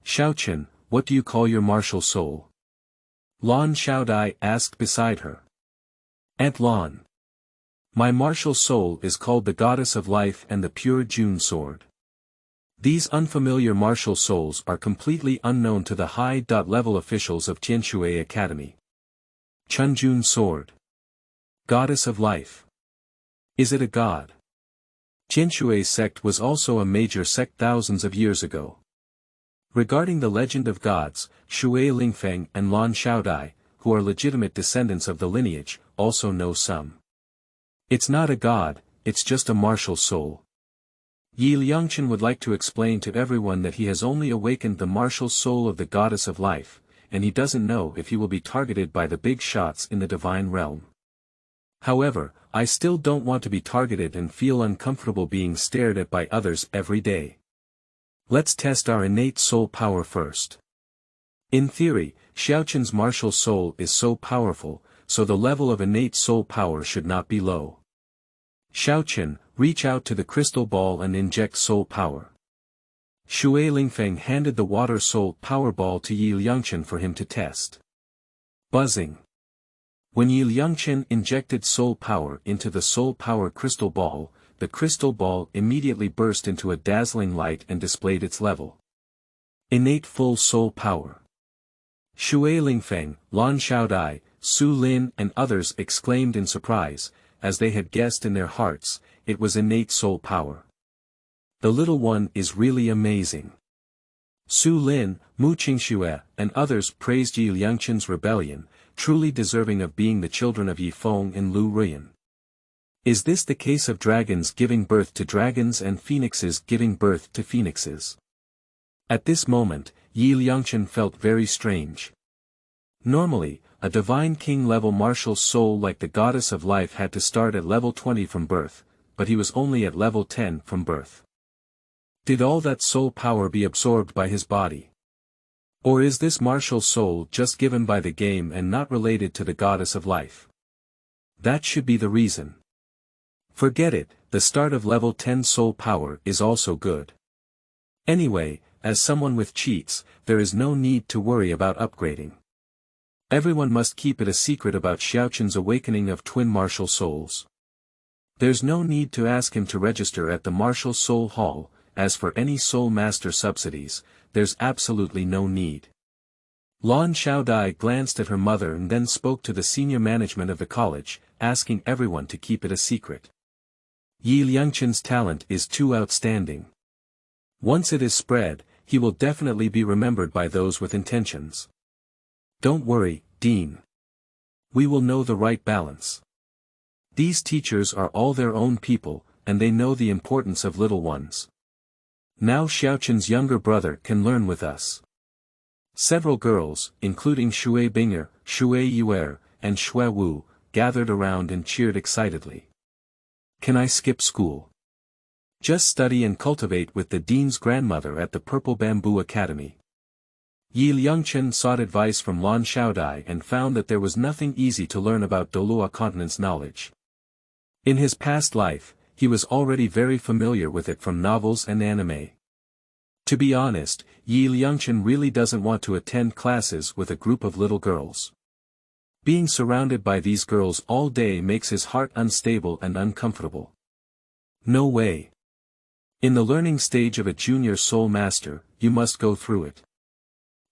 Xiaochen, what do you call your martial soul? Lan Xiaodai asked beside her. Aunt Lan. My martial soul is called the Goddess of Life and the Pure June Sword. These unfamiliar martial souls are completely unknown to the high-level officials of Tianshui Academy. Chunjun Sword. Goddess of Life. Is it a god? Tianshui sect was also a major sect thousands of years ago. Regarding the legend of gods, Shui Lingfeng and Lan Xiaodai, who are legitimate descendants of the lineage, also know some. It's not a god, it's just a martial soul. Liangchen would like to explain to everyone that he has only awakened the martial soul of the Goddess of Life, and he doesn't know if he will be targeted by the big shots in the divine realm. However, I still don't want to be targeted and feel uncomfortable being stared at by others every day. Let's test our innate soul power first. In theory, Xiaoqin's martial soul is so powerful, so the level of innate soul power should not be low. Xiaoqin, reach out to the crystal ball and inject soul power. Shui Lingfeng handed the water soul power ball to Liangchen for him to test. Buzzing. When Liangchen injected soul power into the soul power crystal ball, the crystal ball immediately burst into a dazzling light and displayed its level. Innate full soul power. Shui Lingfeng, Lan Xiaodai, Su Lin and others exclaimed in surprise, as they had guessed in their hearts, it was innate soul power. The little one is really amazing. Su Lin, Mu Qingxue, and others praised Liangchen's rebellion, truly deserving of being the children of Yifeng and Lu Ruyan. Is this the case of dragons giving birth to dragons and phoenixes giving birth to phoenixes? At this moment, Liangchen felt very strange. Normally, a divine king-level martial soul like the Goddess of Life had to start at level 20 from birth, but he was only at level 10 from birth. Did all that soul power be absorbed by his body? Or is this martial soul just given by the game and not related to the Goddess of Life? That should be the reason. Forget it, the start of level 10 soul power is also good. Anyway, as someone with cheats, there is no need to worry about upgrading. Everyone must keep it a secret about Xiaoqin's awakening of twin martial souls. There's no need to ask him to register at the Martial Soul Hall. As for any soul master subsidies, there's absolutely no need. Lan Xiaodai glanced at her mother and then spoke to the senior management of the college, asking everyone to keep it a secret. Liangchen's talent is too outstanding. Once it is spread, he will definitely be remembered by those with intentions. Don't worry, Dean. We will know the right balance. These teachers are all their own people, and they know the importance of little ones. Now Xiaoqin's younger brother can learn with us. Several girls, including Shui Binger, Shui Yuer, and Shui Wu, gathered around and cheered excitedly. Can I skip school? Just study and cultivate with the dean's grandmother at the Purple Bamboo Academy. Liangchen sought advice from Lan Xiaodai and found that there was nothing easy to learn about Douluo continent's knowledge. In his past life, he was already very familiar with it from novels and anime. To be honest, Liangchen really doesn't want to attend classes with a group of little girls. Being surrounded by these girls all day makes his heart unstable and uncomfortable. No way. In the learning stage of a junior soul master, you must go through it.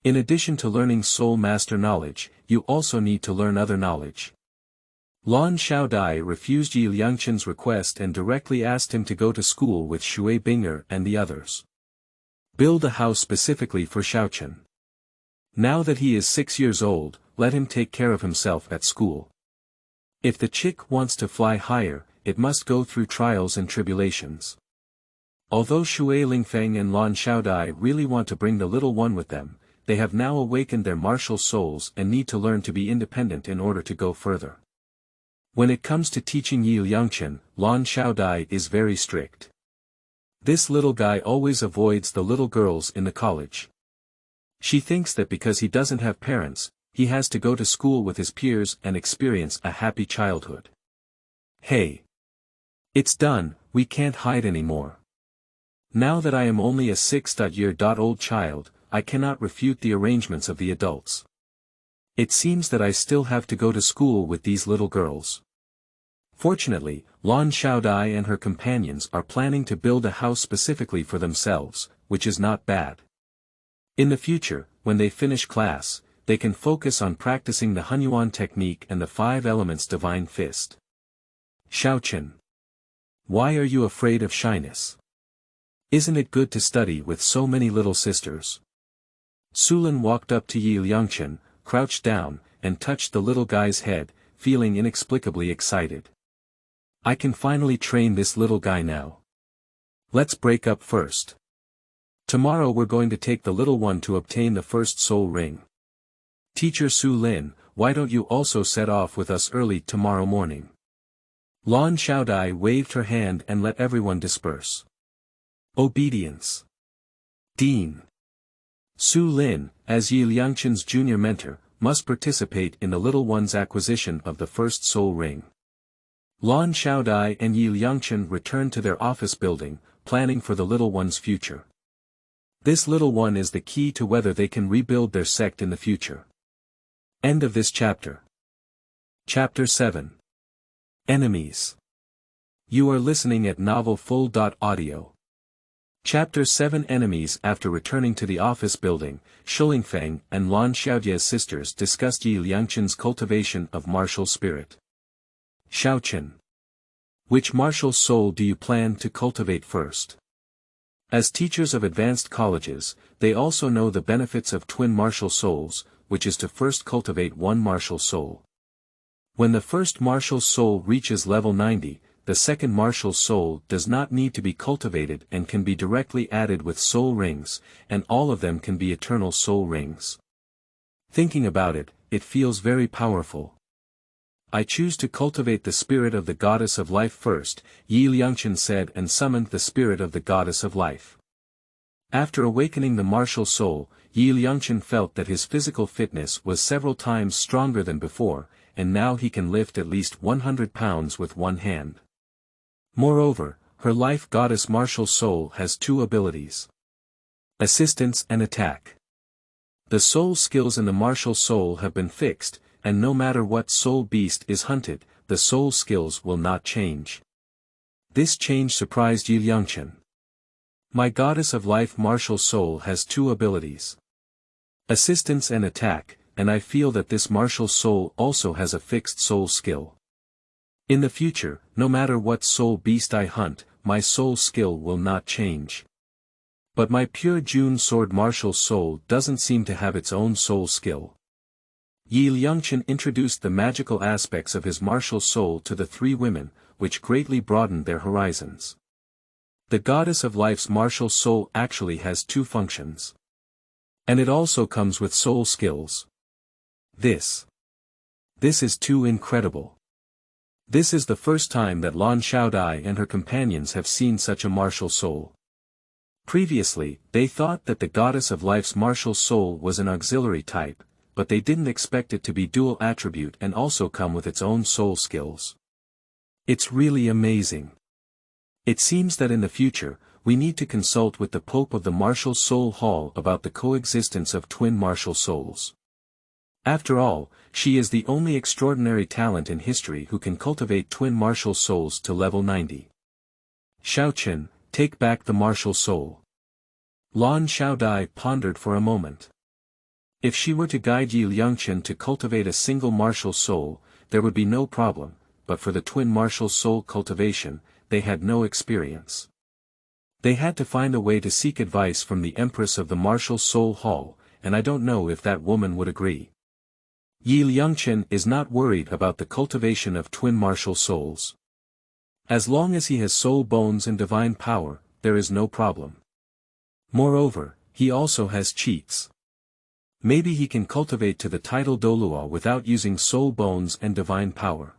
In addition to learning soul master knowledge, you also need to learn other knowledge. Lan Xiaodai refused Liangchen's request and directly asked him to go to school with Shui Binger and the others. Build a house specifically for Xiaoqin. Now that he is 6 years old, let him take care of himself at school. If the chick wants to fly higher, it must go through trials and tribulations. Although Shui Lingfeng and Lan Xiaodai really want to bring the little one with them, they have now awakened their martial souls and need to learn to be independent in order to go further. When it comes to teaching Liangchen, Lan Xiaodai is very strict. This little guy always avoids the little girls in the college. She thinks that because he doesn't have parents, he has to go to school with his peers and experience a happy childhood. Hey! It's done, we can't hide anymore. Now that I am only a 6-year-old child, I cannot refute the arrangements of the adults. It seems that I still have to go to school with these little girls. Fortunately, Lan Xiaodai and her companions are planning to build a house specifically for themselves, which is not bad. In the future, when they finish class, they can focus on practicing the Hunyuan technique and the 5 elements divine fist. Xiaochen. Why are you afraid of shyness? Isn't it good to study with so many little sisters? Sulin walked up to Liangchen, crouched down, and touched the little guy's head, feeling inexplicably excited. I can finally train this little guy now. Let's break up first. Tomorrow we're going to take the little one to obtain the first soul ring. Teacher Su Lin, why don't you also set off with us early tomorrow morning? Lan Xiaodai waved her hand and let everyone disperse. Obedience. Dean. Su Lin, as Liangchen's junior mentor, must participate in the little one's acquisition of the first soul ring. Lan Xiaodai and Liangchen returned to their office building, planning for the little one's future. This little one is the key to whether they can rebuild their sect in the future. End of this chapter. Chapter 7. Enemies. You are listening at novelfull.audio. Chapter 7 Enemies. After returning to the office building, Shilingfeng and Lan Xiaodia's sisters discussed Liangchen's cultivation of martial spirit. Xiaochen. Which martial soul do you plan to cultivate first? As teachers of advanced colleges, they also know the benefits of twin martial souls, which is to first cultivate one martial soul. When the first martial soul reaches level 90, the second martial soul does not need to be cultivated and can be directly added with soul rings, and all of them can be eternal soul rings. Thinking about it, it feels very powerful. I choose to cultivate the spirit of the goddess of life first, Liangchen said, and summoned the spirit of the goddess of life. After awakening the martial soul, Liangchen felt that his physical fitness was several times stronger than before, and now he can lift at least 100 pounds with one hand. Moreover, her life goddess martial soul has 2 abilities: assistance and attack. The soul skills in the martial soul have been fixed, and no matter what soul beast is hunted, the soul skills will not change. This change surprised Liangchen. My goddess of life martial soul has 2 abilities: assistance and attack, and I feel that this martial soul also has a fixed soul skill. In the future, no matter what soul beast I hunt, my soul skill will not change. But my pure June sword martial soul doesn't seem to have its own soul skill. Liangchen introduced the magical aspects of his martial soul to the 3 women, which greatly broadened their horizons. The goddess of life's martial soul actually has 2 functions. And it also comes with soul skills. This is too incredible. This is the first time that Lan Xiaodai and her companions have seen such a martial soul. Previously, they thought that the goddess of life's martial soul was an auxiliary type, but they didn't expect it to be dual attribute and also come with its own soul skills. It's really amazing. It seems that in the future, we need to consult with the Pope of the Martial Soul Hall about the coexistence of twin martial souls. After all, she is the only extraordinary talent in history who can cultivate twin martial souls to level 90. Xiaochen, take back the martial soul. Lan Xiaodai pondered for a moment. If she were to guide Liangchen to cultivate a single martial soul, there would be no problem, but for the twin martial soul cultivation, they had no experience. They had to find a way to seek advice from the Empress of the Martial Soul Hall, and I don't know if that woman would agree. Liangchen is not worried about the cultivation of twin martial souls. As long as he has soul bones and divine power, there is no problem. Moreover, he also has cheats. Maybe he can cultivate to the title Douluo without using soul bones and divine power.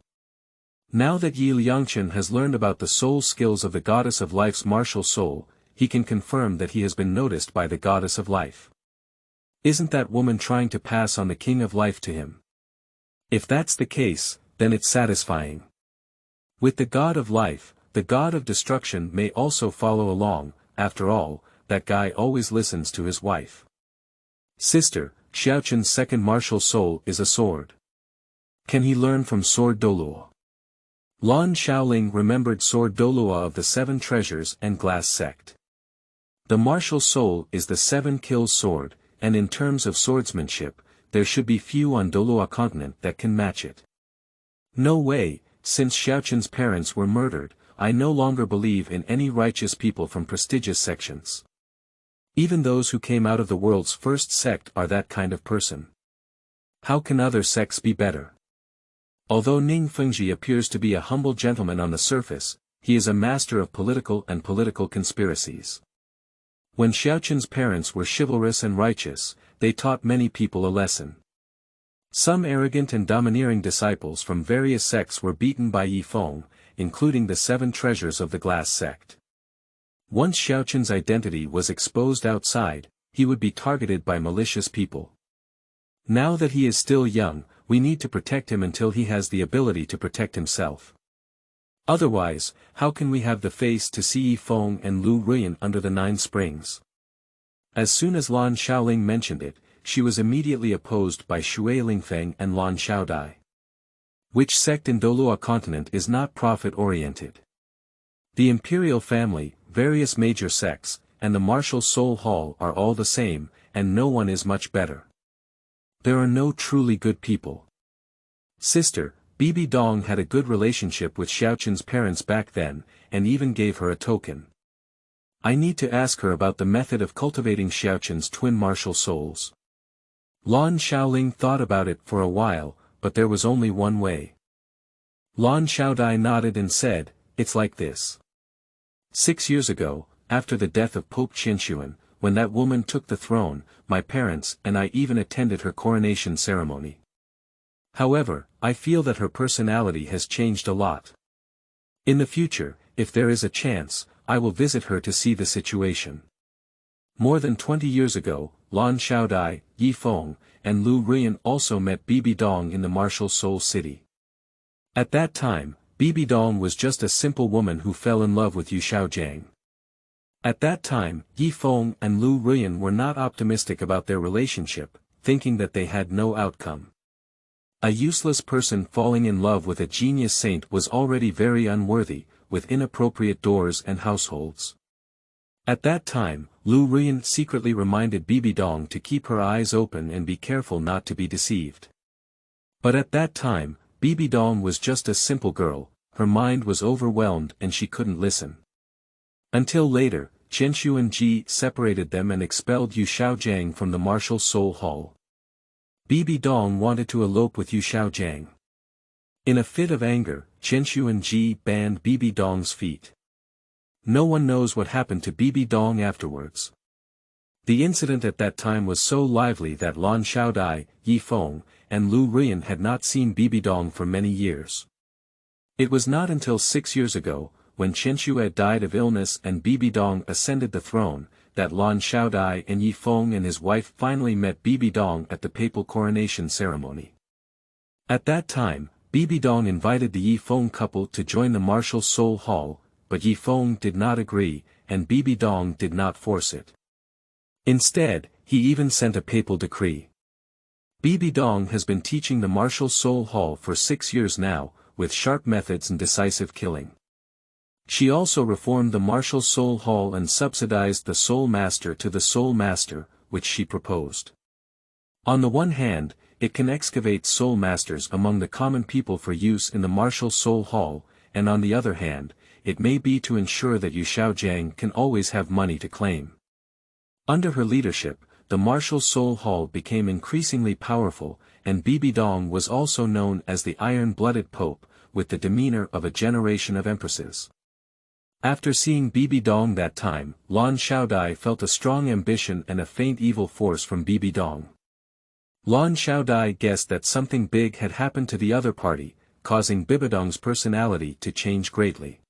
Now that Liangchen has learned about the soul skills of the goddess of life's martial soul, he can confirm that he has been noticed by the goddess of life. Isn't that woman trying to pass on the king of life to him? If that's the case, then it's satisfying. With the god of life, the god of destruction may also follow along. After all, that guy always listens to his wife. Sister, Xiaochen's second martial soul is a sword. Can he learn from sword Douluo? Lan Shaoling remembered sword Douluo of the Seven Treasures and Glass Sect. The martial soul is the seven kills sword, and in terms of swordsmanship, there should be few on Douluo continent that can match it. No way, since Xiaoqin's parents were murdered, I no longer believe in any righteous people from prestigious sections. Even those who came out of the world's first sect are that kind of person. How can other sects be better? Although Ning Fengji appears to be a humble gentleman on the surface, he is a master of political conspiracies. When Xiaoqin's parents were chivalrous and righteous, they taught many people a lesson. Some arrogant and domineering disciples from various sects were beaten by Yifeng, including the Seven Treasures of the Glass Sect. Once Xiaoqin's identity was exposed outside, he would be targeted by malicious people. Now that he is still young, we need to protect him until he has the ability to protect himself. Otherwise, how can we have the face to see Yifeng and Lu Ruyan under the 9 springs? As soon as Lan Shaoling mentioned it, she was immediately opposed by Shui Lingfeng and Lan Xiaodai. Which sect in Douluo continent is not profit-oriented? The imperial family, various major sects, and the martial soul hall are all the same, and no one is much better. There are no truly good people. Sister, Bibi Dong had a good relationship with Xiaoqin's parents back then, and even gave her a token. I need to ask her about the method of cultivating Xiaoqin's twin martial souls. Lan Shaoling thought about it for a while, but there was only one way. Lan Xiaodai nodded and said, "It's like this. 6 years ago, after the death of Pope Qinshuan, when that woman took the throne, my parents and I even attended her coronation ceremony. However, I feel that her personality has changed a lot. In the future, if there is a chance, I will visit her to see the situation." More than 20 years ago, Lan Xiaodai, Yifeng, and Lu Ruyan also met Bibi Dong in the martial soul city. At that time, Bibi Dong was just a simple woman who fell in love with Yu Xiaojiang. At that time, Yifeng and Lu Ruyan were not optimistic about their relationship, thinking that they had no outcome. A useless person falling in love with a genius saint was already very unworthy, with inappropriate doors and households. At that time, Lu Ruyan secretly reminded Bibi Dong to keep her eyes open and be careful not to be deceived. But at that time, Bibi Dong was just a simple girl, her mind was overwhelmed and she couldn't listen. Until later, Qinshu and Ji separated them and expelled Yu Xiaojiang from the martial soul hall. Bibi Dong wanted to elope with Yu Xiaojiang. In a fit of anger, Qinshu and Ji banned Bibi Dong's feet. No one knows what happened to Bibi Dong afterwards. The incident at that time was so lively that Lan Xiaodai, Yifeng, and Lu Ruyan had not seen Bibi Dong for many years. It was not until 6 years ago, when Qinshu died of illness and Bibi Dong ascended the throne, that Lan Xiaodai and Yifeng and his wife finally met Bibi Dong at the papal coronation ceremony. At that time, Bibi Dong invited the Yifeng couple to join the martial soul hall, but Yifeng did not agree, and Bibi Dong did not force it. Instead, he even sent a papal decree. Bibi Dong has been teaching the martial soul hall for 6 years now, with sharp methods and decisive killing. She also reformed the martial soul hall and subsidized the soul master to the soul master, which she proposed. On the one hand, it can excavate soul masters among the common people for use in the martial soul hall, and on the other hand, it may be to ensure that Yu Xiaojiang can always have money to claim. Under her leadership, the martial soul hall became increasingly powerful, and Bibi Dong was also known as the iron-blooded pope, with the demeanor of a generation of empresses. After seeing Bibi Dong that time, Lan Xiaodai felt a strong ambition and a faint evil force from Bibi Dong. Lan Xiaodai guessed that something big had happened to the other party, causing Bibi Dong's personality to change greatly.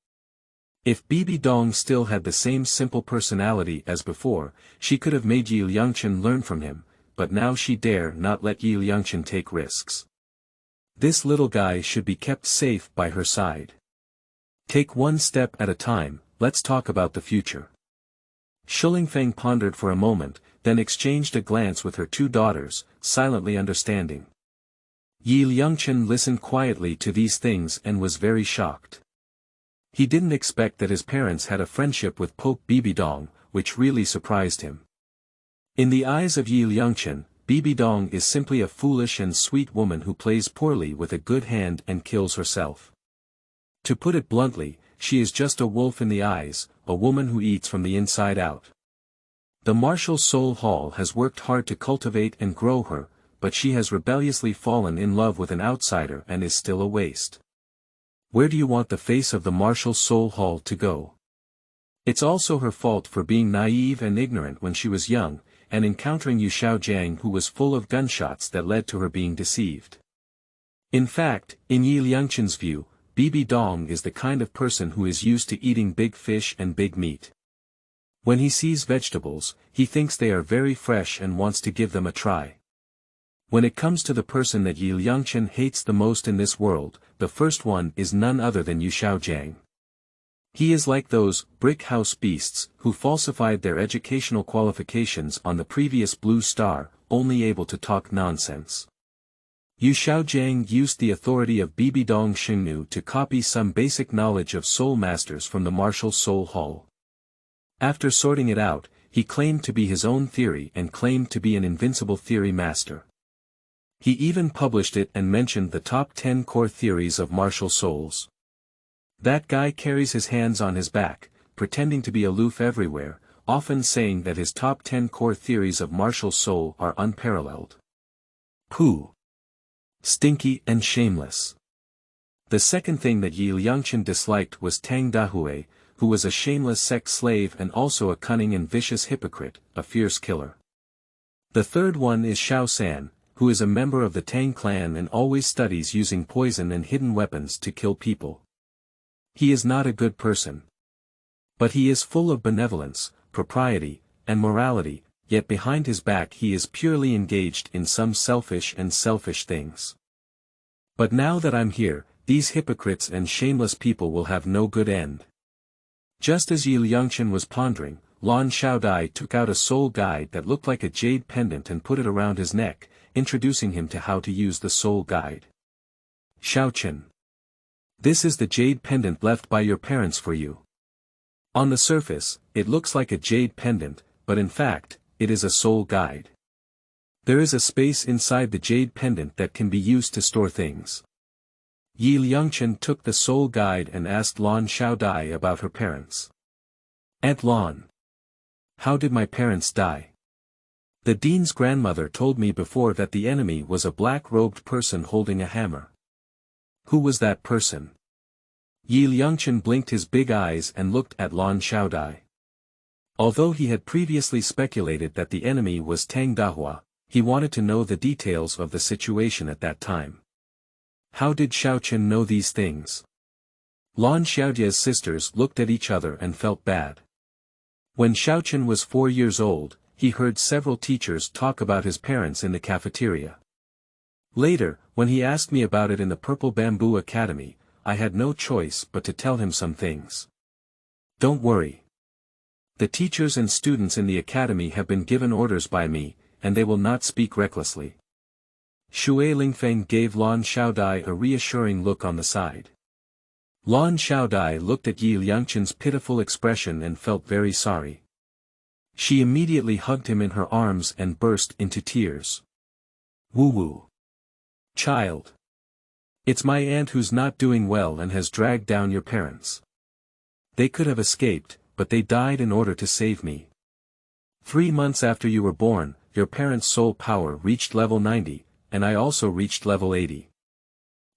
If Bibi Dong still had the same simple personality as before, she could have made Yi Liangchen learn from him, but now she dare not let Yi Liangchen take risks. This little guy should be kept safe by her side. Take one step at a time, let's talk about the future. Shulingfeng pondered for a moment, then exchanged a glance with her 2 daughters, silently understanding. Liangchen listened quietly to these things and was very shocked. He didn't expect that his parents had a friendship with Pope Bibidong, which really surprised him. In the eyes of Liangchen, Bibidong is simply a foolish and sweet woman who plays poorly with a good hand and kills herself. To put it bluntly, she is just a wolf in the eyes, a woman who eats from the inside out. The martial soul hall has worked hard to cultivate and grow her, but she has rebelliously fallen in love with an outsider and is still a waste. Where do you want the face of the martial soul hall to go? It's also her fault for being naive and ignorant when she was young, and encountering Yu Shaojiang, who was full of gunshots that led to her being deceived. In fact, in Liangchen's view, Bibi Dong is the kind of person who is used to eating big fish and big meat. When he sees vegetables, he thinks they are very fresh and wants to give them a try. When it comes to the person that Liangchen hates the most in this world, the first one is none other than Yu Shaojiang. He is like those brick house beasts who falsified their educational qualifications on the previous Blue Star, only able to talk nonsense. Yu Shaojiang used the authority of Bibidong Xingnu to copy some basic knowledge of soul masters from the martial soul hall. After sorting it out, he claimed to be his own theory and claimed to be an invincible theory master. He even published it and mentioned the top 10 core theories of martial souls. That guy carries his hands on his back, pretending to be aloof everywhere, often saying that his top 10 core theories of martial soul are unparalleled. Pooh! Stinky and shameless. The second thing that Liangchen disliked was Tang Dahue, who was a shameless sex slave and also a cunning and vicious hypocrite, a fierce killer. The third one is Xiao San, who is a member of the Tang clan and always studies using poison and hidden weapons to kill people. He is not a good person. But he is full of benevolence, propriety, and morality, yet behind his back he is purely engaged in some selfish things. But now that I'm here, these hypocrites and shameless people will have no good end. Just as Liangchen was pondering, Lan Xiaodai took out a soul guide that looked like a jade pendant and put it around his neck, introducing him to how to use the soul guide. Xiaochen. This is the jade pendant left by your parents for you. On the surface, it looks like a jade pendant, but in fact, it is a soul guide. There is a space inside the jade pendant that can be used to store things. Liangchen took the soul guide and asked Lan Xiaodai about her parents. Aunt Lan. How did my parents die? The dean's grandmother told me before that the enemy was a black-robed person holding a hammer. Who was that person? Liangchen blinked his big eyes and looked at Lan Xiaodai. Although he had previously speculated that the enemy was Tang Dahua, he wanted to know the details of the situation at that time. How did Xiaochen know these things? Lan Xiaodia's sisters looked at each other and felt bad. When Xiaochen was 4 years old, he heard several teachers talk about his parents in the cafeteria. Later, when he asked me about it in the Purple Bamboo Academy, I had no choice but to tell him some things. Don't worry. The teachers and students in the academy have been given orders by me, and they will not speak recklessly. Shui Lingfeng gave Lan Xiaodai a reassuring look on the side. Lan Xiaodai looked at Liangchen's pitiful expression and felt very sorry. She immediately hugged him in her arms and burst into tears. Woo-woo. Child. It's my aunt who's not doing well and has dragged down your parents. They could have escaped, but they died in order to save me. 3 months after you were born, your parents' soul power reached level 90, and I also reached level 80.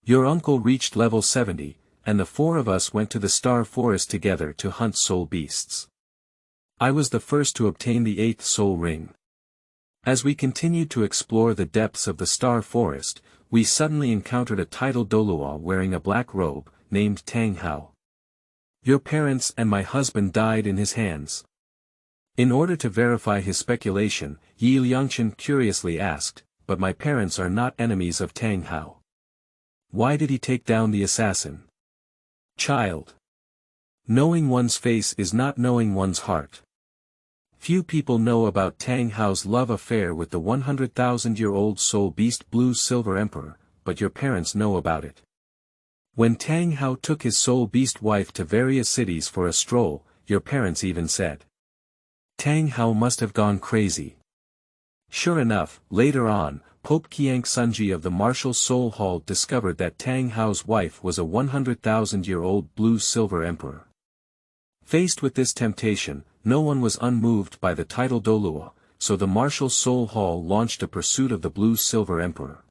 Your uncle reached level 70, and the 4 of us went to the Star Forest together to hunt soul beasts. I was the first to obtain the 8th soul ring. As we continued to explore the depths of the Star Forest, we suddenly encountered a titled Douluo wearing a black robe, named Tang Hao. Your parents and my husband died in his hands. In order to verify his speculation, Liangchen curiously asked, but my parents are not enemies of Tang Hao. Why did he take down the assassin? Child. Knowing one's face is not knowing one's heart. Few people know about Tang Hao's love affair with the 100,000-year-old soul beast Blue Silver Emperor, but your parents know about it. When Tang Hao took his soul beast wife to various cities for a stroll, your parents even said, Tang Hao must have gone crazy. Sure enough, later on, Pope Qiang Sunji of the Martial Soul Hall discovered that Tang Hao's wife was a 100,000-year-old blue-silver emperor. Faced with this temptation, no one was unmoved by the title Douluo, so the Martial Soul Hall launched a pursuit of the blue-silver emperor.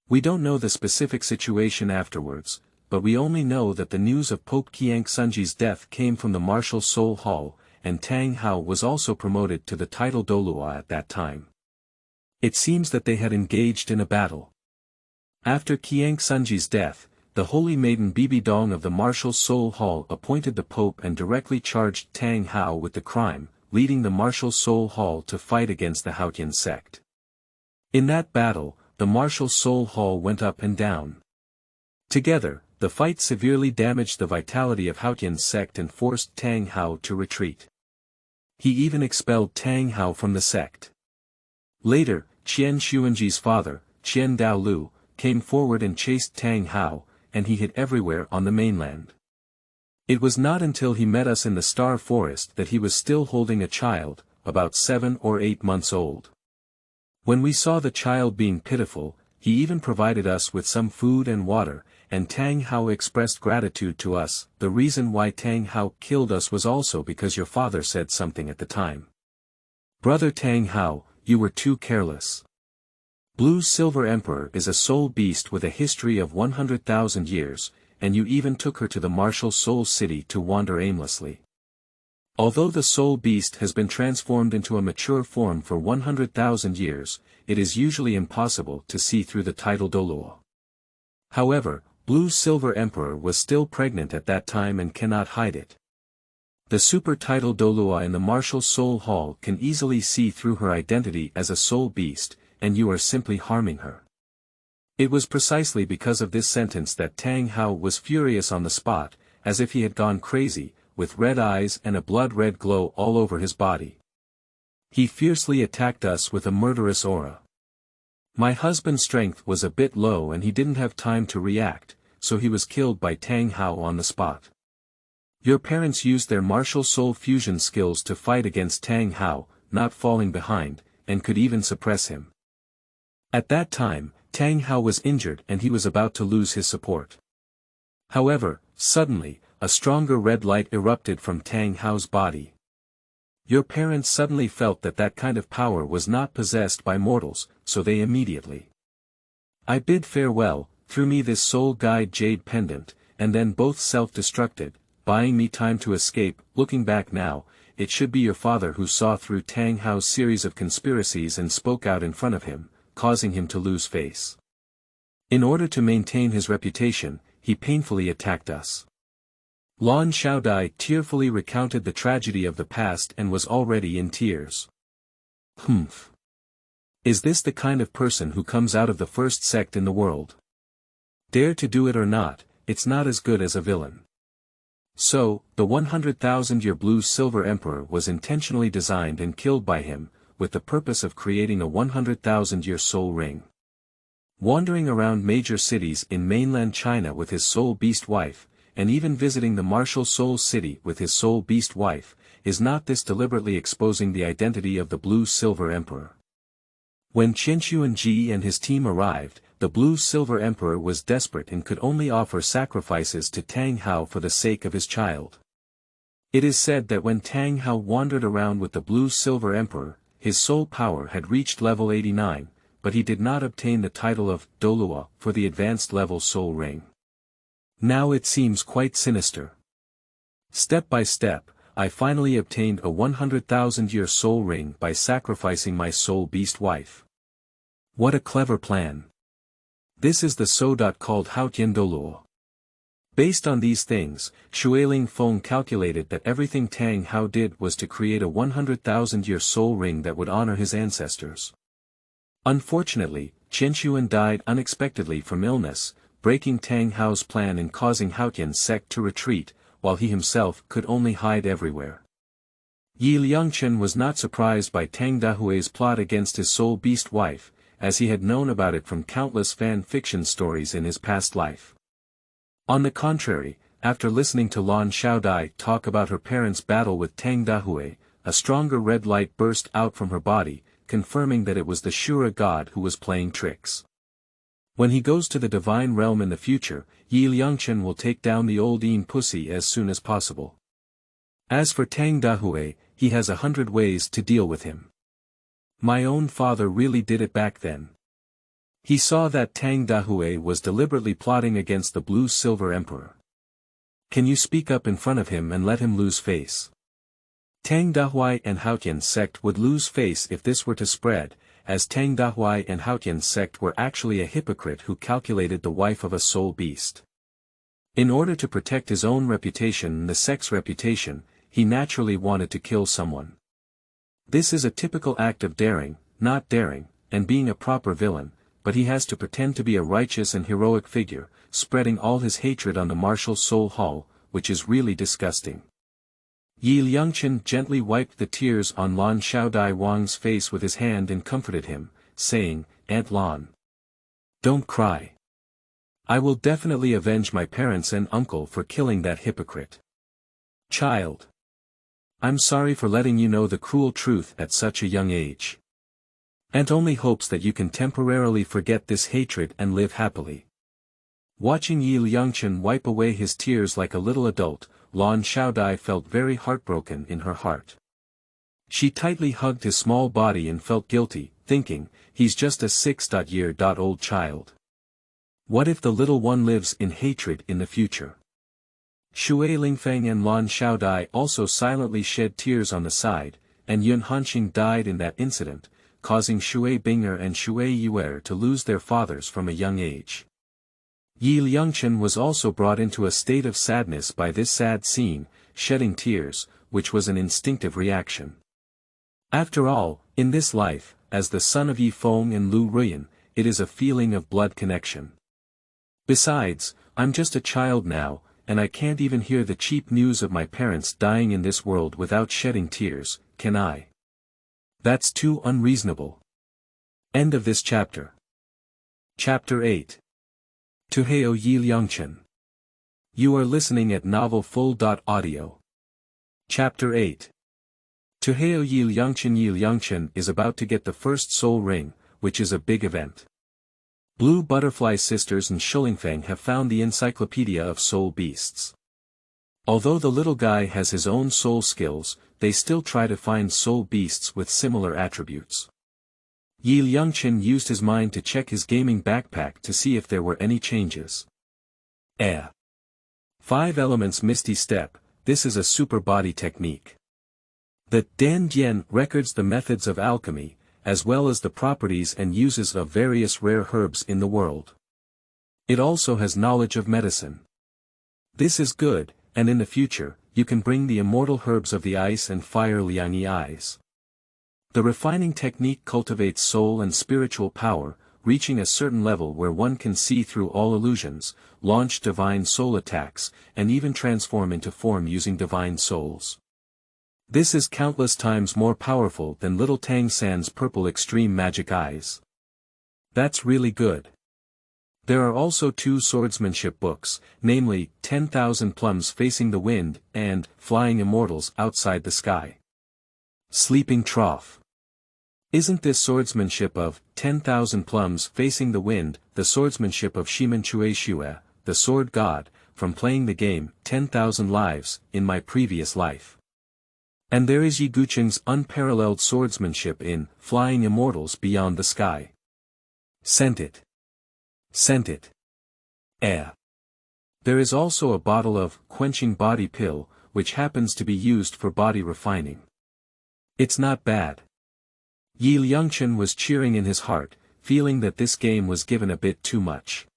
We don't know the specific situation afterwards, but we only know that the news of Pope Qiang Sunji's death came from the Martial Soul Hall, and Tang Hao was also promoted to the title Douluo at that time. It seems that they had engaged in a battle. After Qiang Sunji's death, the holy maiden Bibi Dong of the Martial Soul Hall appointed the Pope and directly charged Tang Hao with the crime, leading the Martial Soul Hall to fight against the Haotian sect. In that battle, the Martial Soul Hall went up and down. Together, the fight severely damaged the vitality of Haotian's sect and forced Tang Hao to retreat. He even expelled Tang Hao from the sect. Later, Qian Xuanji's father, Qian Douluo, came forward and chased Tang Hao, and he hid everywhere on the mainland. It was not until he met us in the Star Forest that he was still holding a child, about 7 or 8 months old. When we saw the child being pitiful, he even provided us with some food and water, and Tang Hao expressed gratitude to us. The reason why Tang Hao killed us was also because your father said something at the time. Brother Tang Hao, you were too careless. Blue-Silver Emperor is a soul beast with a history of 100,000 years, and you even took her to the Martial Soul City to wander aimlessly. Although the soul beast has been transformed into a mature form for 100,000 years, it is usually impossible to see through the title Douluo. However, Blue-Silver Emperor was still pregnant at that time and cannot hide it. The super title Douluo in the Martial Soul Hall can easily see through her identity as a soul beast, and you are simply harming her. It was precisely because of this sentence that Tang Hao was furious on the spot, as if he had gone crazy, with red eyes and a blood-red glow all over his body. He fiercely attacked us with a murderous aura. My husband's strength was a bit low and he didn't have time to react, so he was killed by Tang Hao on the spot. Your parents used their martial soul fusion skills to fight against Tang Hao, not falling behind, and could even suppress him. At that time, Tang Hao was injured and he was about to lose his support. However, suddenly, a stronger red light erupted from Tang Hao's body. Your parents suddenly felt that that kind of power was not possessed by mortals, so they immediately I bid farewell, threw me this soul guide jade pendant, and then both self-destructed, buying me time to escape. Looking back now, it should be your father who saw through Tang Hao's series of conspiracies and spoke out in front of him, causing him to lose face. In order to maintain his reputation, he painfully attacked us. Lan Xiaodai tearfully recounted the tragedy of the past and was already in tears. Humph. Is this the kind of person who comes out of the first sect in the world? Dare to do it or not, it's not as good as a villain. So, the 100,000-year blue-silver emperor was intentionally designed and killed by him, with the purpose of creating a 100,000-year soul ring. Wandering around major cities in mainland China with his soul beast wife, and even visiting the Martial Soul City with his soul beast wife, is not this deliberately exposing the identity of the blue-silver emperor? When Chen Xuanji and his team arrived, the blue-silver emperor was desperate and could only offer sacrifices to Tang Hao for the sake of his child. It is said that when Tang Hao wandered around with the blue-silver emperor, his soul power had reached level 89, but he did not obtain the title of Douluo for the advanced level soul ring. Now it seems quite sinister. Step by step, I finally obtained a 100,000-year soul ring by sacrificing my soul beast wife. What a clever plan. This is the soudot called Haotian Douluo. Based on these things, Xueling Feng calculated that everything Tang Hao did was to create a 100,000-year soul ring that would honor his ancestors. Unfortunately, Chen Xuan died unexpectedly from illness, breaking Tang Hao's plan and causing Haotian's sect to retreat, while he himself could only hide everywhere. Yi Liangchen was not surprised by Tang Dahui's plot against his soul beast wife, as he had known about it from countless fan fiction stories in his past life. On the contrary, after listening to Lan Xiaodai talk about her parents' battle with Tang Dahui, a stronger red light burst out from her body, confirming that it was the Shura god who was playing tricks. When he goes to the divine realm in the future, Liangchen will take down the old Yin pussy as soon as possible. As for Tang Dahui, he has 100 ways to deal with him. My own father really did it back then. He saw that Tang Dahui was deliberately plotting against the Blue-Silver Emperor. Can you speak up in front of him and let him lose face? Tang Dahui and Haotian's sect would lose face if this were to spread, as Tang Dahui and Haotian's sect were actually a hypocrite who calculated the wife of a soul beast. In order to protect his own reputation and the sect's reputation, he naturally wanted to kill someone. This is a typical act of daring, not daring, and being a proper villain, but he has to pretend to be a righteous and heroic figure, spreading all his hatred on the martial soul hall, which is really disgusting. Liangchen gently wiped the tears on Lan Xiaodai Wang's face with his hand and comforted him, saying, "Aunt Lan, don't cry. I will definitely avenge my parents and uncle for killing that hypocrite. Child, I'm sorry for letting you know the cruel truth at such a young age. Aunt only hopes that you can temporarily forget this hatred and live happily." Watching Liangchen wipe away his tears like a little adult, Lan Xiaodai felt very heartbroken in her heart. She tightly hugged his small body and felt guilty, thinking, he's just a 6-year-old child. What if the little one lives in hatred in the future? Shui Lingfeng and Lan Xiaodai also silently shed tears on the side, and Yun Hanqing died in that incident, causing Shui Binger and Shui Yuer to lose their fathers from a young age. Liangchen was also brought into a state of sadness by this sad scene, shedding tears, which was an instinctive reaction. After all, in this life, as the son of Yi Feng and Lu Ruyan, it is a feeling of blood connection. Besides, I'm just a child now, and I can't even hear the cheap news of my parents dying in this world without shedding tears, can I? That's too unreasonable. End of this chapter. Chapter 8. Tuhao Liangchen. You are listening at novelfull.audio. Chapter 8. Tuhao Liangchen is about to get the first soul ring, which is a big event. Blue Butterfly Sisters and Shulingfeng have found the encyclopedia of soul beasts. Although the little guy has his own soul skills, they still try to find soul beasts with similar attributes. Liangchen used his mind to check his gaming backpack to see if there were any changes. 5 elements Misty Step, this is a super body technique. The Dan Dian records the methods of alchemy, as well as the properties and uses of various rare herbs in the world. It also has knowledge of medicine. This is good, and in the future, you can bring the immortal herbs of the ice and fire Liangyi eyes. The refining technique cultivates soul and spiritual power, reaching a certain level where one can see through all illusions, launch divine soul attacks, and even transform into form using divine souls. This is countless times more powerful than little Tang San's purple extreme magic eyes. That's really good. There are also 2 swordsmanship books, namely, 10,000 Plums Facing the Wind, and Flying Immortals Outside the Sky. Sleeping Trough. Isn't this swordsmanship of 10,000 Plums Facing the Wind, the swordsmanship of Shimen Chui Xue, the sword god, from playing the game 10,000 Lives, in my previous life? And there is Yi Guqing's unparalleled swordsmanship in Flying Immortals Beyond the Sky. Sent it. Sent it. There is also a bottle of Quenching Body Pill, which happens to be used for body refining. It's not bad. Liangchen was cheering in his heart, feeling that this game was given a bit too much.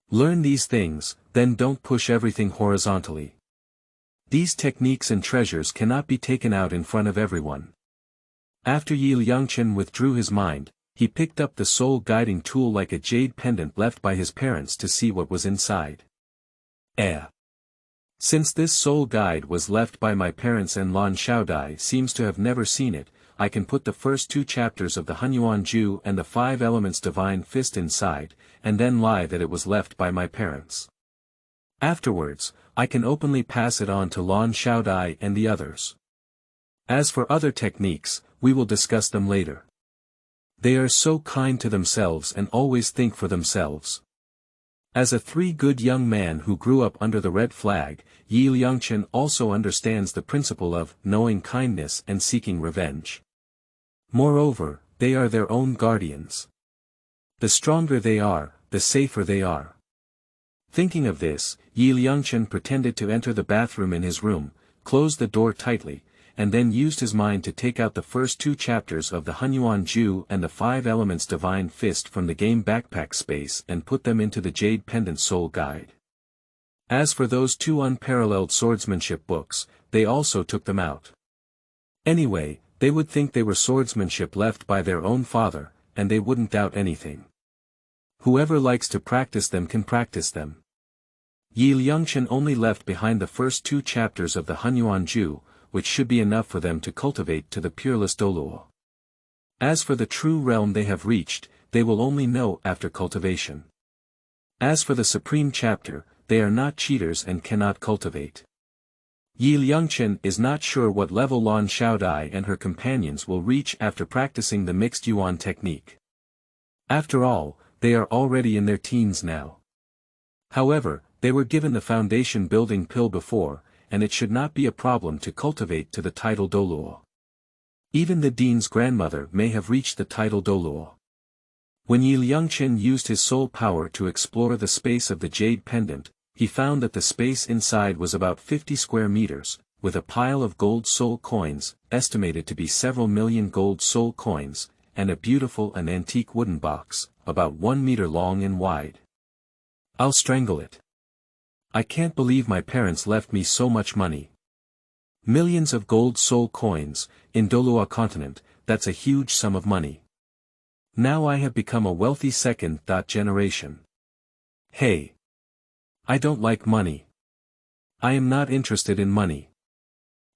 Learn these things, then don't push everything horizontally. These techniques and treasures cannot be taken out in front of everyone. After Liangchen withdrew his mind, he picked up the soul guiding tool like a jade pendant left by his parents to see what was inside. Since this soul guide was left by my parents and Lan Xiaodai seems to have never seen it, I can put the first 2 chapters of the Hunyuan Ju and the 5 Elements Divine Fist inside, and then lie that it was left by my parents. Afterwards, I can openly pass it on to Lan Xiaodai and the others. As for other techniques, we will discuss them later. They are so kind to themselves and always think for themselves. As a 3 good young man who grew up under the red flag, Yi Liangchen also understands the principle of knowing kindness and seeking revenge. Moreover, they are their own guardians. The stronger they are, the safer they are. Thinking of this, Yi Liangchen pretended to enter the bathroom in his room, closed the door tightly, and then used his mind to take out the first 2 chapters of the Hunyuan Ju and the 5 Elements Divine Fist from the game backpack space and put them into the Jade Pendant Soul Guide. As for those 2 unparalleled swordsmanship books, they also took them out. Anyway, they would think they were swordsmanship left by their own father, and they wouldn't doubt anything. Whoever likes to practice them can practice them. Yi Liangchen only left behind the first 2 chapters of the Hunyuan Ju, which should be enough for them to cultivate to the pureless Douluo. As for the true realm they have reached, they will only know after cultivation. As for the supreme chapter, they are not cheaters and cannot cultivate. Yi Liangchen is not sure what level Lan Xiaodai and her companions will reach after practicing the mixed yuan technique. After all, they are already in their teens now. However, they were given the foundation building pill before, and it should not be a problem to cultivate to the title Douluo. Even the dean's grandmother may have reached the title Douluo. When Yi Liangchen used his soul power to explore the space of the jade pendant, he found that the space inside was about 50 square meters, with a pile of gold soul coins, estimated to be several million gold soul coins, and a beautiful and antique wooden box, about 1 meter long and wide. I'll strangle it. I can't believe my parents left me so much money. Millions of gold soul coins, in Douluo continent, that's a huge sum of money. Now I have become a wealthy second generation. Hey! I don't like money. I am not interested in money.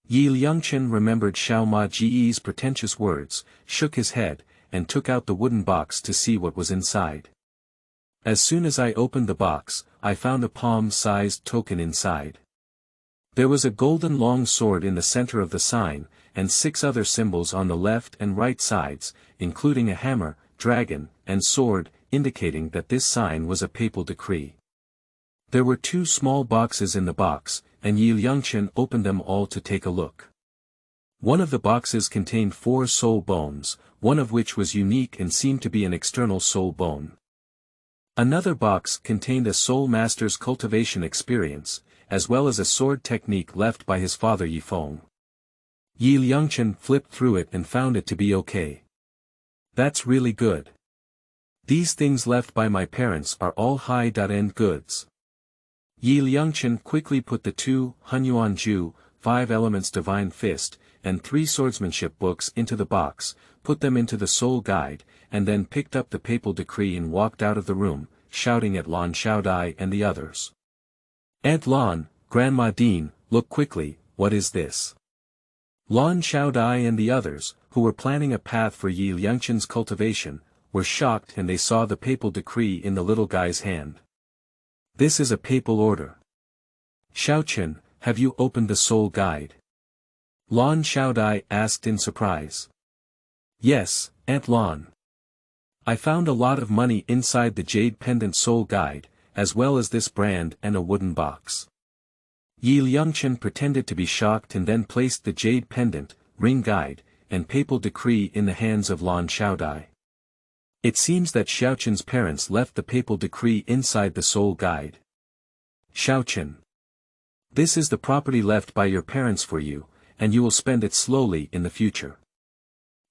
Yi Liangchen remembered Xiao Ma Ji's pretentious words, shook his head, and took out the wooden box to see what was inside. As soon as I opened the box, I found a palm-sized token inside. There was a golden long sword in the center of the sign, and 6 other symbols on the left and right sides, including a hammer, dragon, and sword, indicating that this sign was a papal decree. There were 2 small boxes in the box, and Yi Liangchen opened them all to take a look. One of the boxes contained 4 soul bones, one of which was unique and seemed to be an external soul bone. Another box contained a soul master's cultivation experience, as well as a sword technique left by his father Yifeng. Yi Liangchen flipped through it and found it to be okay. That's really good. These things left by my parents are all high-end goods. Yi Liangchen quickly put the 2 Hunyuan Ju, 5 Elements Divine Fist, and 3 swordsmanship books into the box, put them into the soul guide, and then picked up the papal decree and walked out of the room, shouting at Lan Xiaodai and the others. Aunt Lan, Grandma Dean, look quickly, what is this? Lan Xiaodai and the others, who were planning a path for Yi Liangchen's cultivation, were shocked and they saw the papal decree in the little guy's hand. This is a papal order. Xiaochen, have you opened the soul guide? Lan Xiaodai asked in surprise. Yes, Aunt Lan. I found a lot of money inside the Jade Pendant Soul Guide, as well as this brand and a wooden box. Yi Liangchen pretended to be shocked and then placed the Jade Pendant, Ring Guide, and Papal Decree in the hands of Lan Xiaodai. It seems that Xiaochen's parents left the Papal Decree inside the Soul Guide. Xiaochen. This is the property left by your parents for you, and you will spend it slowly in the future.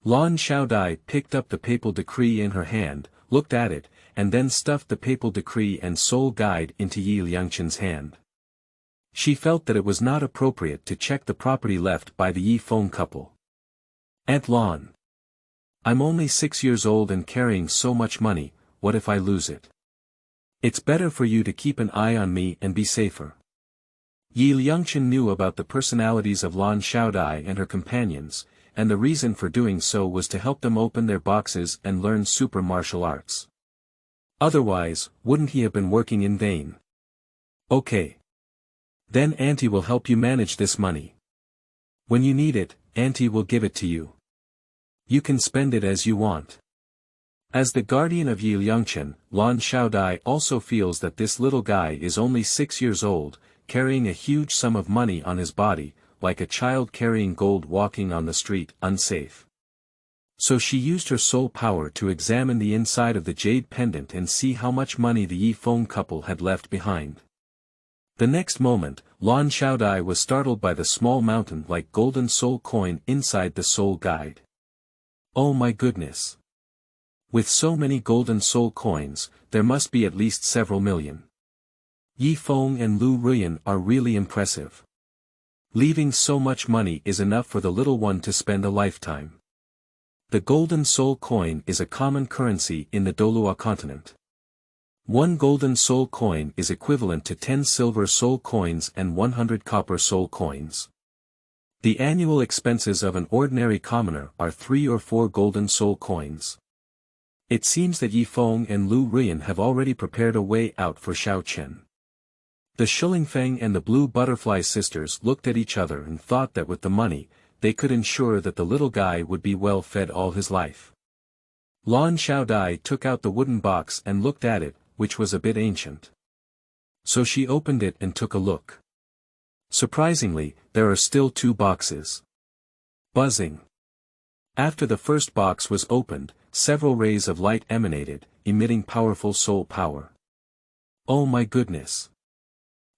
Lan Xiaodai picked up the papal decree in her hand, looked at it, and then stuffed the papal decree and soul guide into Yi Liangchen's hand. She felt that it was not appropriate to check the property left by the Yi Feng couple. Aunt Lan. I'm only 6 years old and carrying so much money, what if I lose it? It's better for you to keep an eye on me and be safer. Yi Liangchen knew about the personalities of Lan Xiaodai and her companions, and the reason for doing so was to help them open their boxes and learn super martial arts. Otherwise, wouldn't he have been working in vain? Okay. Then Auntie will help you manage this money. When you need it, Auntie will give it to you. You can spend it as you want. As the guardian of Liangchen, Lan Xiaodai also feels that this little guy is only 6 years old, carrying a huge sum of money on his body, like a child carrying gold walking on the street, unsafe. So she used her soul power to examine the inside of the jade pendant and see how much money the Yifeng couple had left behind. The next moment, Lan Xiaodai was startled by the small mountain-like golden soul coin inside the soul guide. Oh my goodness! With so many golden soul coins, there must be at least several million. Yifeng and Lu Ruyan are really impressive. Leaving so much money is enough for the little one to spend a lifetime. The golden soul coin is a common currency in the Douluo continent. 1 golden soul coin is equivalent to 10 silver soul coins and 100 copper soul coins. The annual expenses of an ordinary commoner are 3 or 4 golden soul coins. It seems that Yifeng and Lu Ruyan have already prepared a way out for Xiaochen. The Shilingfeng and the Blue Butterfly sisters looked at each other and thought that with the money, they could ensure that the little guy would be well fed all his life. Lan Xiaodai took out the wooden box and looked at it, which was a bit ancient. So she opened it and took a look. Surprisingly, there are still 2 boxes. Buzzing. After the first box was opened, several rays of light emanated, emitting powerful soul power. Oh my goodness!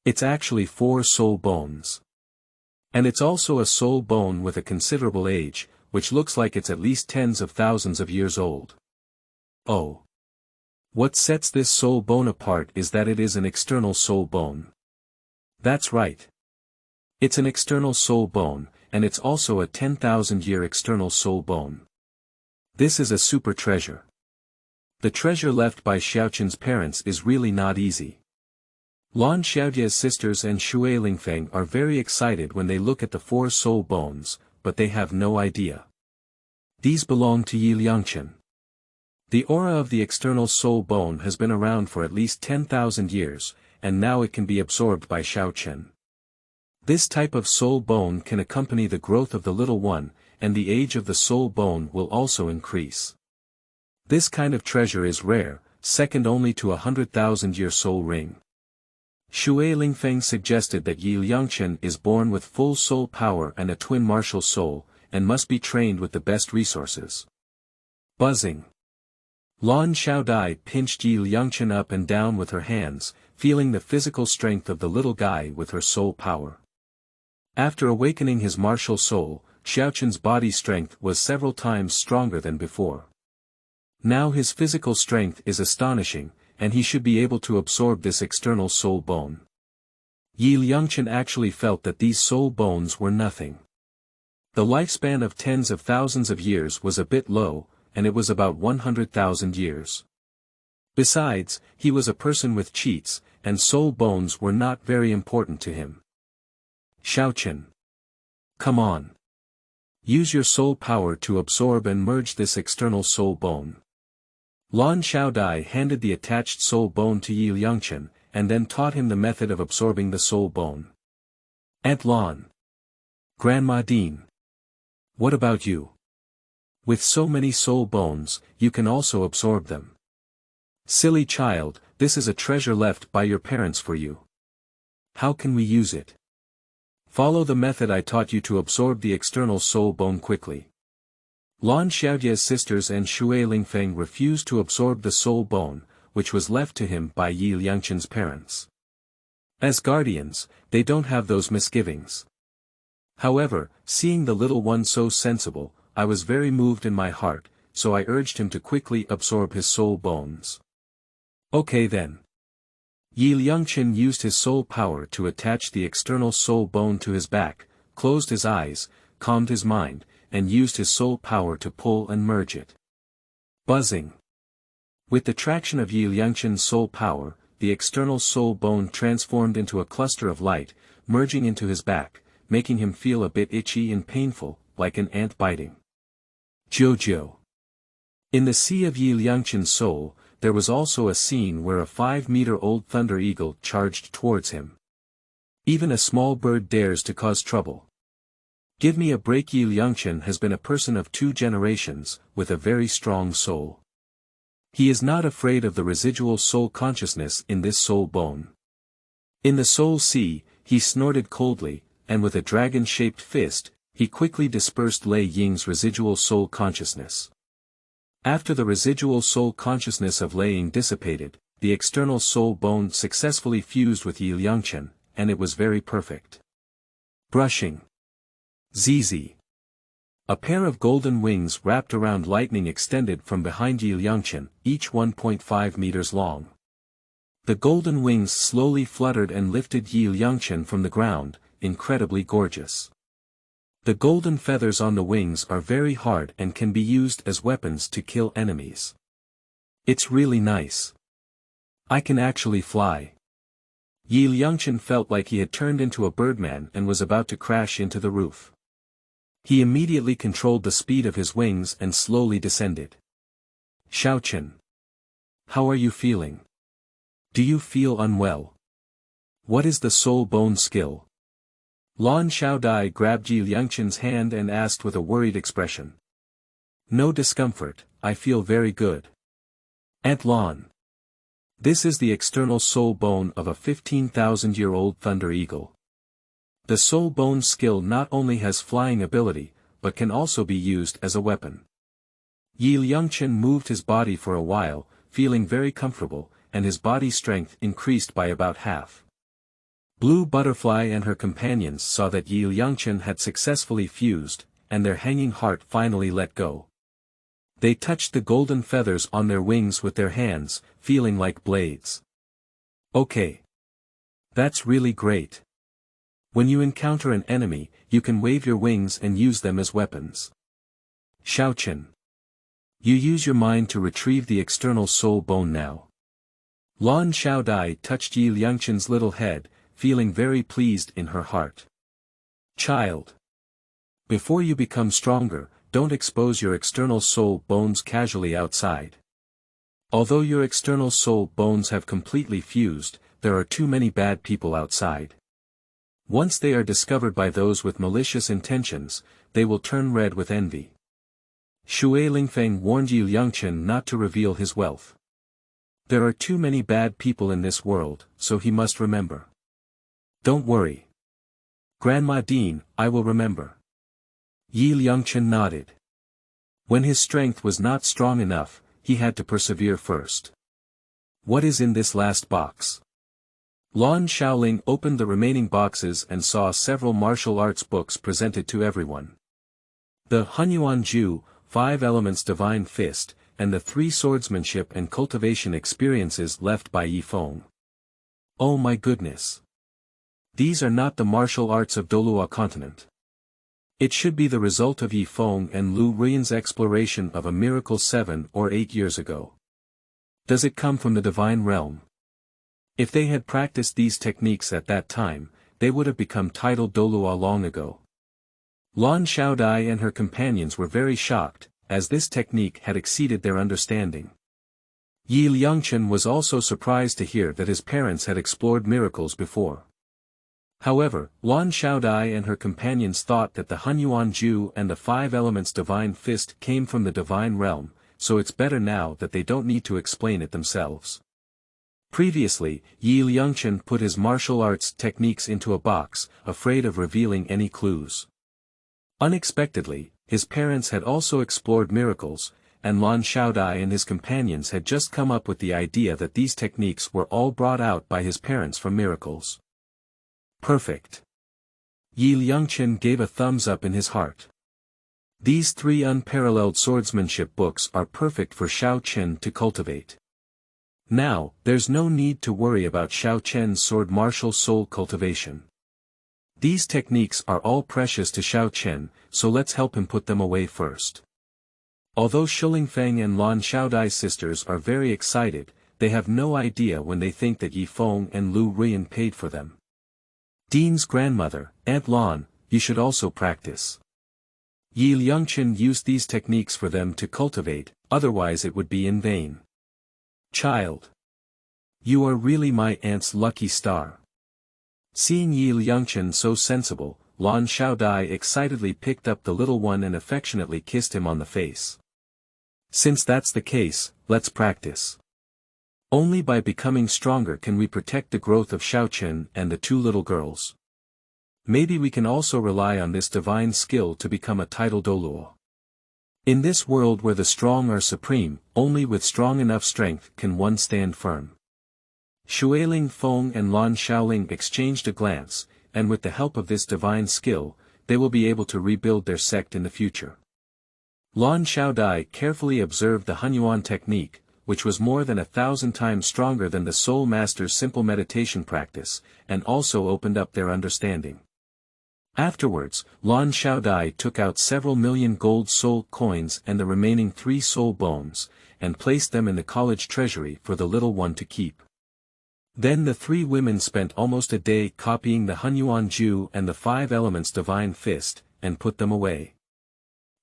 It's actually 4 soul bones. And it's also a soul bone with a considerable age, which looks like it's at least tens of thousands of years old. Oh! What sets this soul bone apart is that it is an external soul bone. That's right. It's an external soul bone, and it's also a 10,000-year external soul bone. This is a super treasure. The treasure left by Xiaochen's parents is really not easy. Lan Xiaodia's sisters and Shui Lingfeng are very excited when they look at the 4 soul bones, but they have no idea. These belong to Liangchen. The aura of the external soul bone has been around for at least 10,000 years, and now it can be absorbed by Xiaochen. This type of soul bone can accompany the growth of the little one, and the age of the soul bone will also increase. This kind of treasure is rare, second only to a 100,000-year soul ring. Shui Lingfeng suggested that Liangchen is born with full soul power and a twin martial soul, and must be trained with the best resources. Buzzing. Lan Xiaodai pinched Liangchen up and down with her hands, feeling the physical strength of the little guy with her soul power. After awakening his martial soul, Xiaochen's body strength was several times stronger than before. Now his physical strength is astonishing, and he should be able to absorb this external soul bone. Liangchen actually felt that these soul bones were nothing. The lifespan of tens of thousands of years was a bit low, and it was about 100,000 years. Besides, he was a person with cheats, and soul bones were not very important to him. Xiaochen. Come on. Use your soul power to absorb and merge this external soul bone. Lan Xiaodai handed the attached soul bone to Liangchen, and then taught him the method of absorbing the soul bone. Aunt Lan. Grandma Dean. What about you? With so many soul bones, you can also absorb them. Silly child, this is a treasure left by your parents for you. How can we use it? Follow the method I taught you to absorb the external soul bone quickly. Lan Xiaodia's sisters and Shui Lingfeng refused to absorb the soul bone, which was left to him by Liangchen's parents. As guardians, they don't have those misgivings. However, seeing the little one so sensible, I was very moved in my heart, so I urged him to quickly absorb his soul bones. Okay then. Liangchen used his soul power to attach the external soul bone to his back, closed his eyes, calmed his mind, and used his soul power to pull and merge it. Buzzing. With the traction of Liangchen's soul power, the external soul bone transformed into a cluster of light, merging into his back, making him feel a bit itchy and painful, like an ant biting. Jojo. In the sea of Yi Liangchen's soul, there was also a scene where a 5-meter-old thunder eagle charged towards him. Even a small bird dares to cause trouble. Give me a break. Yi Liangchen has been a person of 2 generations, with a very strong soul. He is not afraid of the residual soul consciousness in this soul bone. In the soul sea, he snorted coldly, and with a dragon-shaped fist, he quickly dispersed Lei Ying's residual soul consciousness. After the residual soul consciousness of Lei Ying dissipated, the external soul bone successfully fused with Yi Liangchen, and it was very perfect. Brushing. ZZ. A pair of golden wings wrapped around lightning extended from behind Yi Liangchen, each 1.5 meters long. The golden wings slowly fluttered and lifted Yi Liangchen from the ground, incredibly gorgeous. The golden feathers on the wings are very hard and can be used as weapons to kill enemies. It's really nice. I can actually fly. Yi Liangchen felt like he had turned into a birdman and was about to crash into the roof. He immediately controlled the speed of his wings and slowly descended. Xiaochen. How are you feeling? Do you feel unwell? What is the soul bone skill? Lan Xiaodai grabbed Yi Liangchen's hand and asked with a worried expression. No discomfort, I feel very good. Aunt Lan. This is the external soul bone of a 15,000-year-old thunder eagle. The soul bone skill not only has flying ability, but can also be used as a weapon. Yi Liangchen moved his body for a while, feeling very comfortable, and his body strength increased by about half. Blue Butterfly and her companions saw that Yi Liangchen had successfully fused, and their hanging heart finally let go. They touched the golden feathers on their wings with their hands, feeling like blades. Okay. That's really great. When you encounter an enemy, you can wave your wings and use them as weapons. Xiaochen. You use your mind to retrieve the external soul bone now. Lan Xiaodai touched Yi Liangchen's little head, feeling very pleased in her heart. Child. Before you become stronger, don't expose your external soul bones casually outside. Although your external soul bones have completely fused, there are too many bad people outside. Once they are discovered by those with malicious intentions, they will turn red with envy. Shui Lingfeng warned Yi Liangchen not to reveal his wealth. There are too many bad people in this world, so he must remember. Don't worry. Grandma Dean, I will remember. Yi Liangchen nodded. When his strength was not strong enough, he had to persevere first. What is in this last box? Lan Xiaoling opened the remaining boxes and saw several martial arts books presented to everyone. The Hunyuan Ju, 5 Elements Divine Fist, and the 3 Swordsmanship and Cultivation experiences left by Yi Feng. Oh my goodness! These are not the martial arts of Douluo continent. It should be the result of Yi Feng and Lu Ruiyan's exploration of a miracle 7 or 8 years ago. Does it come from the divine realm? If they had practiced these techniques at that time, they would have become titled Douluo long ago. Lan Xiaodai and her companions were very shocked, as this technique had exceeded their understanding. Yi Liangchen was also surprised to hear that his parents had explored miracles before. However, Lan Xiaodai and her companions thought that the Hunyuan Ju and the 5 Elements Divine Fist came from the divine realm, so it's better now that they don't need to explain it themselves. Previously, Yi Liangchen put his martial arts techniques into a box, afraid of revealing any clues. Unexpectedly, his parents had also explored miracles, and Lan Xiaodai and his companions had just come up with the idea that these techniques were all brought out by his parents from miracles. Perfect. Yi Liangchen gave a thumbs up in his heart. These 3 unparalleled swordsmanship books are perfect for Xiaochen to cultivate. Now, there's no need to worry about Xiaochen's sword martial soul cultivation. These techniques are all precious to Xiaochen, so let's help him put them away first. Although Shulingfeng and Lan Xiaodai's sisters are very excited, they have no idea when they think that Yi Feng and Lu Ruiyan paid for them. Dean's grandmother, Aunt Lan, you should also practice. Liangchen used these techniques for them to cultivate, otherwise it would be in vain. Child. You are really my aunt's lucky star. Seeing Liangchen so sensible, Lan Xiaodai excitedly picked up the little one and affectionately kissed him on the face. Since that's the case, let's practice. Only by becoming stronger can we protect the growth of Xiaochen and the two little girls. Maybe we can also rely on this divine skill to become a title Douluo. In this world where the strong are supreme, only with strong enough strength can one stand firm. Shuiling Feng and Lan Xiaoling exchanged a glance, and with the help of this divine skill, they will be able to rebuild their sect in the future. Lan Xiaodai carefully observed the Hunyuan technique, which was more than 1,000 times stronger than the Soul Master's simple meditation practice, and also opened up their understanding. Afterwards, Lan Xiaodai took out several million gold soul coins and the remaining 3 soul bones, and placed them in the college treasury for the little one to keep. Then the 3 women spent almost a day copying the Hunyuan Ju and the 5 elements divine fist, and put them away.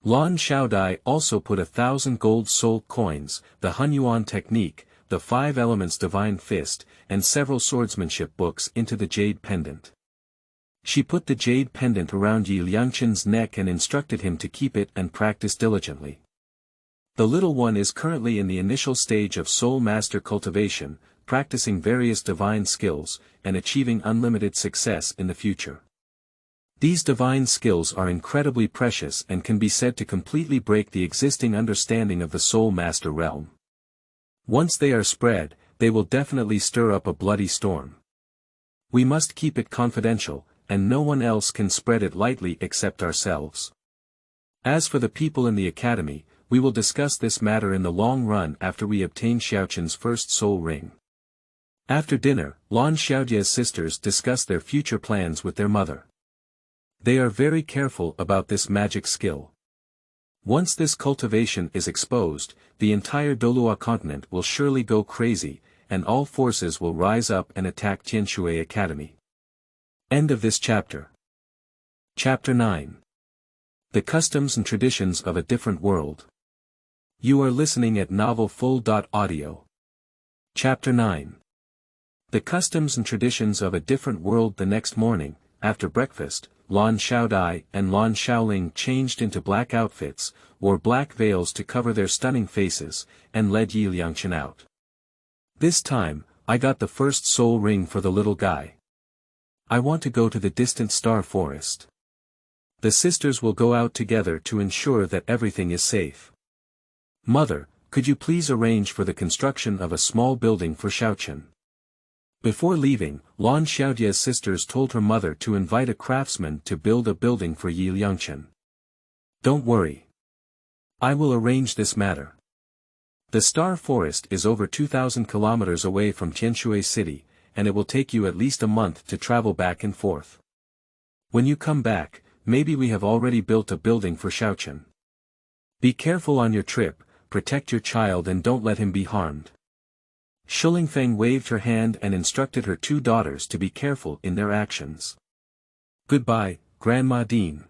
Lan Xiaodai also put 1,000 gold soul coins, the Hunyuan technique, the 5 elements divine fist, and several swordsmanship books into the jade pendant. She put the jade pendant around Liangchen's neck and instructed him to keep it and practice diligently. The little one is currently in the initial stage of Soul Master cultivation, practicing various divine skills, and achieving unlimited success in the future. These divine skills are incredibly precious and can be said to completely break the existing understanding of the Soul Master realm. Once they are spread, they will definitely stir up a bloody storm. We must keep it confidential, and no one else can spread it lightly except ourselves. As for the people in the academy, we will discuss this matter in the long run after we obtain Xiaochen's first soul ring. After dinner, Lan Xiaodia's sisters discuss their future plans with their mother. They are very careful about this magic skill. Once this cultivation is exposed, the entire Douluo continent will surely go crazy, and all forces will rise up and attack Tianshui Academy. End of this chapter. Chapter 9. The Customs and Traditions of a Different World. You are listening at novelfull.audio. Chapter 9. The Customs and Traditions of a Different World. The next morning, after breakfast, Lan Xiaodai and Lan Xiaoling changed into black outfits, wore black veils to cover their stunning faces, and led Liangchen out. This time, I got the first soul ring for the little guy. I want to go to the distant star forest. The sisters will go out together to ensure that everything is safe. Mother, could you please arrange for the construction of a small building for Xiaochen? Before leaving, Lan Xiaodia's sisters told her mother to invite a craftsman to build a building for Liangchen. Don't worry. I will arrange this matter. The star forest is over 2,000 kilometers away from Tianshui City, and it will take you at least a month to travel back and forth. When you come back, maybe we have already built a building for Xiaochen. Be careful on your trip, protect your child and don't let him be harmed. Shulingfeng waved her hand and instructed her 2 daughters to be careful in their actions. Goodbye, Grandma Dean.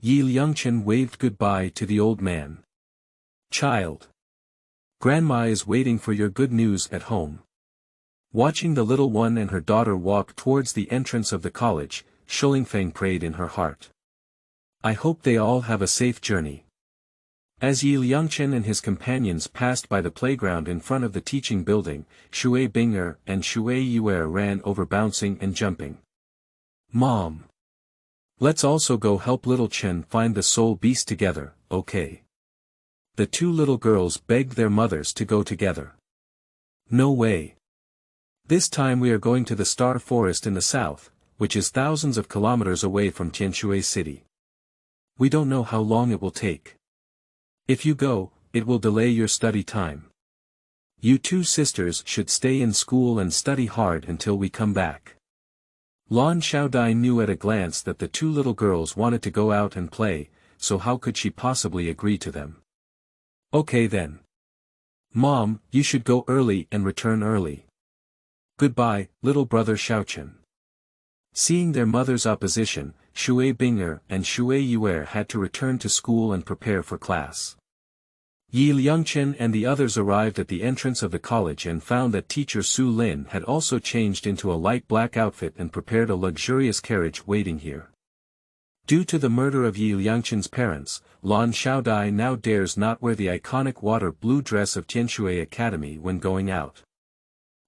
Liangchen waved goodbye to the old man. Child. Grandma is waiting for your good news at home. Watching the little one and her daughter walk towards the entrance of the college, Shulingfeng prayed in her heart. I hope they all have a safe journey. As Liangchen and his companions passed by the playground in front of the teaching building, Shui Bing'er and Shui Yuer ran over bouncing and jumping. Mom! Let's also go help little Chen find the soul beast together, okay? The 2 little girls begged their mothers to go together. No way. This time we are going to the star forest in the south, which is thousands of kilometers away from Tianshui City. We don't know how long it will take. If you go, it will delay your study time. You 2 sisters should stay in school and study hard until we come back. Lan Xiaodai knew at a glance that the 2 little girls wanted to go out and play, so how could she possibly agree to them? Okay then. Mom, you should go early and return early. Goodbye, little brother Xiaochen. Seeing their mother's opposition, Shui Binger and Shui Yuer had to return to school and prepare for class. Yi Liangchen and the others arrived at the entrance of the college and found that teacher Su Lin had also changed into a light black outfit and prepared a luxurious carriage waiting here. Due to the murder of Yi Liangchen's parents, Lan Xiaodai now dares not wear the iconic water blue dress of Tianshui Academy when going out.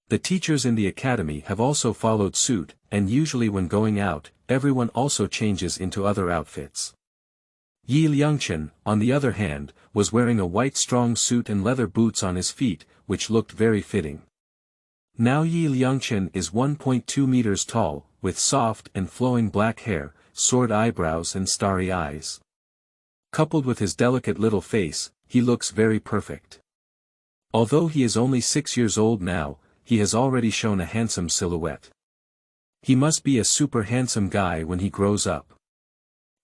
The teachers in the academy have also followed suit, and usually when going out, everyone also changes into other outfits. Yi Liangchen, on the other hand, was wearing a white strong suit and leather boots on his feet, which looked very fitting. Now Yi Liangchen is 1.2 meters tall, with soft and flowing black hair, sword eyebrows and starry eyes. Coupled with his delicate little face, he looks very perfect. Although he is only 6 years old now, he has already shown a handsome silhouette. He must be a super handsome guy when he grows up.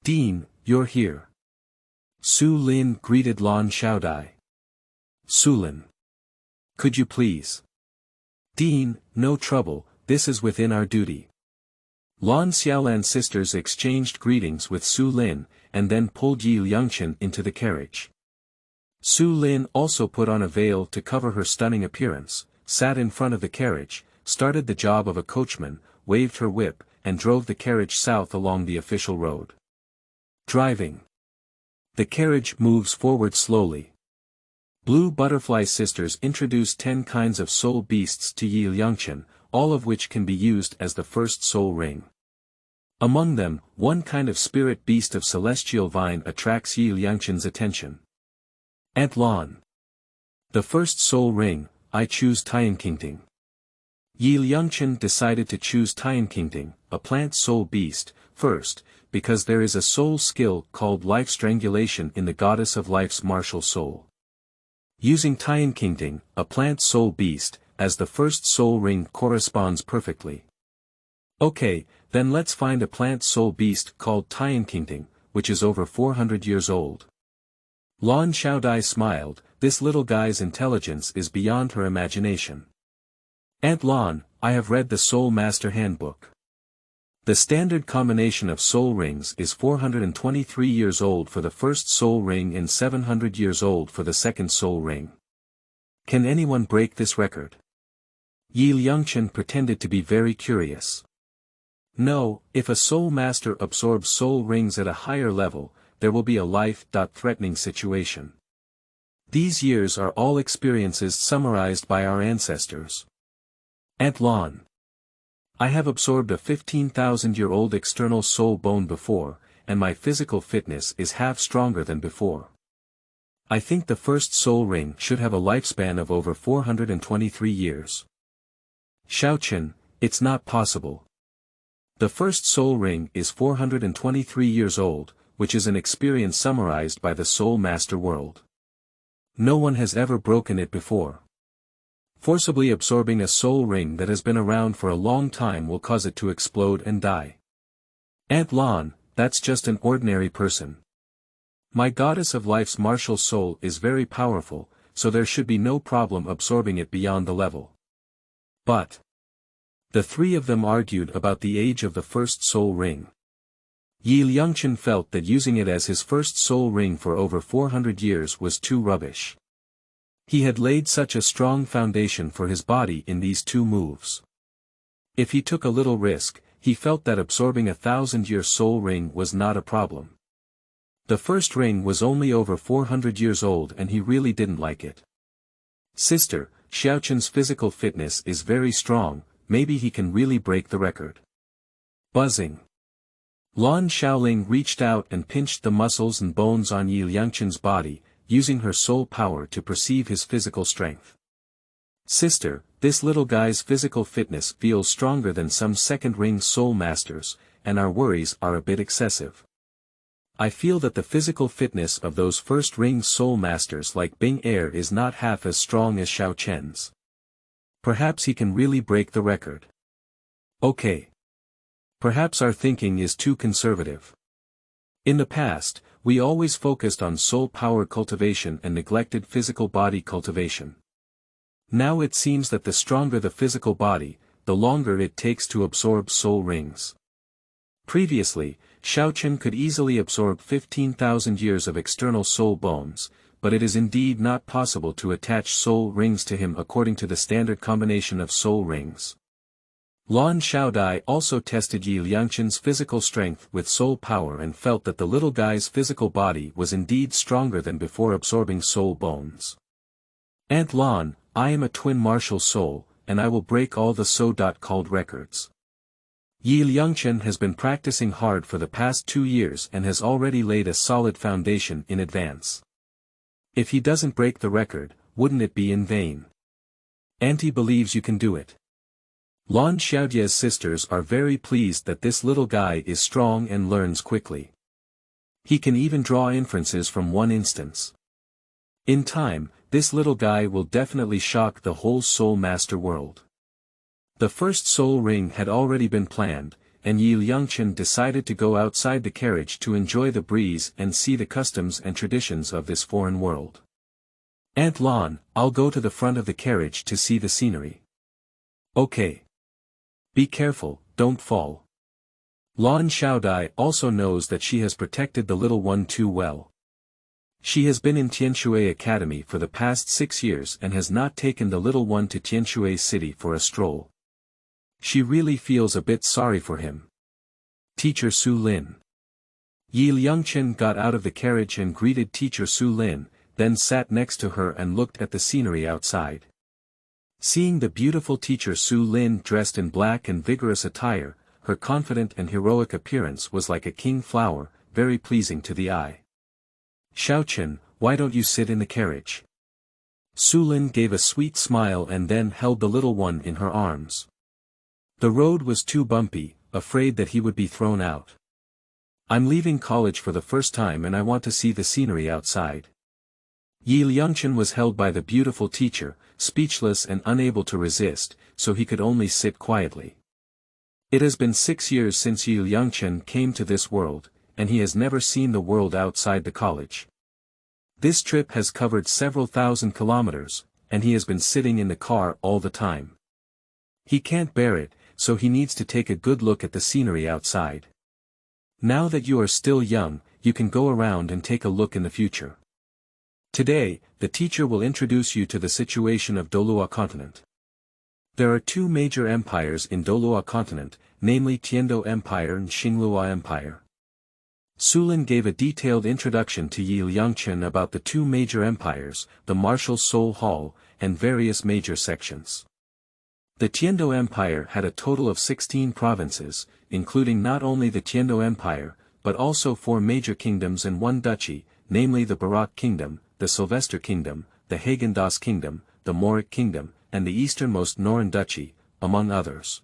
Dean, you're here. Su Lin greeted Lan Xiaodai. Su Lin. Could you please? Dean, no trouble, this is within our duty. Lan Xiaolan's sisters exchanged greetings with Su Lin, and then pulled Yi Liangchen into the carriage. Su Lin also put on a veil to cover her stunning appearance, sat in front of the carriage, started the job of a coachman, waved her whip, and drove the carriage south along the official road. Driving. The carriage moves forward slowly. Blue Butterfly sisters introduce 10 kinds of soul beasts to Yi Liangchen, all of which can be used as the first soul ring. Among them, one kind of spirit beast of celestial vine attracts Yi Liangchen's attention. Aunt Lan. The first soul ring, I choose Tianqingting. Yi Liangchen decided to choose Tianqingting, a plant soul beast, first, because there is a soul skill called life strangulation in the goddess of life's martial soul. Using Tianqingting, a plant soul beast, as the first soul ring corresponds perfectly. Okay, then let's find a plant soul beast called Tianqingting, which is over 400 years old. Lan Xiaodai smiled, this little guy's intelligence is beyond her imagination. Aunt Lan, I have read the Soul Master Handbook. The standard combination of soul rings is 423 years old for the first soul ring and 700 years old for the second soul ring. Can anyone break this record? Yi Liangchen pretended to be very curious. No, if a soul master absorbs soul rings at a higher level, there will be a life-threatening situation. These years are all experiences summarized by our ancestors. Aunt Lan. I have absorbed a 15,000-year-old external soul bone before, and my physical fitness is half stronger than before. I think the first soul ring should have a lifespan of over 423 years. Xiaochen, it's not possible. The first soul ring is 423 years old, which is an experience summarized by the Soul Master World. No one has ever broken it before. Forcibly absorbing a soul ring that has been around for a long time will cause it to explode and die. Aunt Lan, that's just an ordinary person. My goddess of life's martial soul is very powerful, so there should be no problem absorbing it beyond the level. But the three of them argued about the age of the first soul ring. Yi Liangchen felt that using it as his first soul ring for over 400 years was too rubbish. He had laid such a strong foundation for his body in these 2 moves. If he took a little risk, he felt that absorbing a 1,000-year soul ring was not a problem. The first ring was only over 400 years old and he really didn't like it. Sister, Xiaochen's physical fitness is very strong, maybe he can really break the record. Buzzing. Lan Xiaoling reached out and pinched the muscles and bones on Yi Liangchen's body, using her soul power to perceive his physical strength. Sister, this little guy's physical fitness feels stronger than some second-ring soul masters, and our worries are a bit excessive. I feel that the physical fitness of those first-ring soul masters like Bing Er is not half as strong as Xiaochen's. Perhaps he can really break the record. Okay. Perhaps our thinking is too conservative. In the past, we always focused on soul power cultivation and neglected physical body cultivation. Now it seems that the stronger the physical body, the longer it takes to absorb soul rings. Previously, Liangchen could easily absorb 15,000 years of external soul bones, but it is indeed not possible to attach soul rings to him according to the standard combination of soul rings. Lan Xiaodai also tested Yi Liangchen's physical strength with soul power and felt that the little guy's physical body was indeed stronger than before absorbing soul bones. Aunt Lan, I am a twin martial soul, and I will break all the so-called records. Yi Liangchen has been practicing hard for the past 2 years and has already laid a solid foundation in advance. If he doesn't break the record, wouldn't it be in vain? Auntie believes you can do it. Lan Xiaodie's sisters are very pleased that this little guy is strong and learns quickly. He can even draw inferences from one instance. In time, this little guy will definitely shock the whole Soul Master world. The first soul ring had already been planned, and Yi Liangchen decided to go outside the carriage to enjoy the breeze and see the customs and traditions of this foreign world. Aunt Lan, I'll go to the front of the carriage to see the scenery. Okay. Be careful, don't fall. Lan Xiaodai also knows that she has protected the little one too well. She has been in Tianshui Academy for the past 6 years and has not taken the little one to Tianshui City for a stroll. She really feels a bit sorry for him. Teacher Su Lin. Yi Liangchen got out of the carriage and greeted Teacher Su Lin, then sat next to her and looked at the scenery outside. Seeing the beautiful Teacher Su Lin dressed in black and vigorous attire, her confident and heroic appearance was like a king flower, very pleasing to the eye. Xiaochen, why don't you sit in the carriage? Su Lin gave a sweet smile and then held the little one in her arms. The road was too bumpy, afraid that he would be thrown out. I'm leaving college for the first time and I want to see the scenery outside. Yi Liangchen was held by the beautiful teacher, speechless and unable to resist, so he could only sit quietly. It has been 6 years since Yi Liangchen came to this world, and he has never seen the world outside the college. This trip has covered several thousand kilometers, and he has been sitting in the car all the time. He can't bear it, so he needs to take a good look at the scenery outside. Now that you are still young, you can go around and take a look in the future. Today, the teacher will introduce you to the situation of Douluo continent. There are 2 major empires in Douluo continent, namely Tiando Empire and Xinglua Empire. Su Lin gave a detailed introduction to Yi Liangchen about the 2 major empires, the Martial Soul Hall, and various major sections. The Tiando Empire had a total of 16 provinces, including not only the Tiando Empire, but also 4 major kingdoms and 1 duchy, namely the Barak Kingdom, the Sylvester Kingdom, the Hagendas Kingdom, the Mauric Kingdom, and the easternmost Norin Duchy, among others.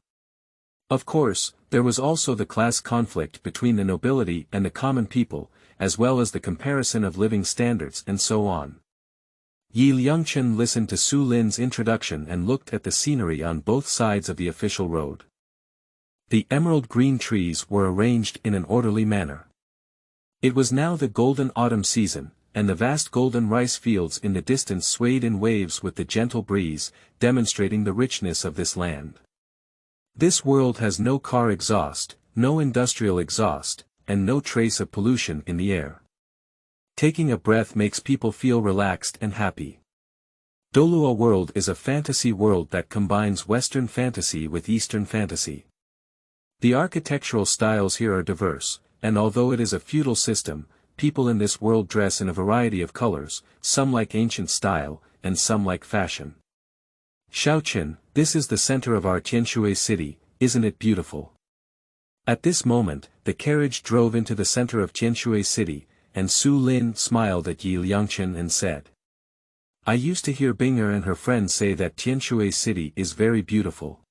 Of course, there was also the class conflict between the nobility and the common people, as well as the comparison of living standards and so on. Yi Liangchen listened to Su Lin's introduction and looked at the scenery on both sides of the official road. The emerald green trees were arranged in an orderly manner. It was now the golden autumn season, and the vast golden rice fields in the distance swayed in waves with the gentle breeze, demonstrating the richness of this land. This world has no car exhaust, no industrial exhaust, and no trace of pollution in the air. Taking a breath makes people feel relaxed and happy. Douluo world is a fantasy world that combines Western fantasy with Eastern fantasy. The architectural styles here are diverse, and although it is a feudal system, people in this world dress in a variety of colors, some like ancient style, and some like fashion. Xiaochen, this is the center of our Tianshui city, isn't it beautiful? At this moment, the carriage drove into the center of Tianshui city, and Su Lin smiled at Yi Liangchen and said, I used to hear Binger and her friends say that Tianshui city is very beautiful.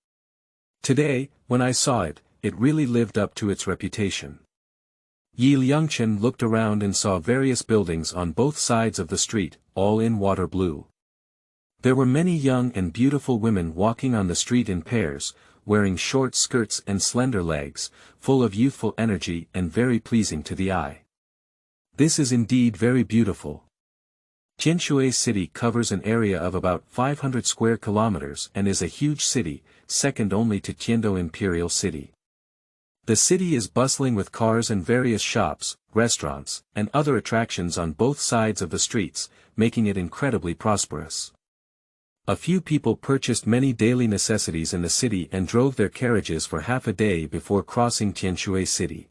Today, when I saw it, it really lived up to its reputation. Yi Liangchen looked around and saw various buildings on both sides of the street, all in water blue. There were many young and beautiful women walking on the street in pairs, wearing short skirts and slender legs, full of youthful energy and very pleasing to the eye. This is indeed very beautiful. Tianshui city covers an area of about 500 square kilometers and is a huge city, second only to Tiando Imperial City. The city is bustling with cars and various shops, restaurants, and other attractions on both sides of the streets, making it incredibly prosperous. A few people purchased many daily necessities in the city and drove their carriages for half a day before crossing Tianshui City.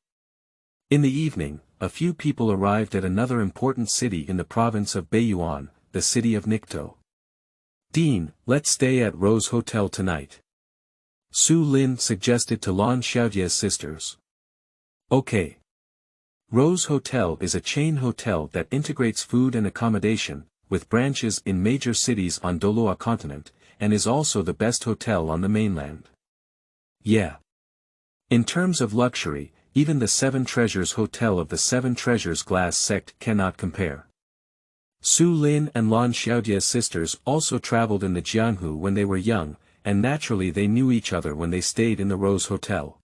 In the evening, a few people arrived at another important city in the province of Beiyuan, the city of Nikto. "Dean, let's stay at Rose Hotel tonight," Su Lin suggested to Lan Xiaojie's sisters. "Okay." Rose Hotel is a chain hotel that integrates food and accommodation, with branches in major cities on Douluo continent, and is also the best hotel on the mainland. Yeah. In terms of luxury, even the Seven Treasures Hotel of the Seven Treasures Glass sect cannot compare. Su Lin and Lan Xiaojie's sisters also traveled in the Jianhu when they were young, and naturally they knew each other when they stayed in the Rose Hotel.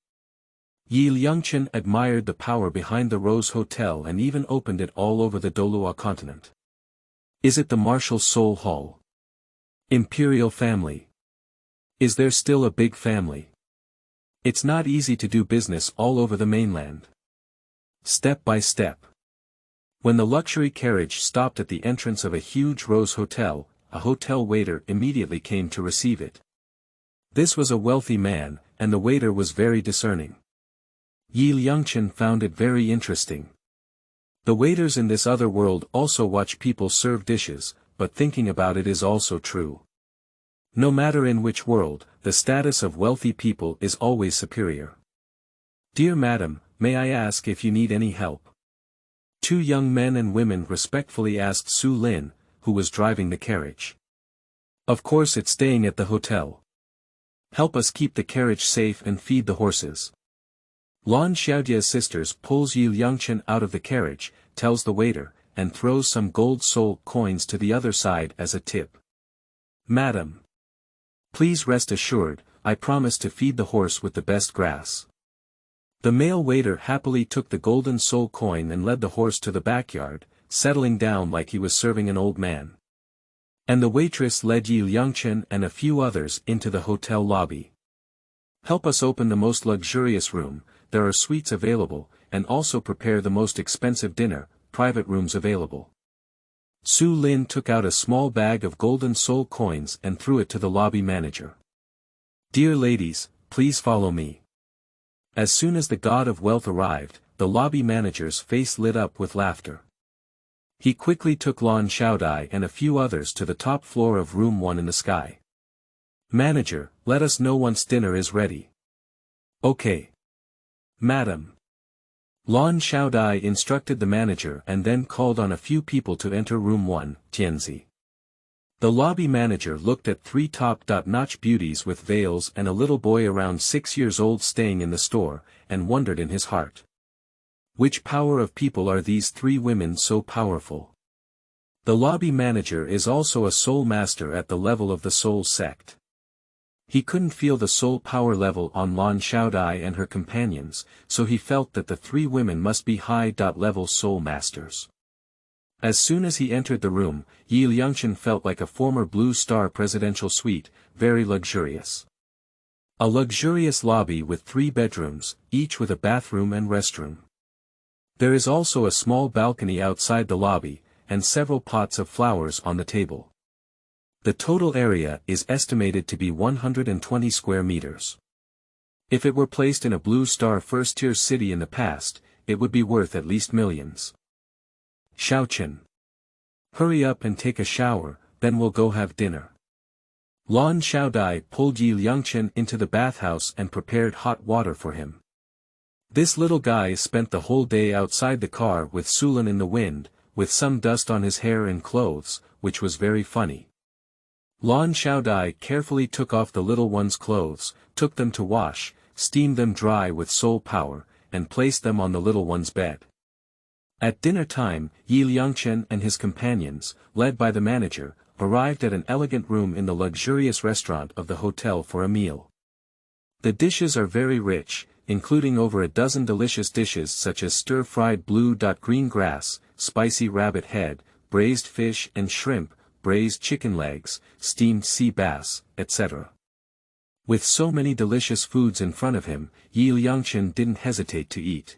Liangchen admired the power behind the Rose Hotel and even opened it all over the Douluo continent. Is it the Marshal Soul Hall? Imperial family? Is there still a big family? It's not easy to do business all over the mainland. Step by step. When the luxury carriage stopped at the entrance of a huge Rose Hotel, a hotel waiter immediately came to receive it. This was a wealthy man, and the waiter was very discerning. Liangchen found it very interesting. The waiters in this other world also watch people serve dishes, but thinking about it is also true. No matter in which world, the status of wealthy people is always superior. "Dear madam, may I ask if you need any help?" Two young men and women respectfully asked Su Lin, who was driving the carriage. "Of course it's staying at the hotel. Help us keep the carriage safe and feed the horses." Lan Xiaojie's sisters pulls Liangchen out of the carriage, tells the waiter, and throws some gold soul coins to the other side as a tip. "Madam, please rest assured, I promise to feed the horse with the best grass." The male waiter happily took the golden soul coin and led the horse to the backyard, settling down like he was serving an old man. And the waitress led Liangchen and a few others into the hotel lobby. "Help us open the most luxurious room, there are suites available, and also prepare the most expensive dinner, private rooms available." Su Lin took out a small bag of golden soul coins and threw it to the lobby manager. "Dear ladies, please follow me." As soon as the god of wealth arrived, the lobby manager's face lit up with laughter. He quickly took Lan Xiaodai and a few others to the top floor of room 1 in the sky. "Manager, let us know once dinner is ready." "Okay. Madam." Lan Xiaodai instructed the manager and then called on a few people to enter room 1, Tianzi. The lobby manager looked at 3 top-notch beauties with veils and a little boy around 6 years old staying in the store, and wondered in his heart. Which power of people are these 3 women so powerful? The lobby manager is also a soul master at the level of the soul sect. He couldn't feel the soul power level on Lan Xiaodai and her companions, so he felt that the 3 women must be high-level soul masters. As soon as he entered the room, Liangchen felt like a former Blue Star presidential suite, very luxurious. A luxurious lobby with 3 bedrooms, each with a bathroom and restroom. There is also a small balcony outside the lobby, and several pots of flowers on the table. The total area is estimated to be 120 square meters. If it were placed in a Blue Star first-tier city in the past, it would be worth at least millions. "Xiaochen. Hurry up and take a shower, then we'll go have dinner." Lan Xiaodai pulled Liangchen into the bathhouse and prepared hot water for him. This little guy spent the whole day outside the car with Su Lin in the wind, with some dust on his hair and clothes, which was very funny. Lan Xiaodai carefully took off the little one's clothes, took them to wash, steamed them dry with soul power, and placed them on the little one's bed. At dinner time, Liangchen and his companions, led by the manager, arrived at an elegant room in the luxurious restaurant of the hotel for a meal. The dishes are very rich, including over a dozen delicious dishes such as stir-fried blue-green grass, spicy rabbit head, braised fish and shrimp, braised chicken legs, steamed sea bass, etc. With so many delicious foods in front of him, Liangchen didn't hesitate to eat.